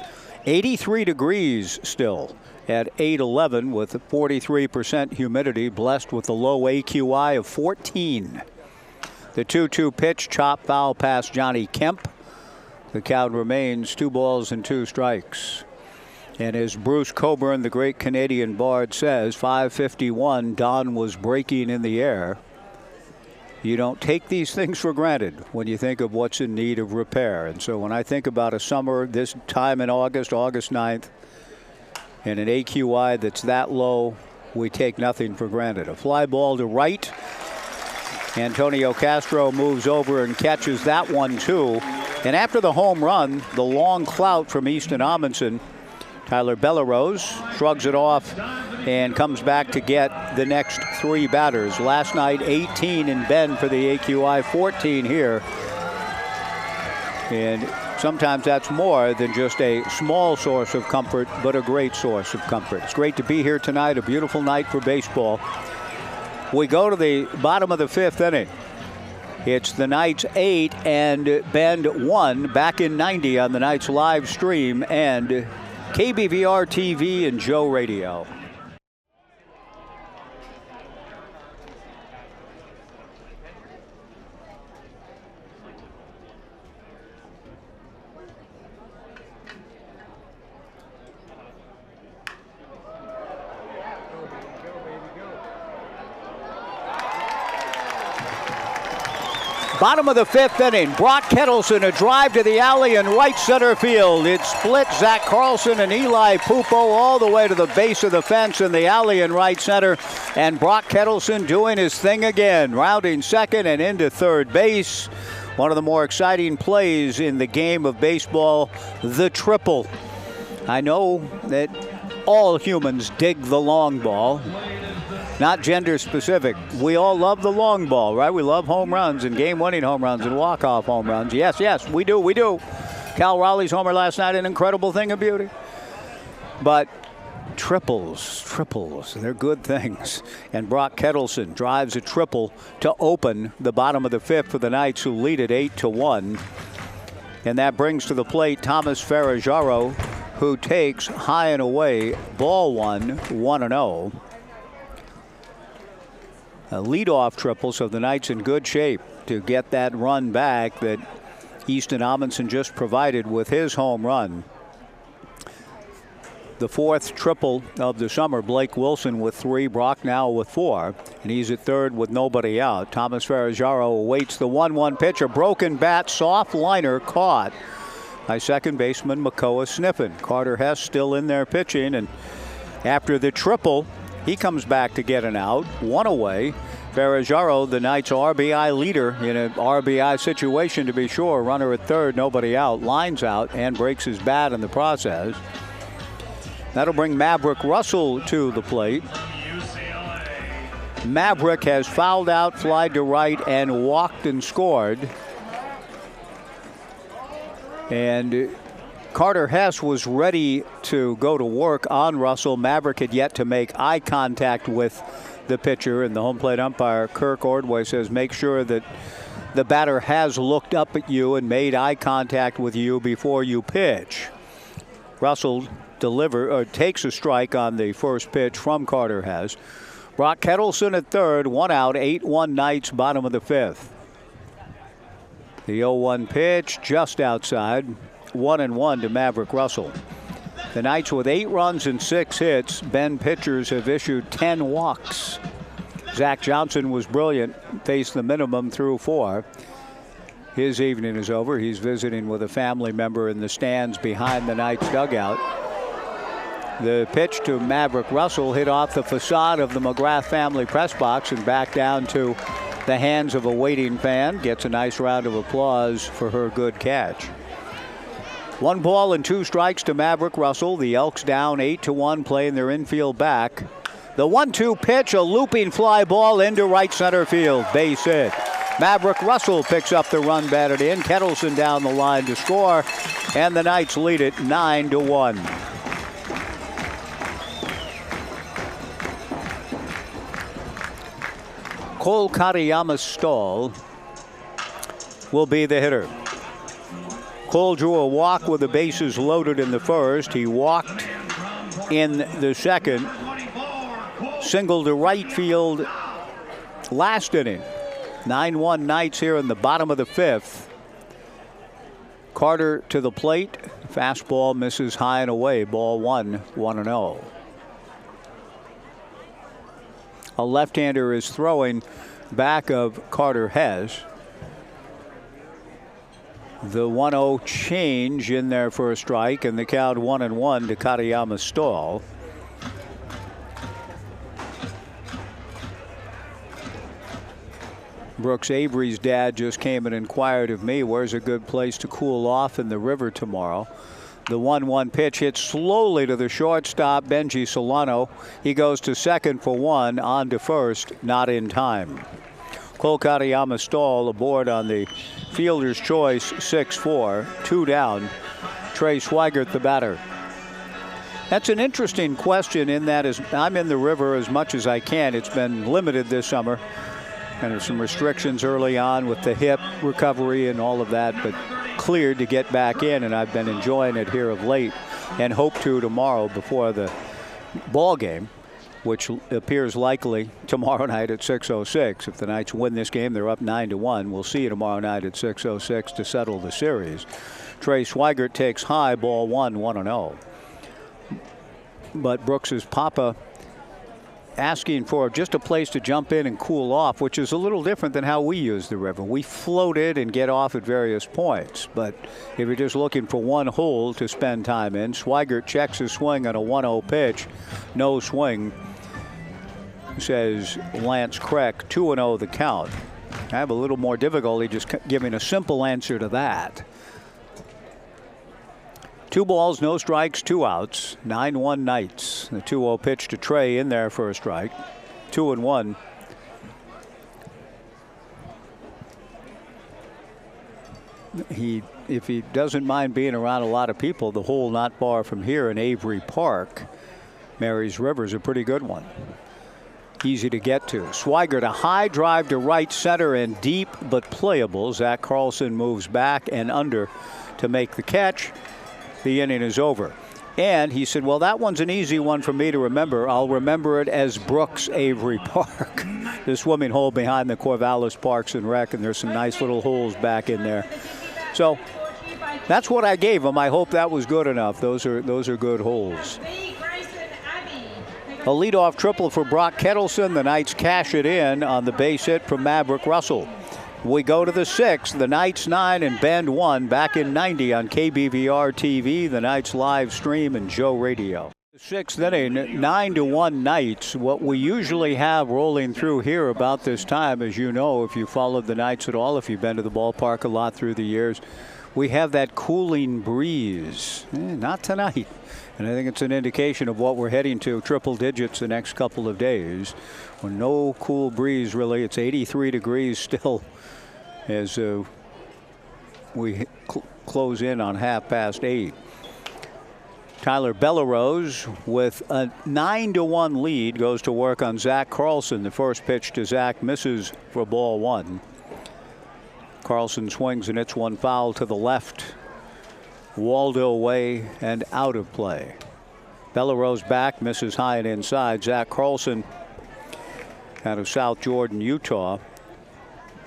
Speaker 1: 83 degrees still at 8:11 with 43% humidity, blessed with a low AQI of 14. The 2-2 pitch, chop foul past Johnny Kemp. The count remains 2 balls and 2 strikes. And as Bruce Coburn, the great Canadian bard, says, 5:51, dawn was breaking in the air. You don't take these things for granted when you think of what's in need of repair. And so when I think about a summer this time in August 9th, and an AQI that's that low, we take nothing for granted. A fly ball to right. Antonio Castro moves over and catches that one too. And after the home run, the long clout from Easton Amundsen, Tyler Bellerose shrugs it off and comes back to get the next 3 batters. Last night, 18 in Bend for the AQI, 14 here. And sometimes that's more than just a small source of comfort, but a great source of comfort. It's great to be here tonight, a beautiful night for baseball. We go to the bottom of the 5th inning. It's the Knights 8 and Bend 1 back in 90 on the Knights live stream and KBVR TV and Joe Radio. Bottom of the 5th inning, Brock Kettleson, a drive to the alley in right center field. It split Zach Carlson and Eli Pupo all the way to the base of the fence in the alley in right center. And Brock Kettleson doing his thing again, rounding second and into third base. One of the more exciting plays in the game of baseball, the triple. I know that all humans dig the long ball. Not gender specific. We all love the long ball, right? We love home runs and game-winning home runs and walk-off home runs. Yes, we do. Cal Raleigh's homer last night, an incredible thing of beauty. But triples, they're good things. And Brock Kettleson drives a triple to open the bottom of the 5th for the Knights, who lead it 8-1. And that brings to the plate Thomas Ferraggiaro, who takes high and away, ball 1, 1-0. A leadoff triple, so the Knights in good shape to get that run back that Easton Amundsen just provided with his home run. The 4th triple of the summer, Blake Wilson with 3, Brock now with 4, and he's at third with nobody out. Thomas Ferraggiaro awaits the 1-1 pitch, a broken bat, soft liner caught by second baseman Makoa Sniffen. Carter Hess still in there pitching, and after the triple, he comes back to get an out, 1 away. Ferraggiaro, the Knights' RBI leader in an RBI situation, to be sure. Runner at third, nobody out, lines out, and breaks his bat in the process. That'll bring Maverick Russell to the plate. Maverick has fouled out, flied to right, and walked and scored. And Carter Hess was ready to go to work on Russell. Maverick had yet to make eye contact with the pitcher, and the home plate umpire, Kirk Ordway, says make sure that the batter has looked up at you and made eye contact with you before you pitch. Russell takes a strike on the first pitch from Carter Hess. Brock Kettleson at third, 1 out, 8-1 Knights, bottom of the fifth. The 0-1 pitch just outside, 1-1 to Maverick Russell. The Knights with 8 runs and 6 hits. Bend pitchers have issued 10 walks. Zach Johnson was brilliant, faced the minimum through 4. His evening is over. He's visiting with a family member in the stands behind the Knights dugout. The pitch to Maverick Russell hit off the facade of the McGrath family press box and back down to the hands of a waiting fan. Gets a nice round of applause for her good catch. 1 ball and 2 strikes to Maverick Russell. The Elks down 8-1, playing their infield back. The 1-2 pitch, a looping fly ball into right center field. Base hit. Maverick Russell picks up the run batted in. Kettleson down the line to score, and the Knights lead it 9-1. Cole Katayama Stahl will be the hitter. Cole drew a walk with the bases loaded in the first. He walked in the second. Single to right field last inning. 9-1 Knights here in the bottom of the fifth. Carter to the plate. Fastball misses high and away. Ball 1, 1-0. A left-hander is throwing back of Carter Hess. The 1-0 change in there for a strike, and the count 1-1 to Katayama Stahl. Brooks Avery's dad just came and inquired of me, where's a good place to cool off in the river tomorrow? The 1-1 pitch hits slowly to the shortstop, Benji Solano. He goes to second for 1, on to first, not in time. Cole Katayama Stahl aboard on the fielder's choice, 6-4, 2 down. Trey Swigert, the batter. That's an interesting question in that I'm in the river as much as I can. It's been limited this summer. And there's some restrictions early on with the hip recovery and all of that, but cleared to get back in, and I've been enjoying it here of late and hope to tomorrow before the ball game, which appears likely tomorrow night at 6:06. If the Knights win this game, they're up 9-1. We'll see you tomorrow night at 6:06 to settle the series. Trey Swigert takes high, ball 1, 1-0. But Brooks's papa asking for just a place to jump in and cool off, which is a little different than how we use the river. We float it and get off at various points. But if you're just looking for one hole to spend time in, Swigert checks his swing on a 1-0 pitch. No swing, says Lance Kreck. 2-0 the count. I have a little more difficulty just giving a simple answer to that. 2 balls, no strikes, 2 outs. 9-1 Knights. The 2-0 pitch to Trey in there for a strike. 2-1. If he doesn't mind being around a lot of people, the hole not far from here in Avery Park, Mary's River, is a pretty good one. Easy to get to. Swigert, a high drive to right center and deep but playable. Zach Carlson moves back and under to make the catch. The inning is over. And he said, well, that one's an easy one for me to remember. I'll remember it as Brooks Avery Park. The swimming hole behind the Corvallis Parks and Rec, and there's some nice little holes back in there. So that's what I gave him. I hope that was good enough. Those are good holes. A leadoff triple for Brock Kettleson. The Knights cash it in on the base hit from Maverick Russell. We go to the 6th, the Knights 9 and Bend 1, back in 90 on KBVR TV, the Knights live stream, and Joe Radio. The 6th inning, 9-1 Knights. What we usually have rolling through here about this time, as you know, if you followed the Knights at all, if you've been to the ballpark a lot through the years, we have that cooling breeze. Not tonight. And I think it's an indication of what we're heading to, triple digits the next couple of days. With no cool breeze, really. It's 83 degrees still as we close in on 8:30. Tyler Bellerose with a 9-1 lead goes to work on Zach Carlson. The first pitch to Zach misses for ball one. Carlson swings and hits one foul to the left. Waldo away and out of play. Bellerose back, misses high and inside. Zach Carlson out of South Jordan, Utah,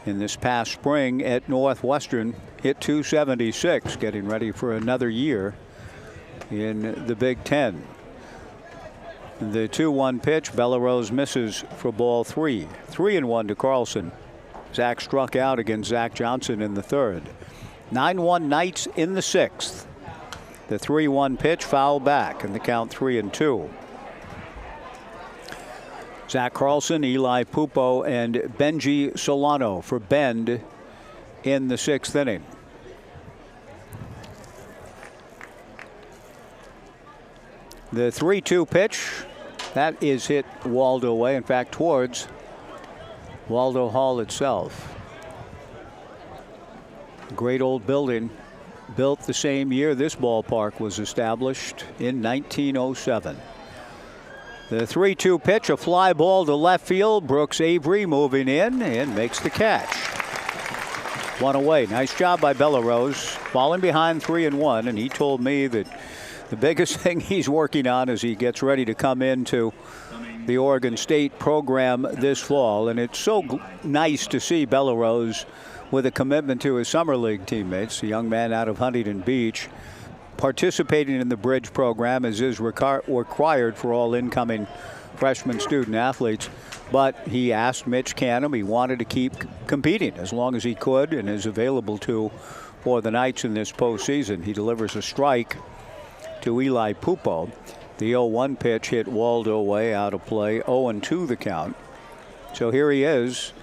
Speaker 1: in this past spring at Northwestern, hit .276, getting ready for another year in the Big Ten. The 2-1 pitch, Bellerose misses for ball three. 3-1 to Carlson. Zach struck out against Zach Johnson in the third. 9-1 Knights in the sixth. The 3-1 pitch, foul back, and the count 3-2. Zach Carlson, Eli Pupo, and Benji Solano for Bend in the sixth inning. The 3-2 pitch, that is hit Waldo way, in fact, towards Waldo Hall itself. Great old building, built the same year this ballpark was established, in 1907. The 3-2 pitch, a fly ball to left field. Brooks Avery moving in and makes the catch. One away. Nice job by Bellerose, falling behind 3-1, and he told me that the biggest thing he's working on as he gets ready to come into the Oregon State program this fall. And it's so nice to see Bellerose with a commitment to his summer league teammates, a young man out of Huntington Beach, participating in the Bridge program as is required for all incoming freshman student athletes. But he asked Mitch Canham, he wanted to keep competing as long as he could and is available to for the Knights in this postseason. He delivers a strike to Eli Pupo. The 0-1 pitch hit Waldo away, out of play. 0-2 the count. So here he is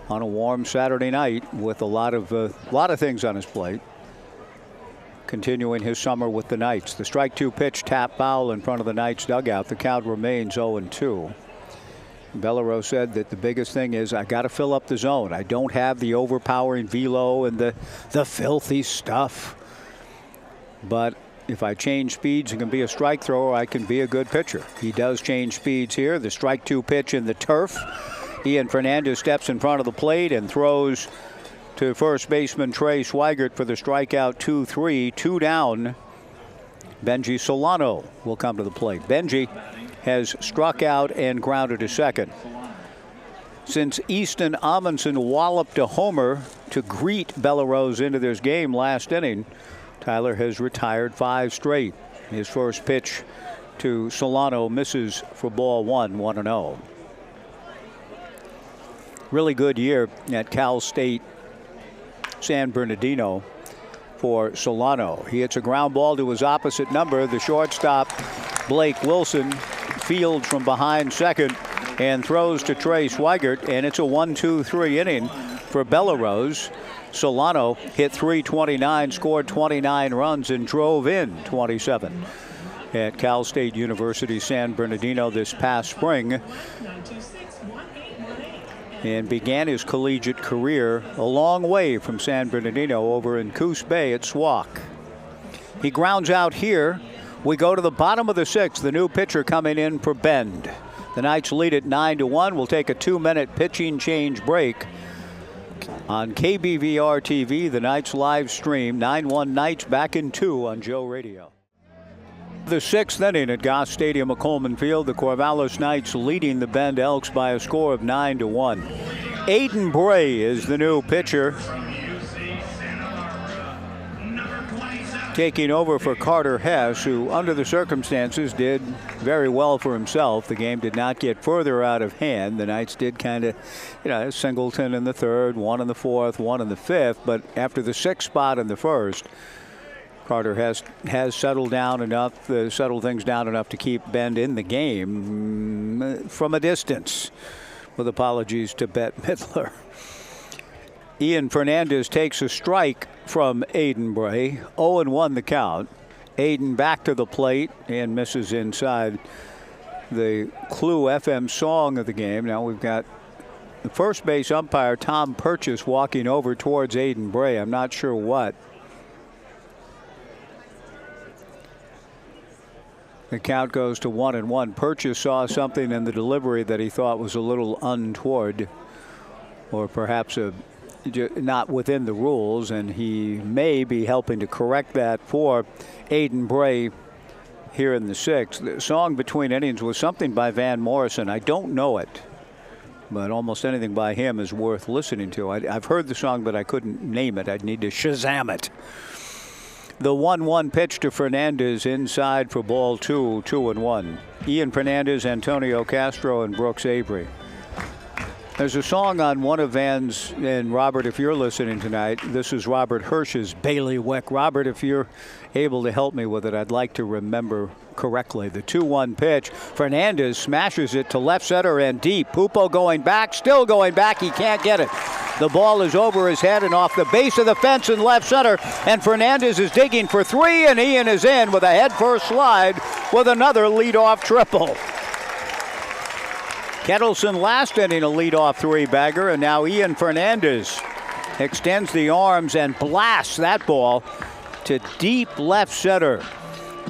Speaker 1: on a warm Saturday night with a lot of things on his plate, continuing his summer with the Knights. The strike two pitch, tap foul in front of the Knights dugout. The count remains 0-2. Bellerose said that the biggest thing is, I got to fill up the zone. I don't have the overpowering velo and the filthy stuff, but if I change speeds and can be a strike thrower, I can be a good pitcher. He does change speeds here. The strike two pitch in the turf. Ian Fernandez steps in front of the plate and throws to first baseman Trey Swigert for the strikeout. 2-3, 2 down. Benji Solano will come to the plate. Benji has struck out and grounded to second. Since Easton Amundsen walloped a homer to greet Bellerose into this game last inning, Tyler has retired 5 straight. His first pitch to Solano misses for ball one, 1-0. Really good year at Cal State San Bernardino for Solano. He hits a ground ball to his opposite number. The shortstop, Blake Wilson, fields from behind second and throws to Trey Swigert, and it's a 1-2-3 inning for Bellerose. Solano hit .329, scored 29 runs, and drove in 27 at Cal State University San Bernardino this past spring, and began his collegiate career a long way from San Bernardino over in Coos Bay at Swauk. He grounds out here. We go to the bottom of the sixth. The new pitcher coming in for Bend. The Knights lead at 9-1. We'll take a 2-minute pitching change break. On KBVR TV, the Knights live stream. 9-1 Knights back in 2 on Joe Radio. The sixth inning at Goss Stadium at Coleman Field. The Corvallis Knights leading the Bend Elks by a score of 9-1. Aiden Bray is the new pitcher, taking over for Carter Hess, who under the circumstances did very well for himself. The game did not get further out of hand. The Knights did kind of, singleton in the third, one in the fourth, one in the fifth, but after the sixth spot in the first, Carter has settled things down enough to keep Bend in the game from a distance, with apologies to Bette Midler. Ian Fernandez takes a strike from Aiden Bray. 0-1 the count. Aiden back to the plate and misses inside the Clue FM song of the game. Now we've got the first base umpire, Tom Purchase, walking over towards Aiden Bray. I'm not sure what. The count goes to 1-1. Purchase saw something in the delivery that he thought was a little untoward, or perhaps not within the rules, and he may be helping to correct that for Aiden Bray here in the sixth. The song between innings was something by Van Morrison. I don't know it, but almost anything by him is worth listening to. I've heard the song, but I couldn't name it. I'd need to Shazam it. The 1-1 pitch to Fernandez inside for ball 2, 2-1. Ian Fernandez, Antonio Castro, and Brooks Avery. There's a song on one of Van's, and Robert, if you're listening tonight, this is Robert Hirsch's Bailiwick. Robert, if you're able to help me with it, I'd like to remember correctly. The 2-1 pitch. Fernandez smashes it to left center and deep. Pupo going back, still going back. He can't get it. The ball is over his head and off the base of the fence in left center, and Fernandez is digging for 3, and Ian is in with a head-first slide with another leadoff triple. Kettleson last inning a leadoff 3-bagger, and now Ian Fernandez extends the arms and blasts that ball to deep left center.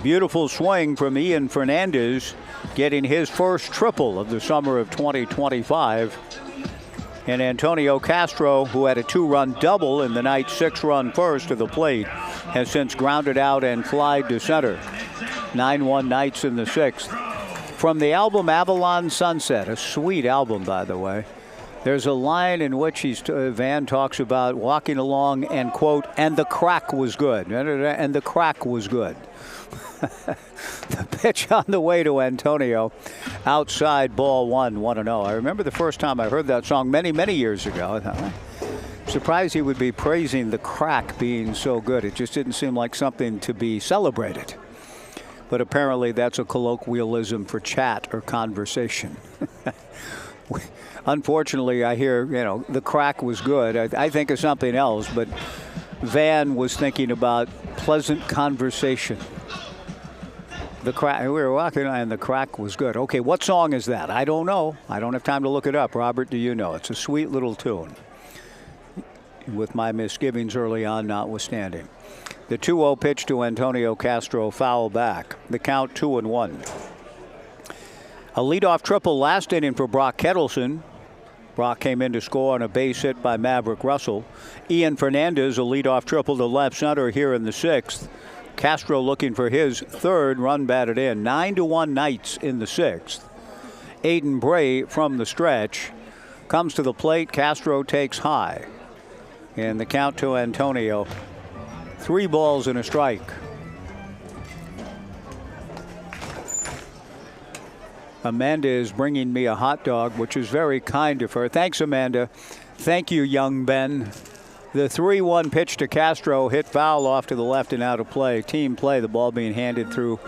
Speaker 1: Beautiful swing from Ian Fernandez, getting his first triple of the summer of 2025. And Antonio Castro, who had a 2-run double in the night's 6-run first to the plate, has since grounded out and flied to center. 9-1 Knights in the sixth. From the album Avalon Sunset, a sweet album, by the way, there's a line in which Van talks about walking along and, quote, and the crack was good. And the crack was good. The pitch on the way to Antonio, outside ball 1, 1-0. I remember the first time I heard that song many, many years ago. I thought, I'm surprised he would be praising the crack being so good. It just didn't seem like something to be celebrated. But apparently that's a colloquialism for chat or conversation. Unfortunately, I hear, the crack was good. I think of something else, but Van was thinking about pleasant conversation. The crack, we were walking and the crack was good. Okay, what song is that? I don't know. I don't have time to look it up. Robert, do you know? It's a sweet little tune, with my misgivings early on notwithstanding. The 2-0 pitch to Antonio Castro, foul back. The count 2-1. A leadoff triple last inning for Brock Kettleson. Brock came in to score on a base hit by Maverick Russell. Ian Fernandez, a leadoff triple to left center here in the sixth. Castro looking for his third run batted in. 9-1 Knights in the sixth. Aiden Bray from the stretch comes to the plate. Castro takes high. And the count to Antonio. 3 balls and a strike. Amanda is bringing me a hot dog, which is very kind of her. Thanks, Amanda. Thank you, young Ben. The 3-1 pitch to Castro, hit foul off to the left and out of play. Team play, the ball being handed through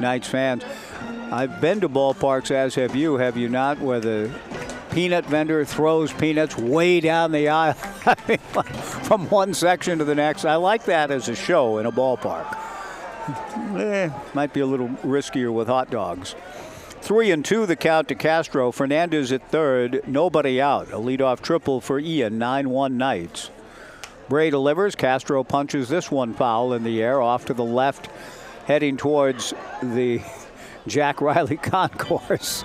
Speaker 1: Knights fans. I've been to ballparks, as have you not, where the peanut vendor throws peanuts way down the aisle from one section to the next. I like that as a show in a ballpark. Might be a little riskier with hot dogs. 3-2 the count to Castro. Fernandez at third, nobody out. A leadoff triple for Ian, 9-1 Knights. Bray delivers. Castro punches this one foul in the air off to the left, heading towards the Jack Riley concourse.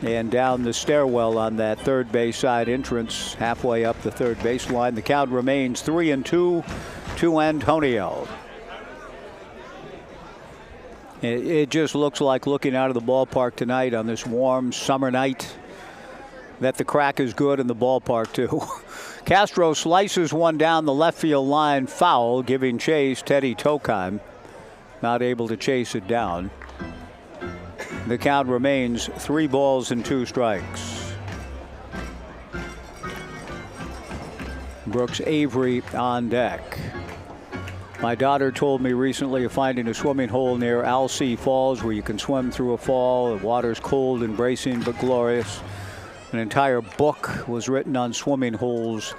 Speaker 1: And down the stairwell on that third base side entrance, halfway up the third baseline. The count remains 3-2 to Antonio. It just looks like, looking out of the ballpark tonight on this warm summer night, that the crack is good in the ballpark too. Castro slices one down the left field line, foul, giving chase. Teddy Tokheim not able to chase it down. The count remains 3 balls and 2 strikes. Brooks Avery on deck. My daughter told me recently of finding a swimming hole near Alsea Falls where you can swim through a fall. The water's cold and bracing but glorious. An entire book was written on swimming holes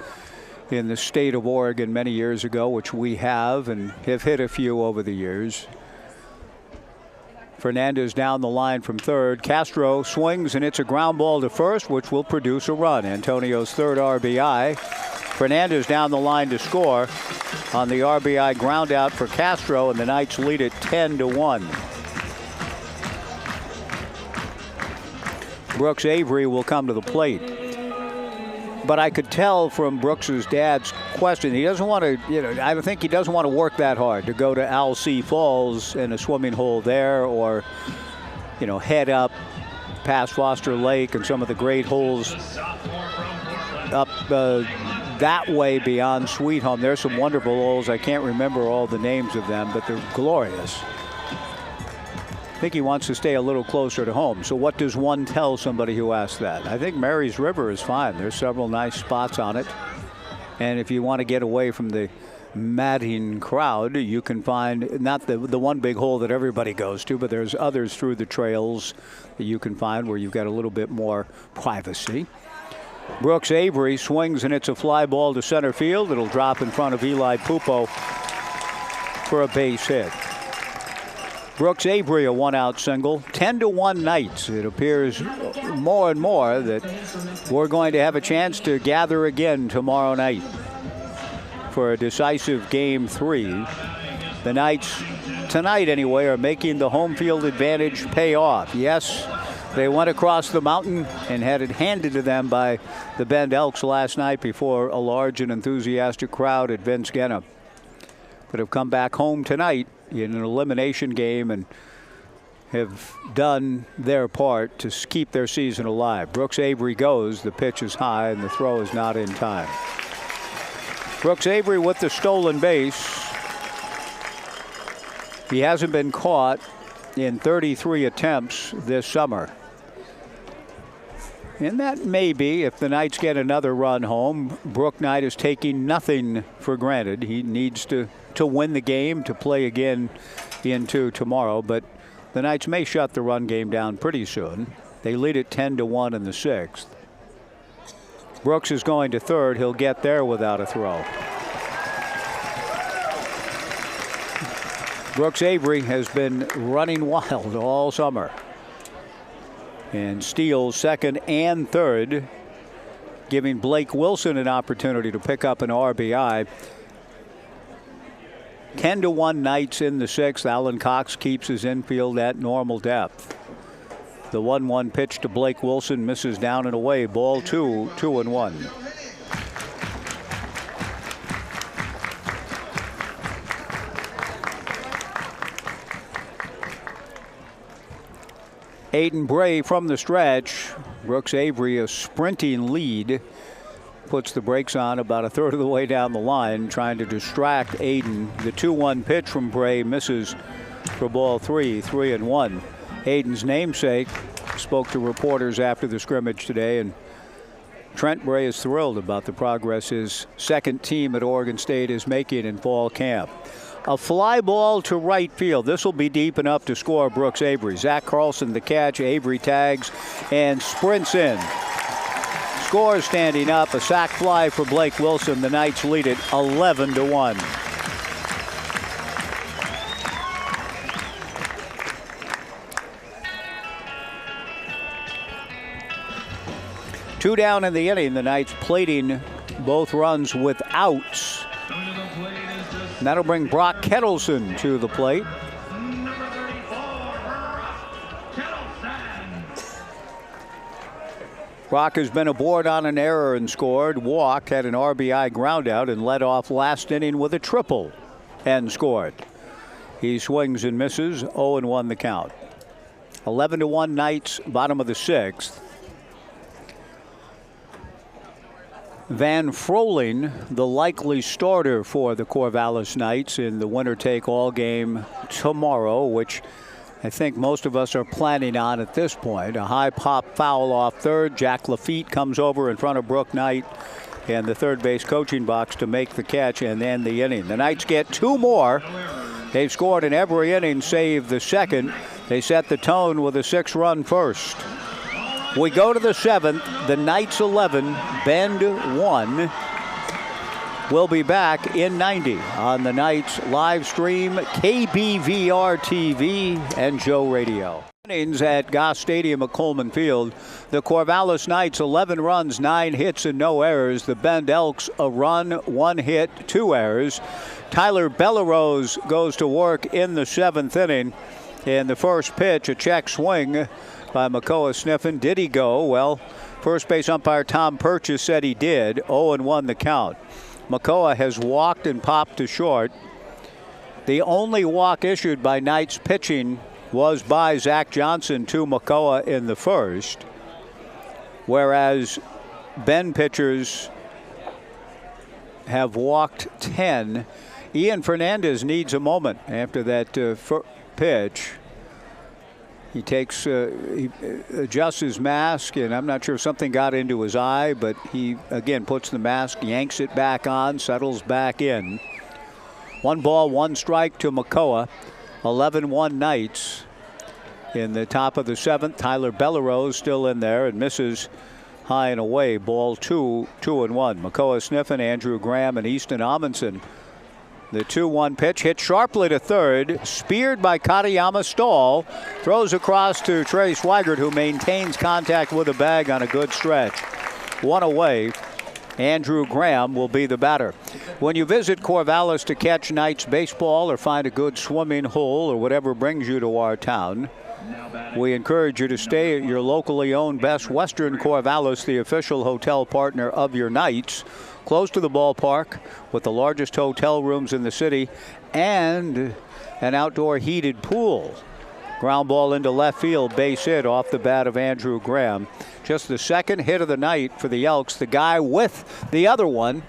Speaker 1: in the state of Oregon many years ago, which we have and have hit a few over the years. Fernandez down the line from third. Castro swings and it's a ground ball to first, which will produce a run. Antonio's third RBI. Fernandez down the line to score on the RBI ground out for Castro, and the Knights lead it 10-1. Brooks Avery will come to the plate. But I could tell from Brooks's dad's question, he doesn't want to, I think he doesn't want to work that hard to go to Alsea Falls in a swimming hole there, or, head up past Foster Lake and some of the great holes up that way beyond Sweet Home. There's some wonderful holes. I can't remember all the names of them, but they're glorious. I think he wants to stay a little closer to home. So what does one tell somebody who asks that? I think Mary's River is fine. There's several nice spots on it. And if you want to get away from the madding crowd, you can find not the one big hole that everybody goes to, but there's others through the trails that you can find where you've got a little bit more privacy. Brooks Avery swings and it's a fly ball to center field. It'll drop in front of Eli Pupo for a base hit. Brooks Avery, a one-out single. 10-1 Knights. It appears more and more that we're going to have a chance to gather again tomorrow night for a decisive Game 3. The Knights, tonight anyway, are making the home field advantage pay off. Yes, they went across the mountain and had it handed to them by the Bend Elks last night before a large and enthusiastic crowd at Vince Genna, but have come back home tonight in an elimination game and have done their part to keep their season alive. Brooks Avery goes. The pitch is high and the throw is not in time. Brooks Avery with the stolen base. He hasn't been caught in 33 attempts this summer. And that may be, if the Knights get another run home, Brook Knight is taking nothing for granted. He needs to win the game to play again into tomorrow, but the Knights may shut the run game down pretty soon. They lead it 10-1 in the sixth. Brooks is going to third. He'll get there without a throw. Brooks Avery has been running wild all summer and steals second and third, giving Blake Wilson an opportunity to pick up an RBI. 10-1 Knights in the sixth. Alan Cox keeps his infield at normal depth. The 1-1 pitch to Blake Wilson misses down and away. Ball 2-1. Aiden Bray from the stretch. Brooks Avery, a sprinting lead, puts the brakes on about a third of the way down the line, trying to distract Aiden. The 2-1 pitch from Bray misses for ball 3-1. Aiden's namesake spoke to reporters after the scrimmage today, and Trent Bray is thrilled about the progress his second team at Oregon State is making in fall camp. A fly ball to right field. This will be deep enough to score Brooks Avery. Zach Carlson the catch. Avery tags and sprints in. Scores standing up. A sac fly for Blake Wilson. The Knights lead it 11-1. Two down in the inning. The Knights plating both runs with outs. And that'll bring Brock Kettleson to the plate. Brock has been aboard on an error and scored, walked, had an RBI groundout, and led off last inning with a triple and scored. He swings and misses, 0-1 the count. 11-1 Knights, bottom of the sixth. Van Froling, the likely starter for the Corvallis Knights in the winner-take-all game tomorrow, which I think most of us are planning on at this point. A high pop foul off third. Jack Lafitte comes over in front of Brook Knight and the third base coaching box to make the catch and end the inning. The Knights get two more. They've scored in every inning save the second. They set the tone with a 6-run first. We go to the seventh. The Knights 11, Bend 1. will be back in 90 on the Knights live stream, KBVR TV and Joe Radio. Innings at Goss Stadium at Coleman Field. The Corvallis Knights 11 runs, 9 hits and no errors. The Bend Elks a run, 1 hit, 2 errors. Tyler Bellerose goes to work in the 7th inning. In the first pitch, a check swing by Makoa Sniffen. Did he go? Well, first base umpire Tom Purchase said he did. 0-1 the count. Makoa has walked and popped to short. The only walk issued by Knights pitching was by Zach Johnson to Makoa in the first, whereas Bend pitchers have walked 10. Ian Fernandez needs a moment after that pitch. He he adjusts his mask, and I'm not sure if something got into his eye, but he again puts the mask, yanks it back on, settles back in. 1 ball, 1 strike to Makoa. 11-1 Knights. In the top of the 7th, Tyler Bellerose still in there and misses high and away. Ball 2, 2-1. Makoa Sniffen, Andrew Graham, and Easton Amundsen. The 2-1 pitch hit sharply to third, speared by Katayama Stahl, throws across to Trey Swigert, who maintains contact with the bag on a good stretch. 1 away. Andrew Graham will be the batter. When you visit Corvallis to catch Knights baseball or find a good swimming hole or whatever brings you to our town, we encourage you to stay at your locally owned Best Western Corvallis, the official hotel partner of your Knights, close to the ballpark with the largest hotel rooms in the city and an outdoor heated pool. Ground ball into left field, base hit off the bat of Andrew Graham. Just the 2nd hit of the night for the Elks. The guy with the other one,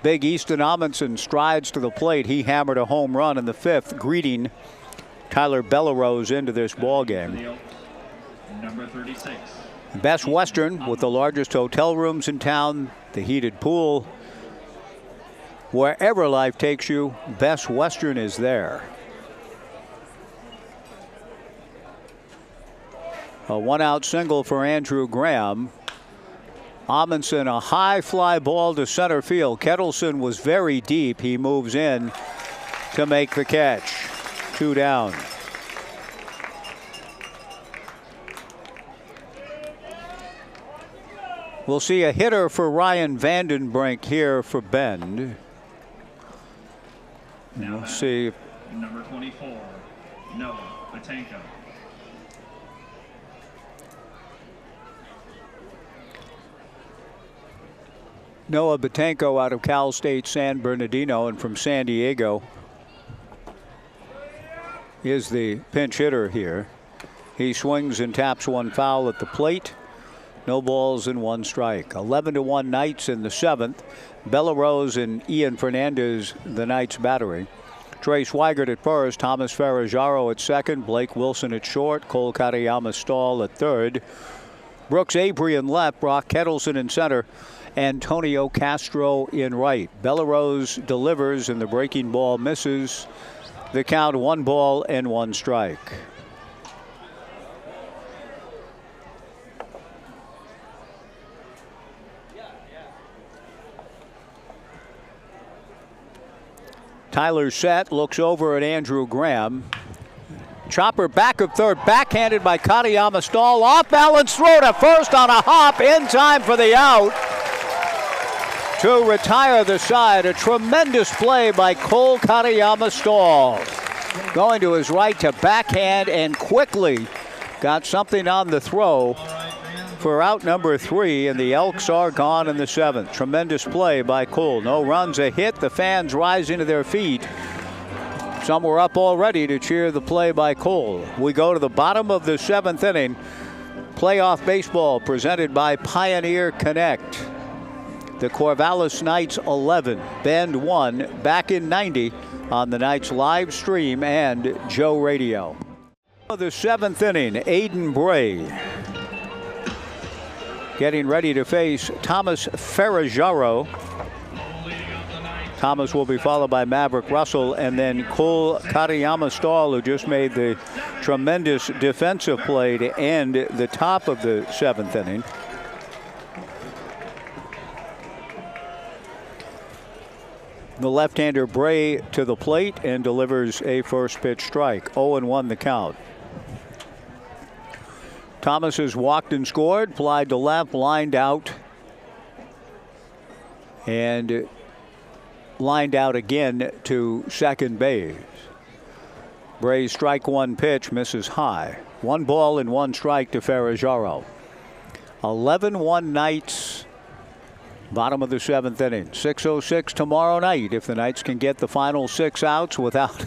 Speaker 1: big Easton Amundsen, strides to the plate. He hammered a home run in the 5th, greeting Tyler Bellerose into this ball game.
Speaker 2: Number 36.
Speaker 1: Best Western with the largest hotel rooms in town, the heated pool. Wherever life takes you, Best Western is there. A 1-out single for Andrew Graham. Amundsen, a high fly ball to center field. Kettleson was very deep. He moves in to make the catch. 2 down. We'll see a hitter for Ryan Vandenbrink here for Bend.
Speaker 2: Now
Speaker 1: we'll see.
Speaker 2: Number 24, Noah Batenko.
Speaker 1: Noah Batenko out of Cal State San Bernardino, and from San Diego is the pinch hitter here. He swings and taps 1 foul at the plate. No balls and 1 strike. 11-1 Knights in the 7th. Bellerose and Ian Fernandez, the Knights battery. Trey Swigert at first, Thomas Ferrajaro at 2nd, Blake Wilson at short, Cole Katayama Stahl at 3rd. Brooks Avery in left, Brock Kettleson in center, Antonio Castro in right. Bellerose delivers and the breaking ball misses. The count 1 ball and 1 strike. Tyler set, looks over at Andrew Graham. Chopper back of third, backhanded by Katayama Stahl. Off balance throw to first on a hop, in time for the out to retire the side. A tremendous play by Cole Katayama Stahl. Going to his right to backhand and quickly got something on the throw for out number 3, and the Elks are gone in the 7th. Tremendous play by Cole. No runs, a hit. The fans rising to their feet. Some were up already to cheer the play by Cole. We go to the bottom of the 7th inning. Playoff baseball presented by Pioneer Connect. The Corvallis Knights 11, Bend 1, back in 90 on the Knights live stream and Joe Radio. The 7th inning, Aiden Bray getting ready to face Thomas Ferrajaro. Thomas will be followed by Maverick Russell, and then Cole Katayama Stahl, who just made the tremendous defensive play to end the top of the 7th inning. The left-hander Bray to the plate and delivers a first pitch strike. 0-1 the count. Thomas has walked and scored, flied to left, lined out, and lined out again to second base. Bray's strike one pitch misses high. 1 ball and 1 strike to Ferraggiaro. 11-1 Knights. Bottom of the 7th inning. 6:06 tomorrow night. If the Knights can get the final 6 outs without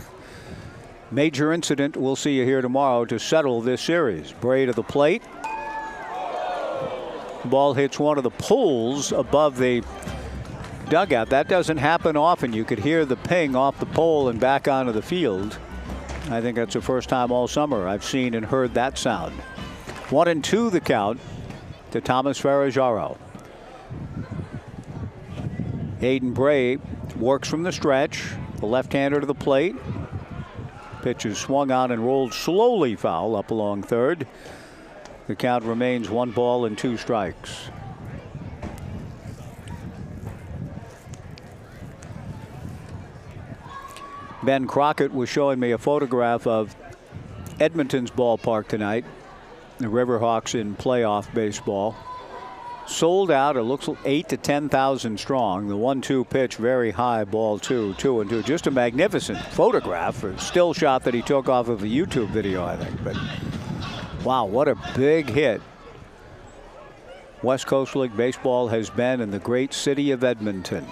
Speaker 1: major incident, we'll see you here tomorrow to settle this series. Bray to the plate. Ball hits one of the poles above the dugout. That doesn't happen often. You could hear the ping off the pole and back onto the field. I think that's the first time all summer I've seen and heard that sound. 1-2 the count to Thomas Ferraggiaro. Aiden Bray works from the stretch. The left-hander to the plate. Pitch is swung on and rolled slowly foul up along third. The count remains 1 ball and 2 strikes. Ben Crockett was showing me a photograph of Edmonton's ballpark tonight. The Riverhawks in playoff baseball. Sold out. It looks 8,000 to 10,000 strong. The 1-2 pitch, very high, ball 2, 2-2. Just a magnificent photograph, a still shot that he took off of a YouTube video, I think. But wow, what a big hit West Coast League baseball has been in the great city of Edmonton.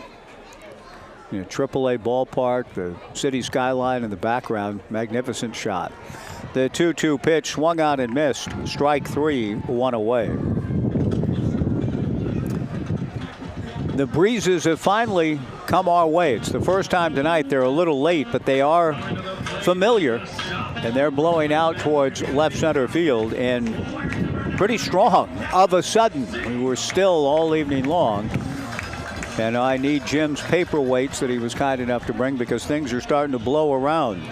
Speaker 1: You know, AAA ballpark, the city skyline in the background, magnificent shot. The 2-2 pitch swung on and missed. Strike 3, 1 away. The breezes have finally come our way. It's the first time tonight. They're a little late, but they are familiar, and they're blowing out towards left center field and pretty strong. Of a sudden, we were still all evening long, and I need Jim's paperweights that he was kind enough to bring because things are starting to blow around.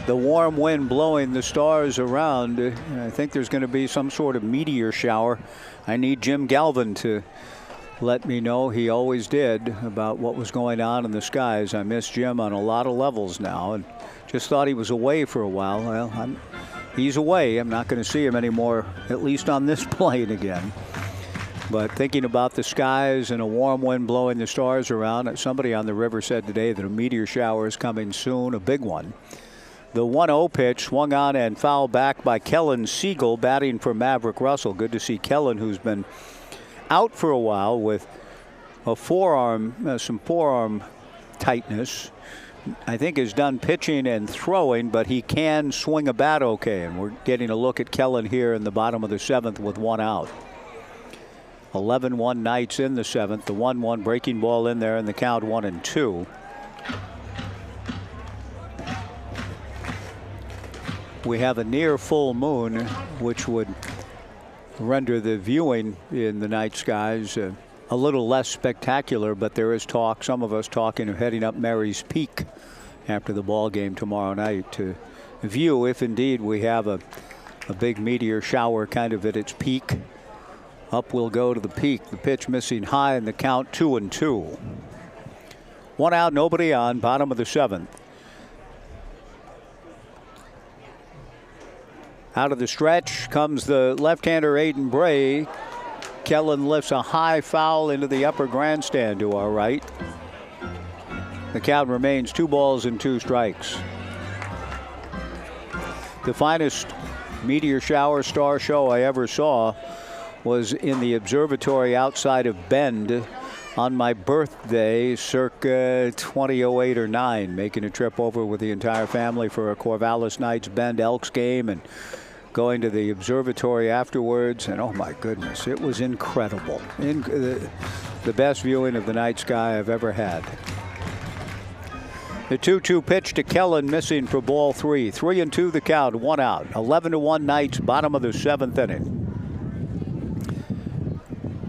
Speaker 1: The warm wind blowing the stars around. I think there's going to be some sort of meteor shower. I need Jim Galvin to let me know. He always did about what was going on in the skies. I miss Jim on a lot of levels now and just thought he was away for a while. Well, he's away. I'm not going to see him anymore, at least on this plane again. But thinking about the skies and a warm wind blowing the stars around, somebody on the river said today that a meteor shower is coming soon, a big one. The 1-0 pitch swung on and fouled back by Kellen Siegel, batting for Maverick Russell. Good to see Kellen, who's been out for a while with a forearm, some forearm tightness. I think is done pitching and throwing, but he can swing a bat okay. And we're getting a look at Kellen here in the bottom of the 7th with 1 out. 11-1 Knights in the 7th. The 1-1 breaking ball in there, and the count 1-2. We have a near full moon, which would render the viewing in the night skies a little less spectacular, but there is talk, some of us talking of heading up Mary's Peak after the ball game tomorrow night to view if indeed we have a big meteor shower kind of at its peak. Up we'll go to the peak. The pitch missing high, and the count 2-2. 1 out, nobody on, bottom of the 7th. Out of the stretch comes the left-hander Aiden Bray. Kellen lifts a high foul into the upper grandstand to our right. The count remains 2 balls and 2 strikes. The finest meteor shower star show I ever saw was in the observatory outside of Bend on my birthday circa 2008 or 9, making a trip over with the entire family for a Corvallis Knights Bend Elks game and going to the observatory afterwards, and oh my goodness, it was incredible. The best viewing of the night sky I've ever had. The 2-2 pitch to Kellen, missing for ball 3. 3-2 the count, 1 out. 11-1 Knights, bottom of the 7th inning.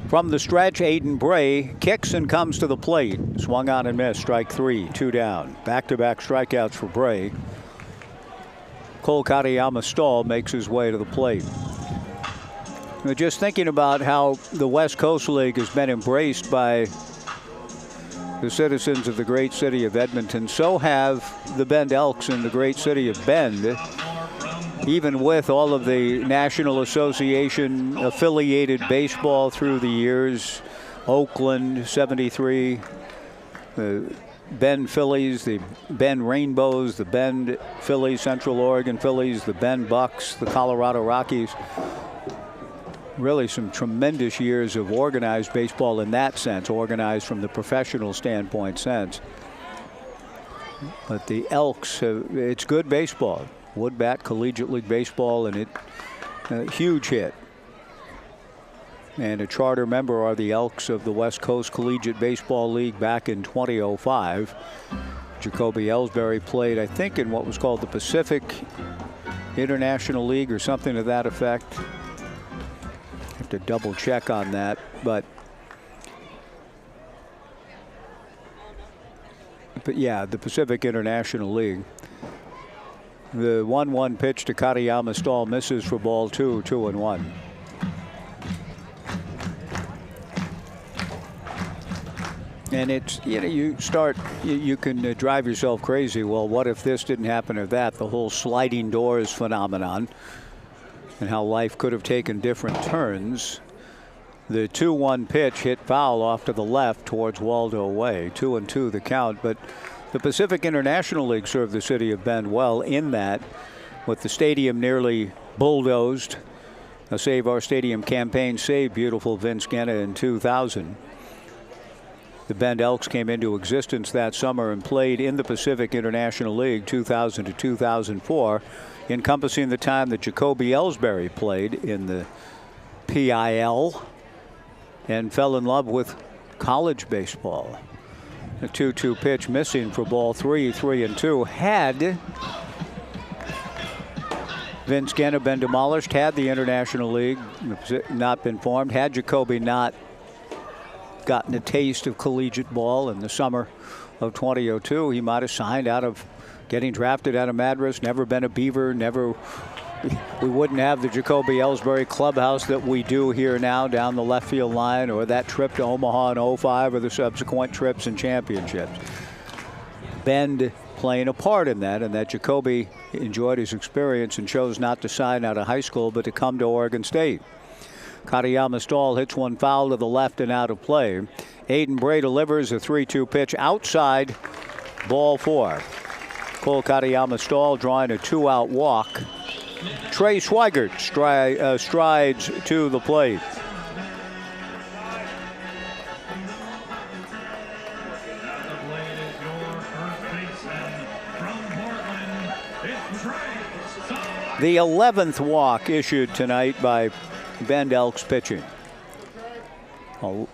Speaker 1: From the stretch, Aiden Bray kicks and comes to the plate. Swung on and missed, strike 3, 2 down. Back-to-back strikeouts for Bray. Cole Katayama Stahl makes his way to the plate. We're just thinking about how the West Coast League has been embraced by the citizens of the great city of Edmonton. So have the Bend Elks in the great city of Bend. Even with all of the National Association affiliated baseball through the years, Oakland, 73, the Bend Phillies, the Bend Rainbows, the Bend Phillies, Central Oregon Phillies, the Bend Bucks, the Colorado Rockies. Really some tremendous years of organized baseball in that sense, organized from the professional standpoint sense. But the Elks, it's good baseball. Woodbat Collegiate League baseball, and a huge hit. And a charter member are the Elks of the West Coast Collegiate Baseball League back in 2005. Jacoby Ellsbury played, I think, in what was called the Pacific International League or something to that effect. Have to double check on that, but yeah, the Pacific International League. The 1-1 pitch to Katayama Stahl misses for ball 2, 2-1. And it's, you know, you can drive yourself crazy. Well, what if this didn't happen or that? The whole sliding doors phenomenon and how life could have taken different turns. The 2-1 pitch hit foul off to the left towards Waldo Way. 2-2 the count, but the Pacific International League served the city of Bend well in that, with the stadium nearly bulldozed. A Save Our Stadium campaign saved beautiful Vince Guenna in 2000. The Bend Elks came into existence that summer and played in the Pacific International League 2000 to 2004, encompassing the time that Jacoby Ellsbury played in the PIL and fell in love with college baseball. A 2-2 pitch missing for ball 3, 3-2. Had Vince Guenna been demolished, had the International League not been formed, had Jacoby not gotten a taste of collegiate ball in the summer of 2002, he might have signed out of getting drafted out of Madras, never been a Beaver, we wouldn't have the Jacoby Ellsbury clubhouse that we do here now down the left field line, or that trip to Omaha in 05, or the subsequent trips and championships. Bend playing a part in that, and that Jacoby enjoyed his experience and chose not to sign out of high school but to come to Oregon State. Katayama Stahl hits one foul to the left and out of play. Aiden Bray delivers a 3-2 pitch outside, ball 4. Cole Katayama Stahl drawing a 2-out walk. Trey Swigert strides to the plate. The 11th walk issued tonight by Bend Elks pitching. A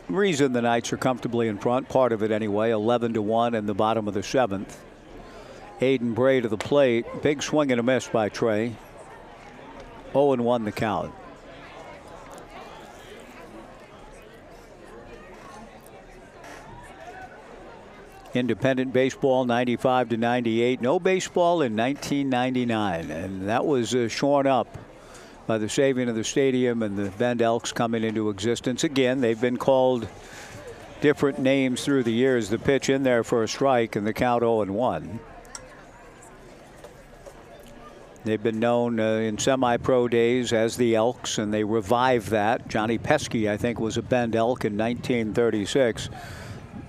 Speaker 1: reason the Knights are comfortably in front, part of it anyway, 11-1 in the bottom of the 7th. Aiden Bray to the plate. Big swing and a miss by Trey. 0-1 the count. Independent baseball 95 to 98. No baseball in 1999, and that was shorn up by the saving of the stadium and the Bend Elks coming into existence. Again, they've been called different names through the years. The pitch in there for a strike and the count 0-1. They've been known in semi-pro days as the Elks, and they revived that. Johnny Pesky, I think, was a Bend Elk in 1936.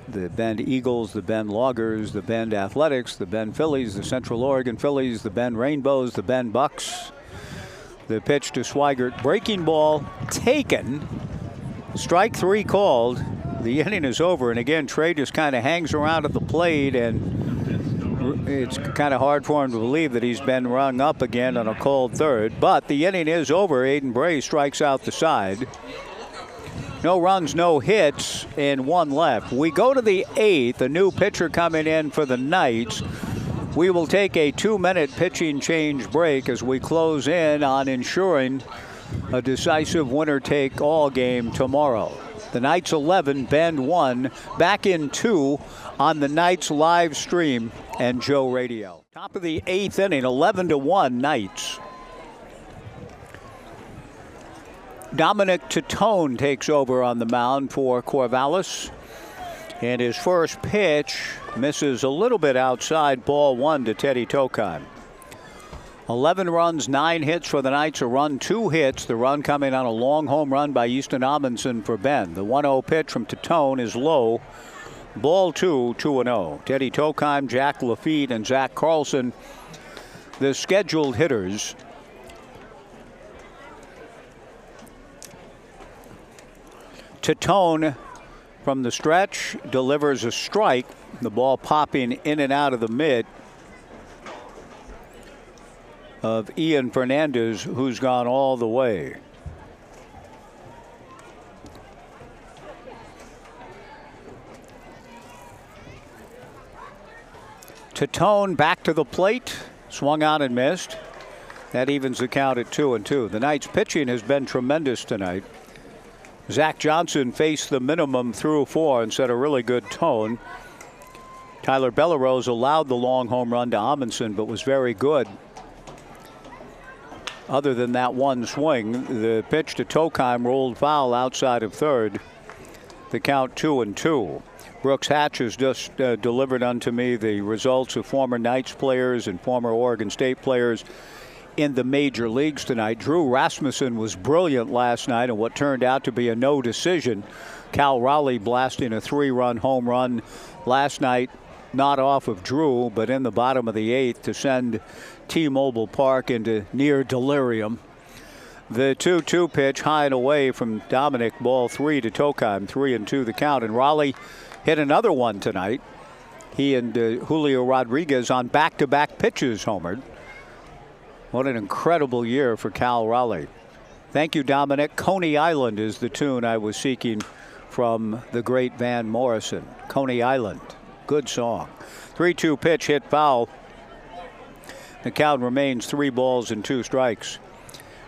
Speaker 1: The Bend Eagles, the Bend Loggers, the Bend Athletics, the Bend Phillies, the Central Oregon Phillies, the Bend Rainbows, the Bend Bucks. The pitch to Swigert. Breaking ball taken. Strike 3 called. The inning is over, and again, Trey just kind of hangs around at the plate, and it's kind of hard for him to believe that he's been rung up again on a cold third. But the inning is over. Aiden Bray strikes out the side. No runs, no hits, and 1 left. We go to the 8th. A new pitcher coming in for the Knights. We will take a 2-minute pitching change break as we close in on ensuring a decisive winner-take-all game tomorrow. The Knights 11, Bend 1, back in 2 on the Knights live stream and Joe Radio. Top of the 8th inning, 11-1 Knights. Dominic Titone takes over on the mound for Corvallis. And his first pitch misses a little bit outside, ball 1 to Teddy Tokheim. 11 runs, 9 hits for the Knights, a run, 2 hits. The run coming on a long home run by Easton Amundsen for Bend. The 1-0 pitch from Tatone is low. Ball 2, 2-0. Teddy Tokheim, Jack Lafitte, and Zach Carlson, the scheduled hitters. Tatone from the stretch delivers a strike. The ball popping in and out of the mitt of Ian Fernandez, who's gone all the way. Tatone back to the plate, swung on and missed. That evens the count at 2-2. The Knights pitching has been tremendous tonight. Zach Johnson faced the minimum through 4 and set a really good tone. Tyler Bellerose allowed the long home run to Amundsen, but was very good. Other than that one swing, the pitch to Tokheim rolled foul outside of third. The count 2-2. Brooks Hatch has just delivered unto me the results of former Knights players and former Oregon State players in the major leagues tonight. Drew Rasmussen was brilliant last night in what turned out to be a no decision. Cal Raleigh blasting a 3-run home run last night, not off of Drew, but in the bottom of the 8th to send T-Mobile Park into near delirium. The 2-2 pitch high and away from Dominic, ball 3 to Tokheim, 3-2 the count. And Raleigh hit another one tonight. He and Julio Rodriguez on back-to-back pitches homered. What an incredible year for Cal Raleigh. Thank you, Dominic. Coney Island is the tune I was seeking from the great Van Morrison. Coney Island. Good song. 3-2 pitch hit foul. The count remains 3 balls and 2 strikes.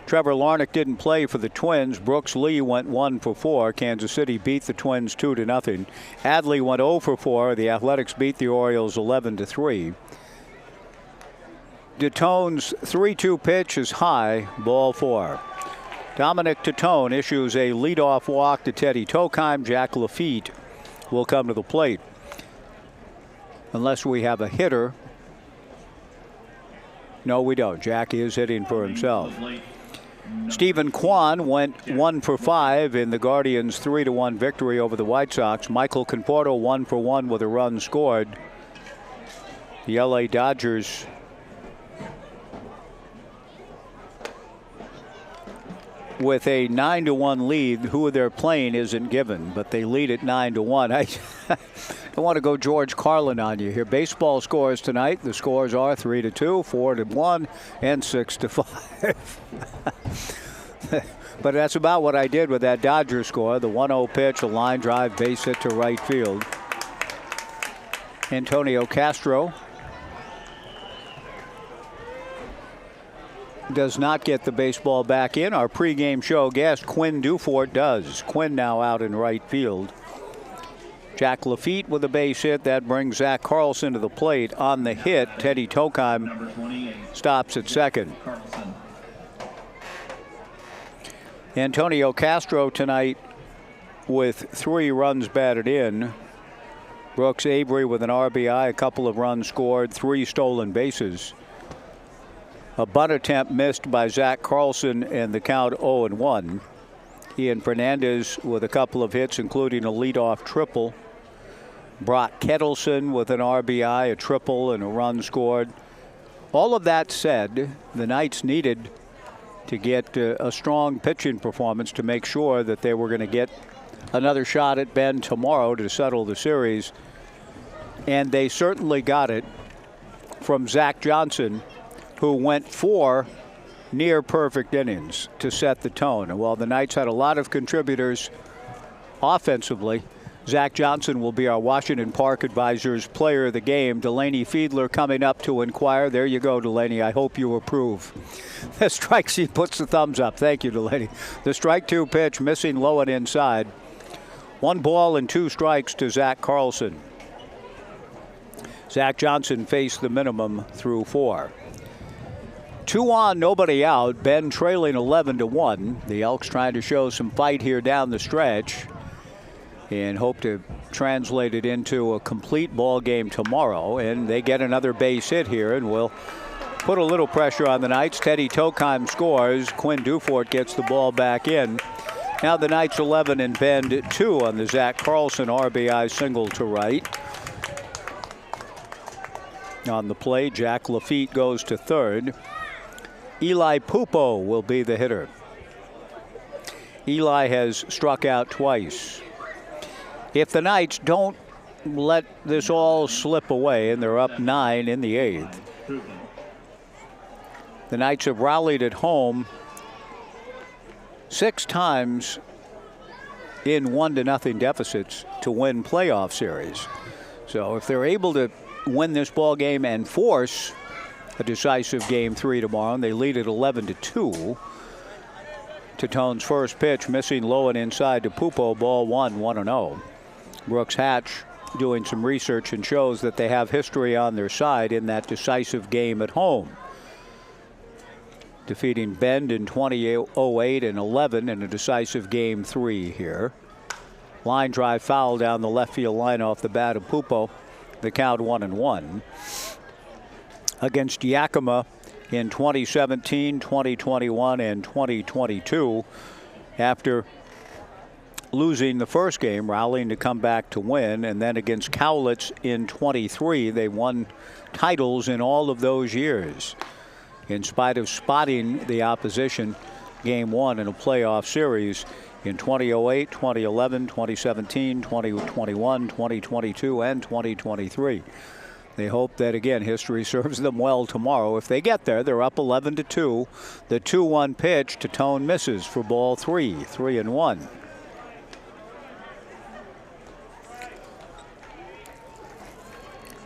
Speaker 1: Trevor Larnach didn't play for the Twins. Brooks Lee went 1 for 4. Kansas City beat the Twins 2-0. Adley went 0 for 4. The Athletics beat the Orioles 11-3. Tatone's 3-2 pitch is high, ball 4. Dominic Tatone issues a leadoff walk to Teddy Tokheim. Jack Lafitte will come to the plate. Unless we have a hitter. No, we don't. Jack is hitting for himself. Stephen Kwan went 1 for 5 in the Guardians' 3-1 victory over the White Sox. Michael Conforto 1 for 1 with a run scored. The LA Dodgers with a 9-1 lead. Who they're playing isn't given, but they lead at 9-1. I don't want to go George Carlin on you here. Baseball scores tonight. The scores are 3-2, 4-1, and 6-5. But that's about what I did with that Dodgers score. The 1-0 pitch, a line drive, base hit to right field. Antonio Castro does not get the baseball back in. Our pregame show guest, Quinn Dufort, does. Quinn now out in right field. Jack Lafitte with a base hit. That brings Zach Carlson to the plate. On the hit, Teddy Tokheim stops at second. Antonio Castro tonight with 3 runs batted in. Brooks Avery with an RBI, a couple of runs scored, 3 stolen bases. A bunt attempt missed by Zach Carlson, and the count 0-1. Ian Fernandez with a couple of hits, including a leadoff triple. Brock Kettleson with an RBI, a triple, and a run scored. All of that said, the Knights needed to get a strong pitching performance to make sure that they were going to get another shot at Bend tomorrow to settle the series. And they certainly got it from Zach Johnson, who went 4 near perfect innings to set the tone. And while the Knights had a lot of contributors offensively, Zach Johnson will be our Washington Park Advisors player of the game. Delaney Fiedler coming up to inquire. There you go, Delaney. I hope you approve. The strike, she puts the thumbs up. Thank you, Delaney. The strike 2 pitch missing low and inside. 1 ball and 2 strikes to Zach Carlson. Zach Johnson faced the minimum through 4. 2 on, nobody out. Bend trailing 11-1. The Elks trying to show some fight here down the stretch. and hope to translate it into a complete ball game tomorrow. And they get another base hit here, and will put a little pressure on the Knights. Teddy Tokheim scores. Quinn Dufort gets the ball back in. Now the Knights 11 and Bend 2 on the Zach Carlson RBI single to right. On the play, Jack Lafitte goes to third. Eli Pupo will be the hitter. Eli has struck out twice. If the Knights don't let this all slip away, and they're up 9 in the 8th, the Knights have rallied at home 6 times in 1-0 deficits to win playoff series. So if they're able to win this ball game and force a decisive game 3 tomorrow, and they lead at 11-2. Titone's first pitch missing low and inside to Pupo, ball 1-0. Brooks Hatch doing some research and shows that they have history on their side in that decisive game at home, defeating Bend in 2008 and 11 in a decisive game 3 here. Line drive foul down the left field line off the bat of Pupo. The count 1-1. Against Yakima in 2017, 2021, and 2022. After losing the first game, rallying to come back to win, and then against Cowlitz in 23, they won titles in all of those years, in spite of spotting the opposition game 1 in a playoff series in 2008, 2011, 2017, 2021, 2022, and 2023. They hope that, again, history serves them well tomorrow. If they get there, they're up 11-2. The 2-1 pitch, Titone misses for ball 3, 3-1.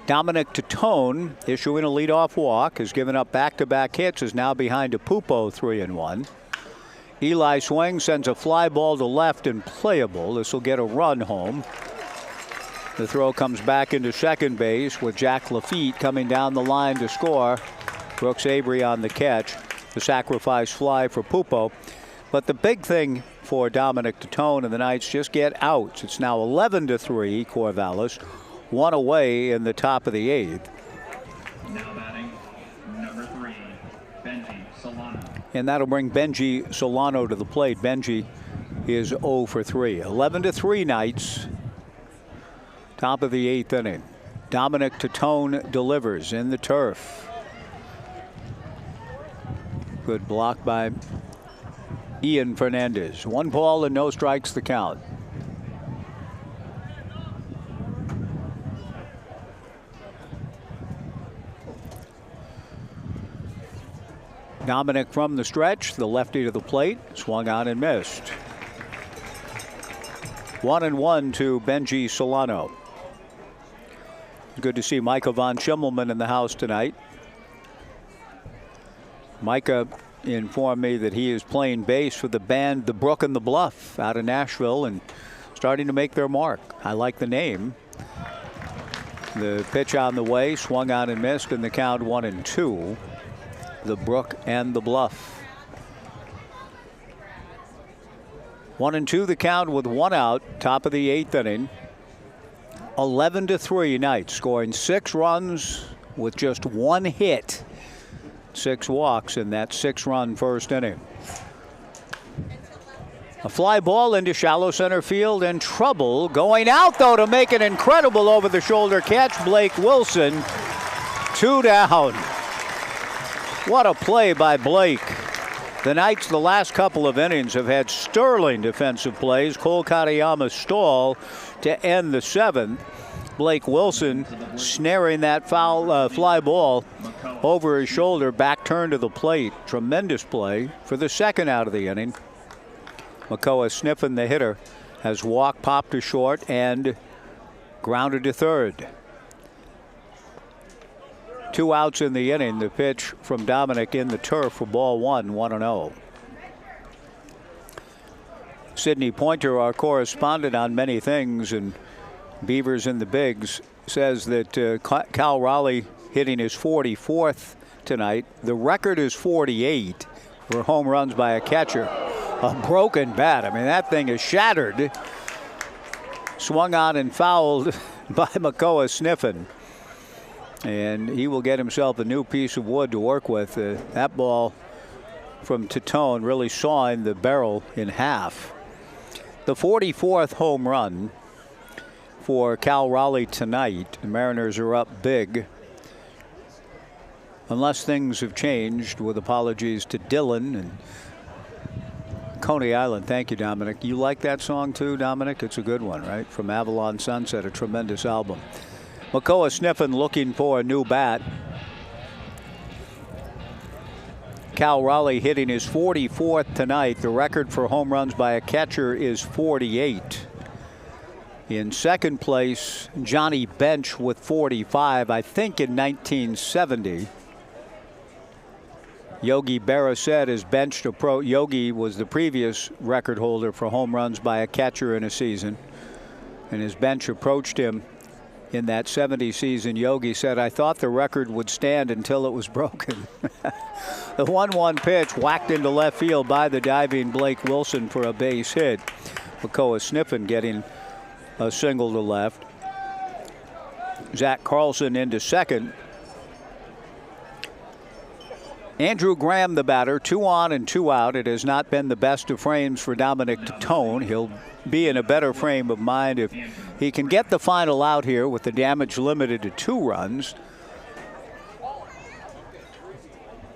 Speaker 1: Dominic Titone, issuing a leadoff walk, has given up back-to-back hits, is now behind a Pupo, 3-1. Eli swings, sends a fly ball to left and playable. This will get a run home. The throw comes back into second base with Jack Lafitte coming down the line to score. Brooks Avery on the catch. The sacrifice fly for Pupo. But the big thing for Dominic Titone and the Knights, just get outs. It's now 11-3, Corvallis. 1 away in the top of the 8th.
Speaker 2: Now batting, number 3, Benji Solano.
Speaker 1: And that'll bring Benji Solano to the plate. Benji is 0 for 3. 11-3 Knights. Top of the 8th inning. Dominic Titone delivers in the turf. Good block by Ian Fernandez. 1 ball and no strikes the count. Dominic from the stretch, the lefty to the plate, swung on and missed. 1-1 to Benji Solano. Good to see Micah von Schimmelman in the house tonight. Micah informed me that he is playing bass for the band The Brook and the Bluff out of Nashville and starting to make their mark. I like the name. The pitch on the way, swung on and missed, and the count 1-2. The Brook and the Bluff. 1-2 the count with 1 out, top of the 8th inning. 11-3 Knights, scoring 6 runs with just 1 hit. 6 walks in that 6-run first inning. A fly ball into shallow center field and trouble. Going out, though, to make an incredible over-the-shoulder catch. Blake Wilson, 2 down. What a play by Blake. The Knights, the last couple of innings, have had sterling defensive plays. Cole Katayama's stall to end the 7th. Blake Wilson snaring that foul fly ball over his shoulder, back turn to the plate. Tremendous play for the 2nd out of the inning. Makoa sniffing the hitter, has walked, popped to short, and grounded to third. 2 outs in the inning. The pitch from Dominic in the turf for ball 1, 1-0. Sidney Pointer, our correspondent on many things, and Beavers in the Bigs, says that Cal Raleigh hitting his 44th tonight. The record is 48 for home runs by a catcher. A broken bat. I mean, that thing is shattered. Swung on and fouled by Makoa Sniffen. And he will get himself a new piece of wood to work with. That ball from Titone really sawing the barrel in half. The 44th home run for Cal Raleigh tonight. The Mariners are up big. Unless things have changed, with apologies to Dylan and Coney Island. Thank you, Dominic. You like that song too, Dominic? It's a good one, right? From Avalon Sunset, a tremendous album. Makoa Sniffen looking for a new bat. Cal Raleigh hitting his 44th tonight. The record for home runs by a catcher is 48. In second place, Johnny Bench with 45, I think in 1970. Yogi Berra said as Bench approached, Yogi was the previous record holder for home runs by a catcher in a season. And as Bench approached him in that 70 season, Yogi said, "I thought the record would stand until it was broken." The 1-1 pitch whacked into left field by the diving Blake Wilson for a base hit. Makoa Sniffen getting a single to left. Zach Carlson into second. Andrew Graham, the batter, 2 on and 2 out. It has not been the best of frames for Dominic Titone. He'll be in a better frame of mind if he can get the final out here with the damage limited to 2 runs.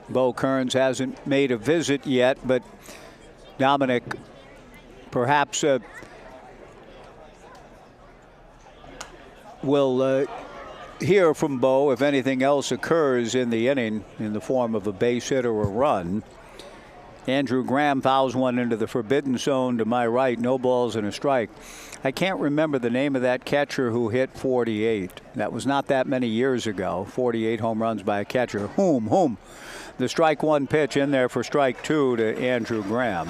Speaker 1: Bo Kearns hasn't made a visit yet, but Dominic perhaps will hear from Bo if anything else occurs in the inning in the form of a base hit or a run. Andrew Graham fouls one into the forbidden zone to my right. No balls and a strike. I can't remember the name of that catcher who hit 48. That was not that many years ago. 48 home runs by a catcher. Whom. The strike one pitch in there for strike 2 to Andrew Graham.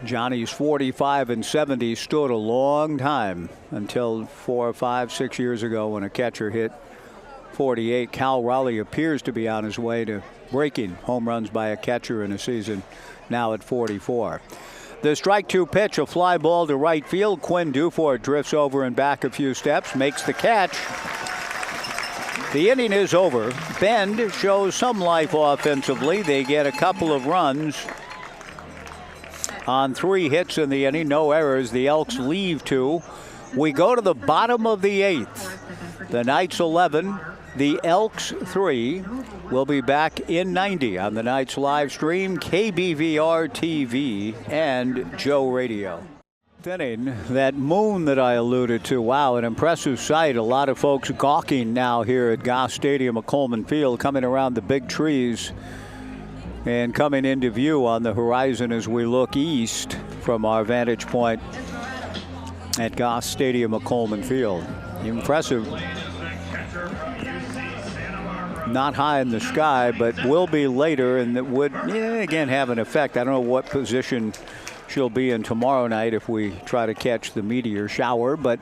Speaker 1: Johnny's 45 and 70 stood a long time until 4, 5, 6 years ago when a catcher hit 48. Cal Raleigh appears to be on his way to breaking home runs by a catcher in a season, now at 44. The strike 2 pitch, a fly ball to right field. Quinn Dufort drifts over and back a few steps, makes the catch. The inning is over. Bend shows some life offensively. They get a couple of runs on 3 hits in the inning, no errors. The Elks leave 2. We go to the bottom of the 8th. The Knights 11, the Elks 3. We'll be back in 90 on the Knights live stream, KBVR TV, and Joe Radio. Inning, that moon that I alluded to, wow, an impressive sight. A lot of folks gawking now here at Goss Stadium at Coleman Field, coming around the big trees and coming into view on the horizon as we look east from our vantage point at Goss Stadium at Coleman Field. Impressive. Not high in the sky, but will be later, and that would again have an effect. I don't know what position she'll be in tomorrow night if we try to catch the meteor shower, but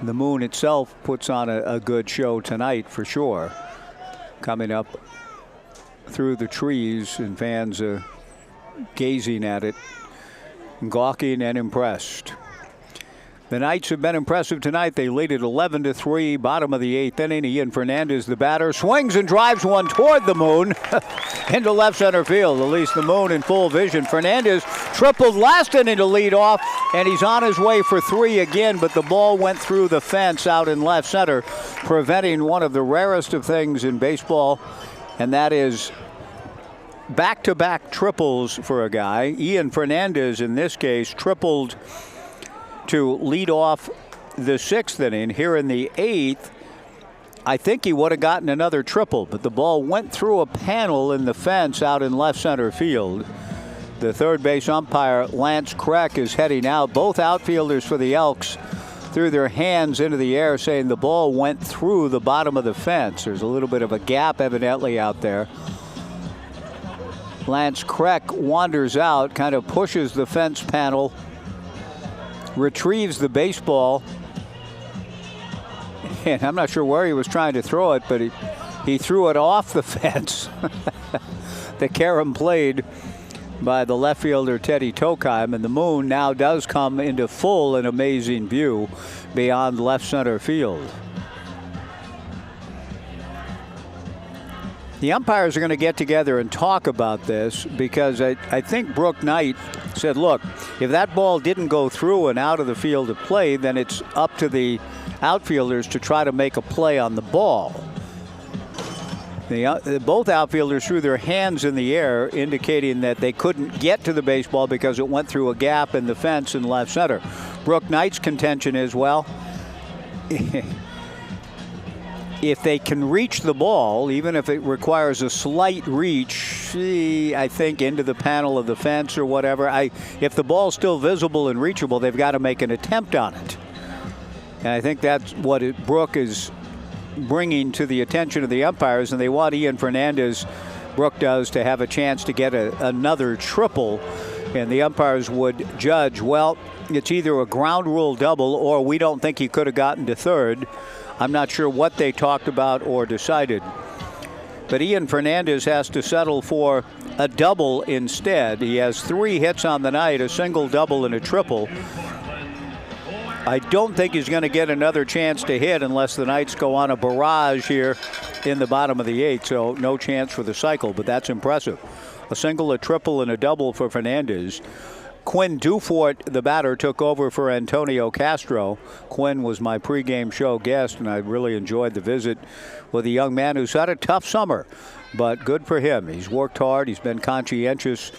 Speaker 1: the moon itself puts on a good show tonight for sure. Coming up through the trees, and fans gazing at it, gawking and impressed. The Knights have been impressive tonight. They lead it 11-3, bottom of the 8th inning. Ian Fernandez, the batter, swings and drives one toward the moon into left center field. At least the moon in full vision. Fernandez tripled last inning to lead off, and he's on his way for 3 again, but the ball went through the fence out in left center, preventing one of the rarest of things in baseball, and that is back-to-back triples for a guy. Ian Fernandez, in this case, tripled to lead off the 6th inning. Here in the 8th, I think he would have gotten another triple, but the ball went through a panel in the fence out in left center field. The third base umpire, Lance Kreck, is heading out. Both outfielders for the Elks threw their hands into the air, saying the ball went through the bottom of the fence. There's a little bit of a gap evidently out there. Lance Kreck wanders out, kind of pushes the fence panel, retrieves the baseball, and I'm not sure where he was trying to throw it, but he threw it off the fence. The carom played by the left fielder Teddy Tokheim, and the moon now does come into full and amazing view beyond left center field. The umpires are going to get together and talk about this, because I think Brooke Knight said, look, if that ball didn't go through and out of the field of play, then it's up to the outfielders to try to make a play on the ball. Both outfielders threw their hands in the air, indicating that they couldn't get to the baseball because it went through a gap in the fence in left center. Brooke Knight's contention is, well, if they can reach the ball, even if it requires a slight reach, I think into the panel of the fence or whatever, if the ball's still visible and reachable, they've got to make an attempt on it. And I think that's what Brooke is bringing to the attention of the umpires, and they want Ian Fernandez, Brooke does, to have a chance to get another triple, and the umpires would judge, well, it's either a ground rule double or we don't think he could have gotten to third. I'm not sure what they talked about or decided. But Ian Fernandez has to settle for a double instead. He has 3 hits on the night, a single, double, and a triple. I don't think he's going to get another chance to hit unless the Knights go on a barrage here in the bottom of the 8th, so no chance for the cycle, but that's impressive. A single, a triple, and a double for Fernandez. Quinn Dufort, the batter, took over for Antonio Castro. Quinn was my pregame show guest, and I really enjoyed the visit with a young man who's had a tough summer, but good for him. He's worked hard. He's been conscientious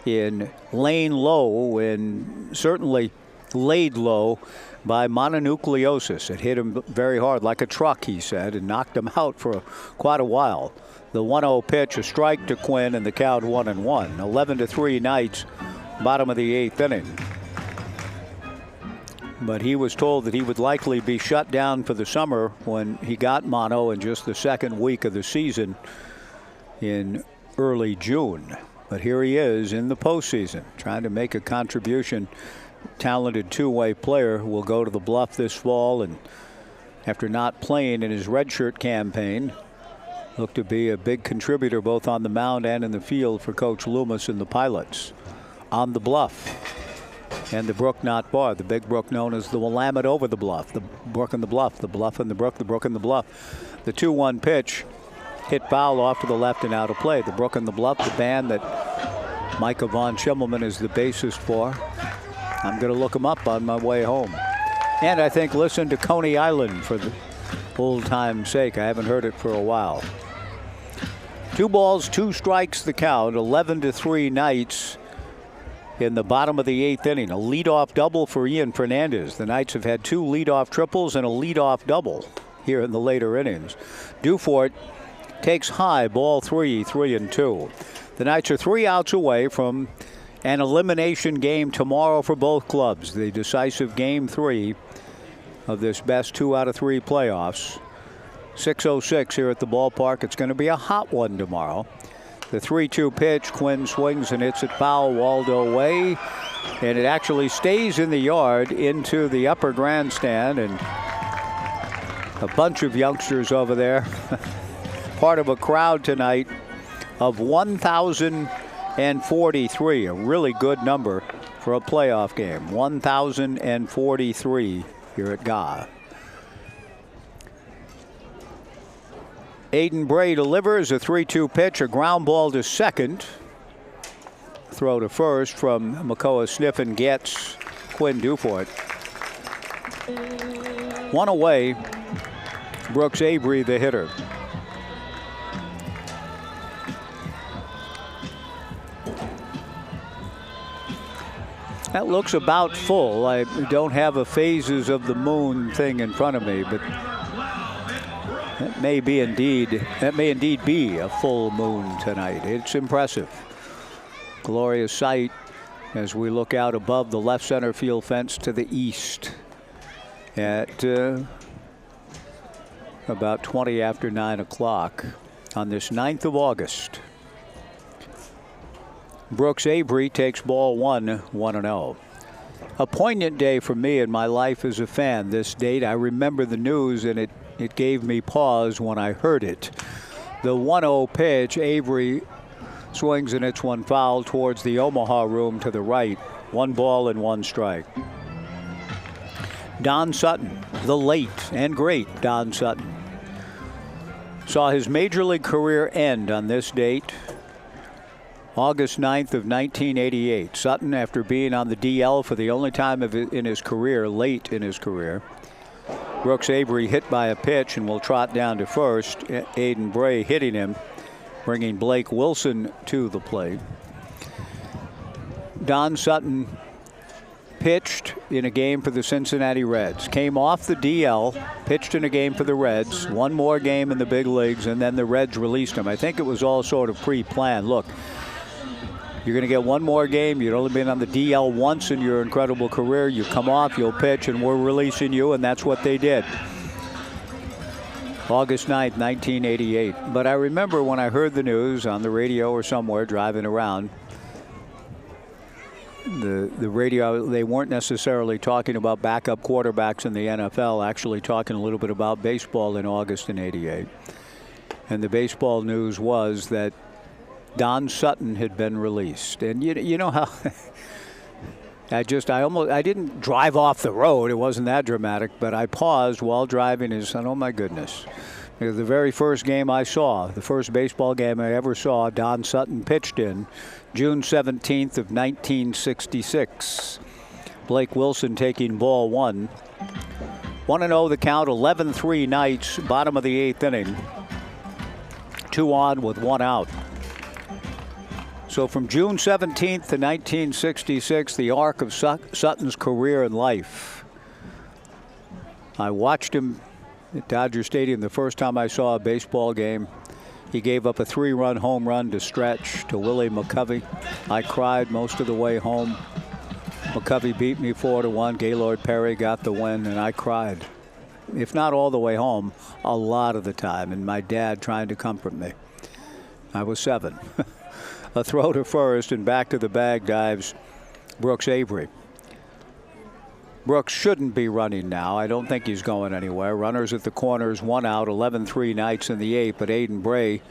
Speaker 1: in laying low, and certainly laid low by mononucleosis. It hit him very hard, like a truck, he said, and knocked him out for quite a while. The 1-0 pitch, a strike to Quinn, and the count 1-1. 11-3 Knights. Bottom of the 8th inning. But he was told that he would likely be shut down for the summer when he got mono in just the second week of the season in early June. But here he is in the postseason, trying to make a contribution. Talented two-way player will go to the Bluff this fall, and after not playing in his redshirt campaign, looked to be a big contributor both on the mound and in the field for Coach Loomis and the Pilots. On the Bluff and the brook not far, the big brook known as the Willamette over the Bluff, the brook and the Bluff, the Bluff and the brook, the brook and the Bluff. The 2-1 pitch hit foul off to the left and out of play. The brook and the Bluff, the band that Micah Von Schimmelman is the bassist for. I'm going to look him up on my way home. And I think listen to Coney Island for the old time's sake. I haven't heard it for a while. 2 balls, 2 strikes the count. 11-3 Knights in the bottom of the 8th inning. A leadoff double for Ian Fernandez. The Knights have had 2 leadoff triples and a leadoff double here in the later innings. Dufort takes high, ball 3, 3-2. The Knights are 3 outs away from an elimination game tomorrow for both clubs. The decisive game 3 of this best 2 out of 3 playoffs. 6:06 here at the ballpark. It's going to be a hot one tomorrow. The 3-2 pitch, Quinn swings and hits it foul, Waldo way, and it actually stays in the yard into the upper grandstand, and a bunch of youngsters over there, part of a crowd tonight of 1,043, a really good number for a playoff game. 1,043 here at GA. Aiden Bray delivers a 3-2 pitch, a ground ball to second. Throw to first from Makoa Sniffen gets Quinn Dufort. 1 away, Brooks Avery, the hitter. That looks about full. I don't have a phases of the moon thing in front of me, but that may indeed be a full moon tonight. It's impressive. Glorious sight as we look out above the left center field fence to the east at about 20 after 9 o'clock on this 9th of August. Brooks Avery takes ball 1, 1-0. A poignant day for me in my life as a fan. This date, I remember the news, and it gave me pause when I heard it. The 1-0 pitch, Avery Swings and hits one foul towards the Omaha room to the right. 1 ball and 1 strike. Don Sutton, the late and great Don Sutton, saw his major league career end on this date, August 9th of 1988. Sutton, after being on the DL for the only time in his career, late in his career. Brooks Avery hit by a pitch and will trot down to first. Aiden Bray hitting him, bringing Blake Wilson to the plate. Don Sutton pitched in a game for the Cincinnati Reds. Came off the DL, pitched in a game for the Reds, one more game in the big leagues, and then the Reds released him. I think it was all sort of pre-planned. Look, you're going to get one more game. You'd only been on the DL once in your incredible career. You come off, you'll pitch, and we're releasing you, and that's what they did. August 9th, 1988. But I remember when I heard the news on the radio or somewhere driving around, the radio, they weren't necessarily talking about backup quarterbacks in the NFL, actually talking a little bit about baseball in August in '88. And the baseball news was that Don Sutton had been released. And you know how I didn't drive off the road. It wasn't that dramatic, but I paused while driving and said, oh my goodness. Because the very first game I saw, the first baseball game I ever saw, Don Sutton pitched in, June 17th of 1966. Blake Wilson taking ball 1. 1-0 the count, 11-3 Knights, bottom of the 8th inning. 2 on with 1 out. So from June 17th to 1966, the arc of Sutton's career and life. I watched him at Dodger Stadium the first time I saw a baseball game. He gave up a 3-run home run to stretch to Willie McCovey. I cried most of the way home. McCovey beat me 4-1. Gaylord Perry got the win, and I cried. If not all the way home, a lot of the time, and my dad trying to comfort me. I was 7. A throw to first, and back to the bag dives Brooks Avery. Brooks shouldn't be running now. I don't think he's going anywhere. Runners at the corners, 1 out, 11-3 Knights in the 8th, but Aiden Bray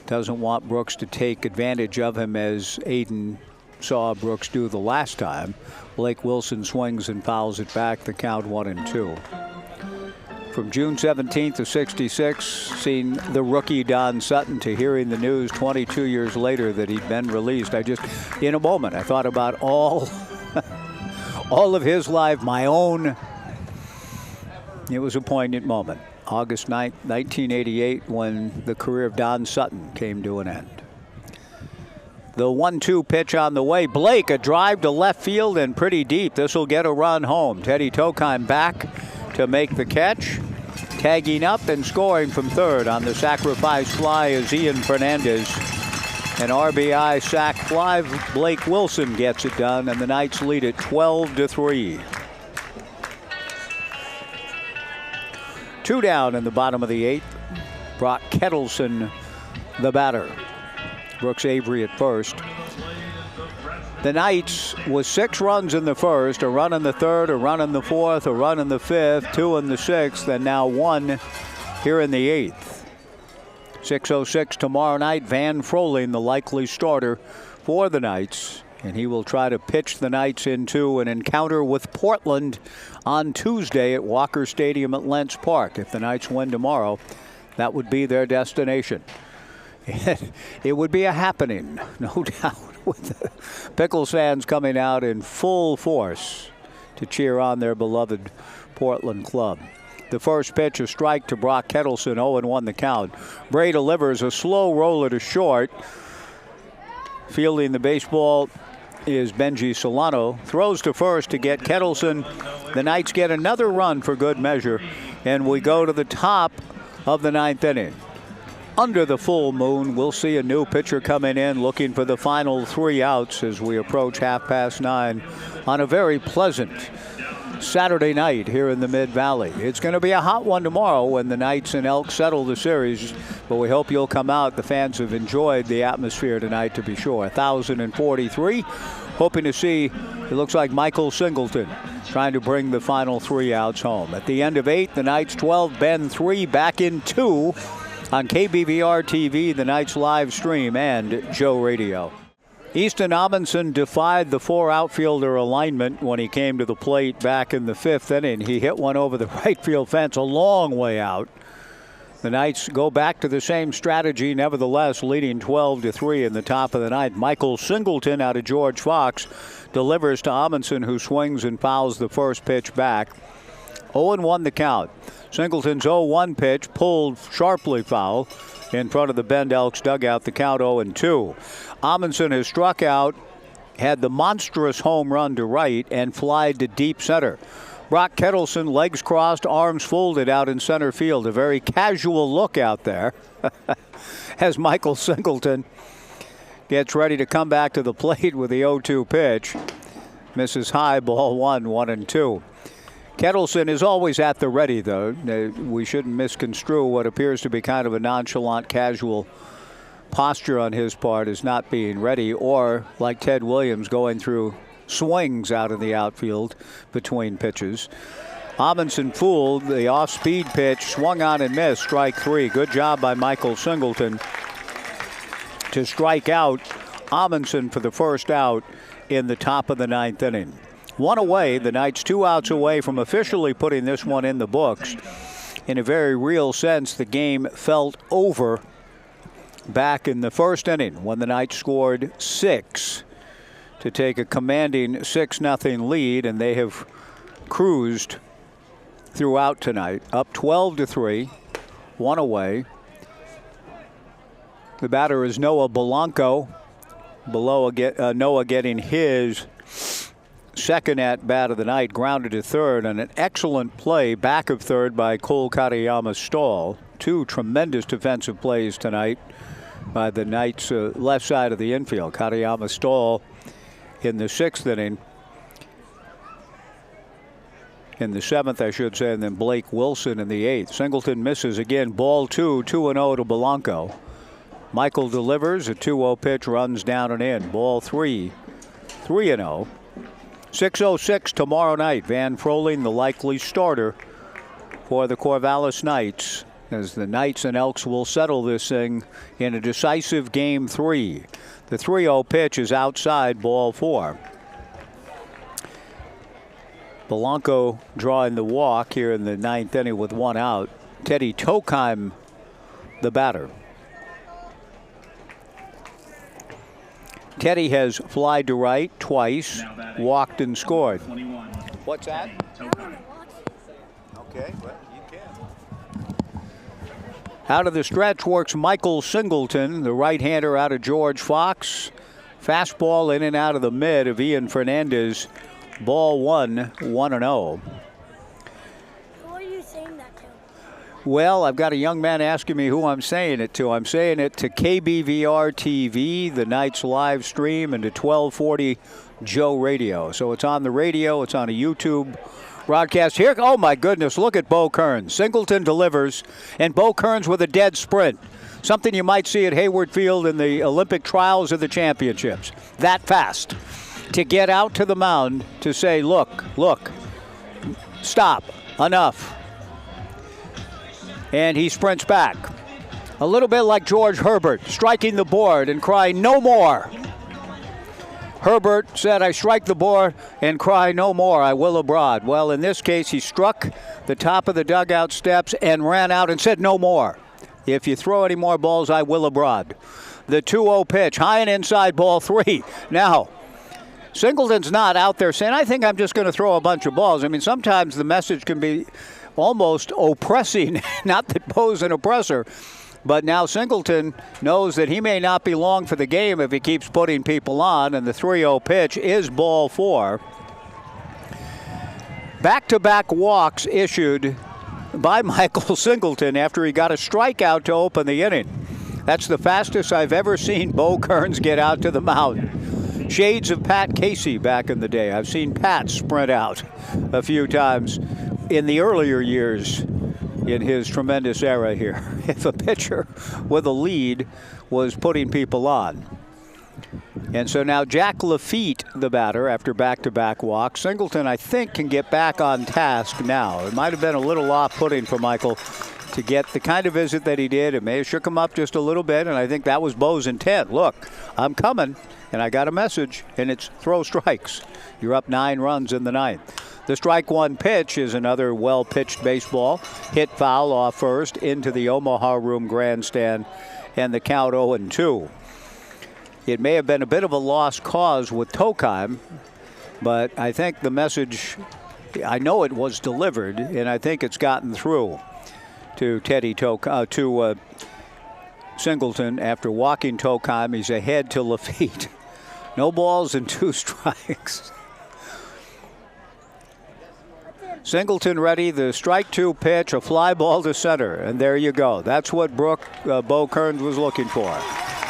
Speaker 1: doesn't want Brooks to take advantage of him as Aiden saw Brooks do the last time. Blake Wilson swings and fouls it back, the count 1-2. From June 17th of 66, seeing the rookie Don Sutton, to hearing the news 22 years later that he'd been released. In a moment, I thought about all of his life, my own. It was a poignant moment. August 9th, 1988, when the career of Don Sutton came to an end. The 1-2 pitch on the way. Blake, a drive to left field and pretty deep. This will get a run home. Teddy Tokheim back to make the catch. Tagging up and scoring from third on the sacrifice fly is Ian Fernandez. An RBI sac fly. Blake Wilson gets it done, and the Knights lead it 12-3. 2 down in the bottom of the 8th. Brock Kettleson, the batter. Brooks Avery at first. The Knights with 6 runs in the first, a run in the third, a run in the fourth, a run in the fifth, 2 in the sixth, and now 1 here in the 8th. 6:06 tomorrow night. Van Froling, the likely starter for the Knights, and he will try to pitch the Knights into an encounter with Portland on Tuesday at Walker Stadium at Lentz Park. If the Knights win tomorrow, that would be their destination. It would be a happening, no doubt, with the Pickles fans coming out in full force to cheer on their beloved Portland club. The first pitch, a strike to Brock Kettleson, 0-1 the count. Bray delivers a slow roller to short. Fielding the baseball is Benji Solano. Throws to first to get Kettleson. The Knights get another run for good measure, and we go to the top of the 9th inning. Under the full moon, we'll see a new pitcher coming in looking for the final 3 outs as we approach 9:30 on a very pleasant Saturday night here in the Mid-Valley. It's going to be a hot one tomorrow when the Knights and Elks settle the series, but we hope you'll come out. The fans have enjoyed the atmosphere tonight, to be sure. 1,043. Hoping to see, it looks like Michael Singleton trying to bring the final 3 outs home. At the end of 8, the Knights 12, Bend 3, back in 2. on KBVR TV, the Knights live stream, and Joe Radio. Easton Amundsen defied the 4 outfielder alignment when he came to the plate back in the 5th inning. He hit one over the right field fence a long way out. The Knights go back to the same strategy, nevertheless, leading 12-3 in the top of the 9th. Michael Singleton out of George Fox delivers to Amundsen, who swings and fouls the first pitch back. 0-1 the count. Singleton's 0-1 pitch pulled sharply foul in front of the Bend Elks dugout. The count 0-2. Amundsen has struck out, had the monstrous home run to right, and flied to deep center. Brock Kettleson, legs crossed, arms folded out in center field. A very casual look out there as Michael Singleton gets ready to come back to the plate with the 0-2 pitch. Misses high, ball 1-2. Kettleson is always at the ready, though. We shouldn't misconstrue what appears to be kind of a nonchalant, casual posture on his part as not being ready, or like Ted Williams going through swings out in the outfield between pitches. Amundsen fooled the off-speed pitch, swung on and missed, strike 3. Good job by Michael Singleton to strike out Amundsen for the first out in the top of the 9th inning. 1 away, the Knights 2 outs away from officially putting this one in the books. In a very real sense, the game felt over back in the first inning when the Knights scored 6 to take a commanding 6-0 lead, and they have cruised throughout tonight. Up 12-3, 1 away. The batter is Noah Belanco. Noah getting his second at bat of the night, grounded to third, and an excellent play back of third by Cole Katayama Stahl. 2 tremendous defensive plays tonight by the Knights' left side of the infield. Katayama Stahl in the 6th inning. In the 7th, I should say, and then Blake Wilson in the 8th. Singleton misses again. Ball 2, 2-0 to Belanco. Michael delivers. A 2-0 pitch runs down and in. Ball 3, 3-0. 6:06 tomorrow night. Van Froling, the likely starter for the Corvallis Knights, as the Knights and Elks will settle this thing in a decisive game 3. The 3-0 pitch is outside, ball 4. Belanco drawing the walk here in the 9th inning with 1 out. Teddy Tokheim, the batter. Teddy has flied to right twice, walked and scored. What's that? Okay, well, you can. Out of the stretch works Michael Singleton, the right-hander out of George Fox. Fastball in and out of the mid of Ian Fernandez. Ball 1, 1-0.
Speaker 3: Who are you saying that to?
Speaker 1: Well, I've got a young man asking me who I'm saying it to. I'm saying it to KBVR TV, the Knights live stream, and to 1240 Joe Radio. So it's on the radio, it's on a YouTube broadcast. Here, oh my goodness, look at Bo Kearns. Singleton delivers, and Bo Kearns with a dead sprint. Something you might see at Hayward Field in the Olympic trials or the championships. That fast. To get out to the mound to say, look, stop, enough. And he sprints back. A little bit like George Herbert, striking the board and crying, no more. Herbert said, I strike the board and cry, no more, I will abroad. Well, in this case, he struck the top of the dugout steps and ran out and said, no more. If you throw any more balls, I will abroad. The 2-0 pitch, high and inside, ball 3. Now, Singleton's not out there saying, I think I'm just going to throw a bunch of balls. I mean, sometimes the message can be almost oppressing, not that Bo's an oppressor, but now Singleton knows that he may not be long for the game if he keeps putting people on, and the 3-0 pitch is ball 4. Back-to-back walks issued by Michael Singleton after he got a strikeout to open the inning. That's the fastest I've ever seen Bo Kearns get out to the mound. Shades of Pat Casey back in the day. I've seen Pat sprint out a few times in the earlier years in his tremendous era here. If a pitcher with a lead was putting people on. And so now Jack Lafitte, the batter, after back-to-back walks. Singleton, I think, can get back on task now. It might have been a little off-putting for Michael to get the kind of visit that he did. It may have shook him up just a little bit, and I think that was Bo's intent. Look, I'm coming, and I got a message, and it's throw strikes. You're up 9 runs in the 9th. The strike one pitch is another well-pitched baseball. Hit foul off first into the Omaha Room grandstand, and the count 0-2. It may have been a bit of a lost cause with Tokheim, but I think the message, I know it was delivered, and I think it's gotten through to Singleton after walking Tokheim. He's ahead to Lafitte. No balls and 2 strikes. Singleton ready, the strike 2 pitch, a fly ball to center, and there you go. That's what Bo Kearns was looking for.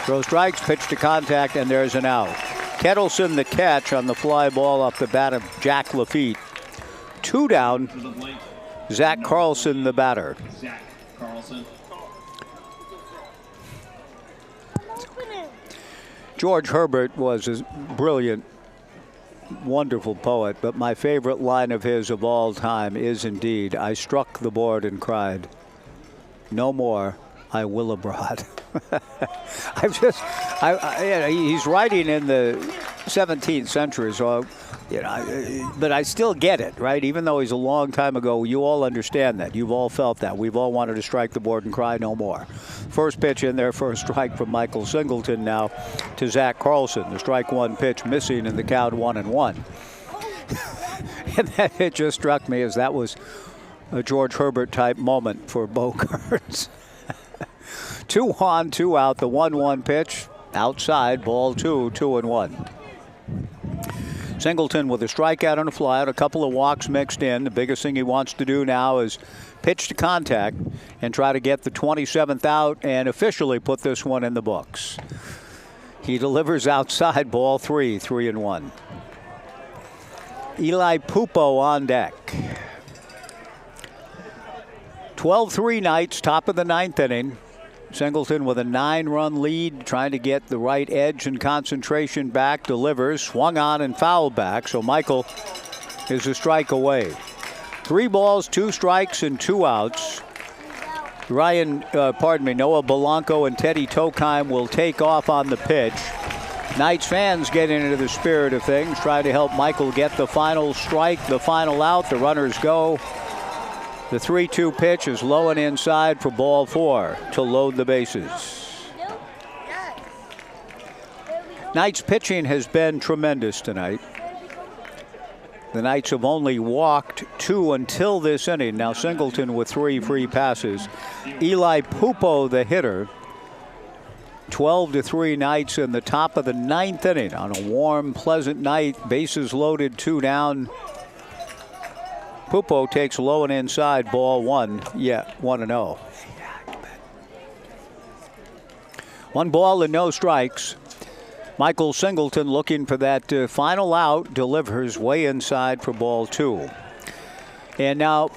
Speaker 1: Throw strikes, pitch to contact, and there's an out. Kettleson the catch on the fly ball off the bat of Jack Lafitte. 2 down, Zach Carlson the batter.
Speaker 2: Zach Carlson.
Speaker 1: George Herbert was a brilliant, wonderful poet, but my favorite line of his of all time is indeed, I struck the board and cried, no more, I will abroad. He's writing in the 17th century, so, but I still get it, right? Even though he's a long time ago, you all understand that. You've all felt that. We've all wanted to strike the board and cry no more. First pitch in there for a strike from Michael Singleton now to Zach Carlson. The strike one pitch missing in the count 1-1. And that it just struck me as that was a George Herbert type moment for Bo Kearns. 2 on, 2 out, the 1-1 pitch outside, ball 2, 2-1. Singleton with a strikeout and a flyout, a couple of walks mixed in. The biggest thing he wants to do now is pitch to contact and try to get the 27th out and officially put this one in the books. He delivers outside, ball 3, 3-1. Eli Pupo on deck. 12-3 Knights, top of the 9th inning. Singleton with a 9-run lead, trying to get the right edge and concentration back. Delivers, swung on and fouled back, so Michael is a strike away. 3 balls, 2 strikes, and 2 outs. Noah Belanco and Teddy Tokheim will take off on the pitch. Knights fans getting into the spirit of things, try to help Michael get the final strike, the final out. The runners go. The 3-2 pitch is low and inside for ball 4 to load the bases. Knights pitching has been tremendous tonight. The Knights have only walked 2 until this inning. Now Singleton with 3 free passes. Eli Pupo, the hitter. 12-3 Knights in the top of the 9th inning on a warm, pleasant night. Bases loaded, 2 down. Pupo takes low and inside, ball 1. Yeah, 1-0. 1 ball and no strikes. Michael Singleton looking for that final out, delivers way inside for ball 2. And now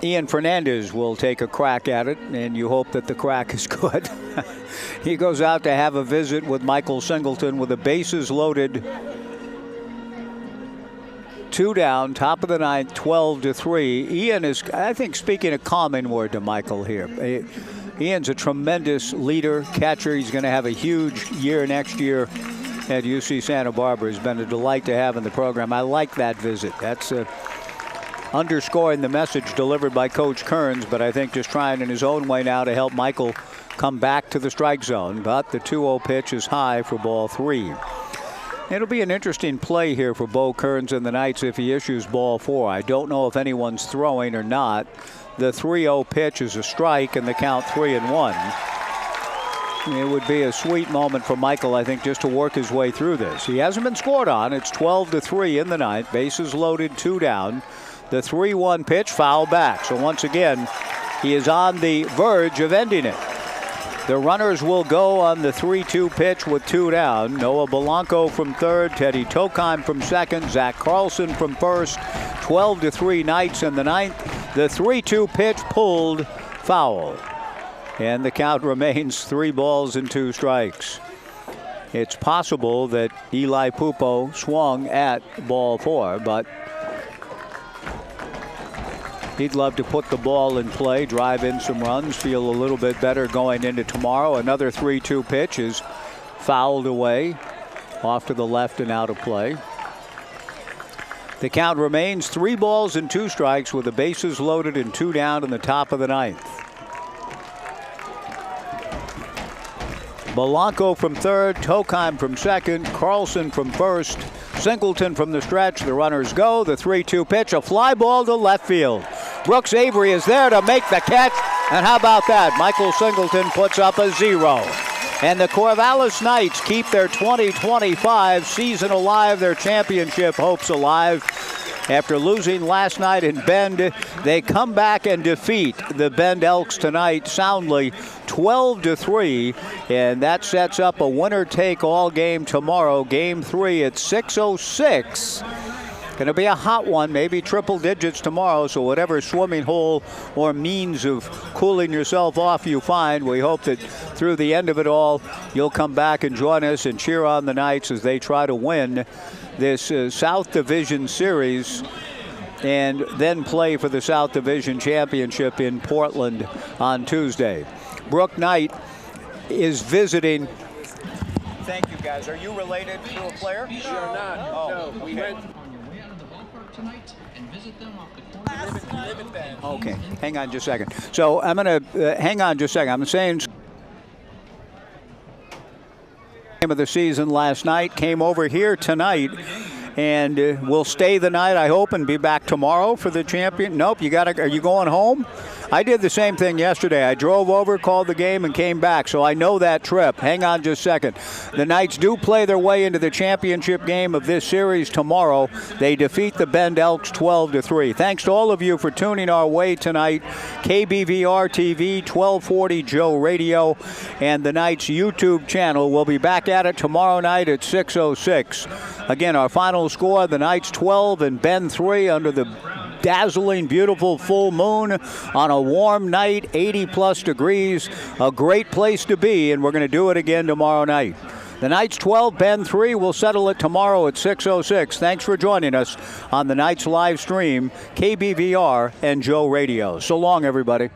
Speaker 1: Ian Fernandez will take a crack at it, and you hope that the crack is good. He goes out to have a visit with Michael Singleton with the bases loaded. 2 down, top of the 9th, 12-3. Ian is, I think, speaking a calming word to Michael here. Ian's a tremendous leader, catcher. He's going to have a huge year next year at UC Santa Barbara. It's been a delight to have in the program. I like that visit. That's underscoring the message delivered by Coach Kearns, but I think just trying in his own way now to help Michael come back to the strike zone. But the 2-0 pitch is high for ball 3. It'll be an interesting play here for Bo Kearns and the Knights if he issues ball 4. I don't know if anyone's throwing or not. The 3-0 pitch is a strike and the count 3-1. It would be a sweet moment for Michael, I think, just to work his way through this. He hasn't been scored on. It's 12-3 in the 9th. Bases loaded, 2 down. The 3-1 pitch, foul back. So once again, he is on the verge of ending it. The runners will go on the 3-2 pitch with 2 down. Noah Belanco from third, Teddy Tokheim from second, Zach Carlson from first. 12-3 Knights in the 9th. The 3-2 pitch pulled, foul. And the count remains 3 balls and 2 strikes. it's possible that Eli Pupo swung at ball 4, but he'd love to put the ball in play, drive in some runs, feel a little bit better going into tomorrow. Another 3-2 pitch is fouled away, off to the left and out of play. The count remains 3 balls and 2 strikes with the bases loaded and 2 down in the top of the 9th. Belanco from third, Tokheim from second, Carlson from first, Singleton from the stretch. The runners go. The 3-2 pitch, a fly ball to left field. Brooks Avery is there to make the catch, and how about that? Michael Singleton puts up a 0. And the Corvallis Knights keep their 2025 season alive, their championship hopes alive. After losing last night in Bend, they come back and defeat the Bend Elks tonight soundly 12-3, and that sets up a winner-take-all game tomorrow, Game 3 at 6:06. Going to be a hot one, maybe triple digits tomorrow, so whatever swimming hole or means of cooling yourself off you find, we hope that through the end of it all, you'll come back and join us and cheer on the Knights as they try to win this South Division Series and then play for the South Division Championship in Portland on Tuesday. Brooke Knight is visiting. Thank you, guys. Are you related to a player?
Speaker 4: Sure not.
Speaker 1: Oh,
Speaker 4: no, we went.
Speaker 1: Okay, hang on just a second. So I'm going to hang on just a second. I'm saying game of the season last night, came over here tonight, and will stay the night, I hope, and be back tomorrow for the champion. Nope, are you going home? I did the same thing yesterday. I drove over, called the game, and came back, so I know that trip. Hang on just a second. The Knights do play their way into the championship game of this series tomorrow. They defeat the Bend Elks 12-3. Thanks to all of you for tuning our way tonight. KBVR TV, 1240 Joe Radio, and the Knights YouTube channel. We'll be back at it tomorrow night at 6:06. Again, our final score, the Knights 12 and Bend 3 under the dazzling, beautiful full moon on a warm night, 80-plus degrees. A great place to be, and we're going to do it again tomorrow night. The Knights 12, Bend 3. We'll settle it tomorrow at 6:06. Thanks for joining us on the Knights live stream, KBVR and Joe Radio. So long, everybody.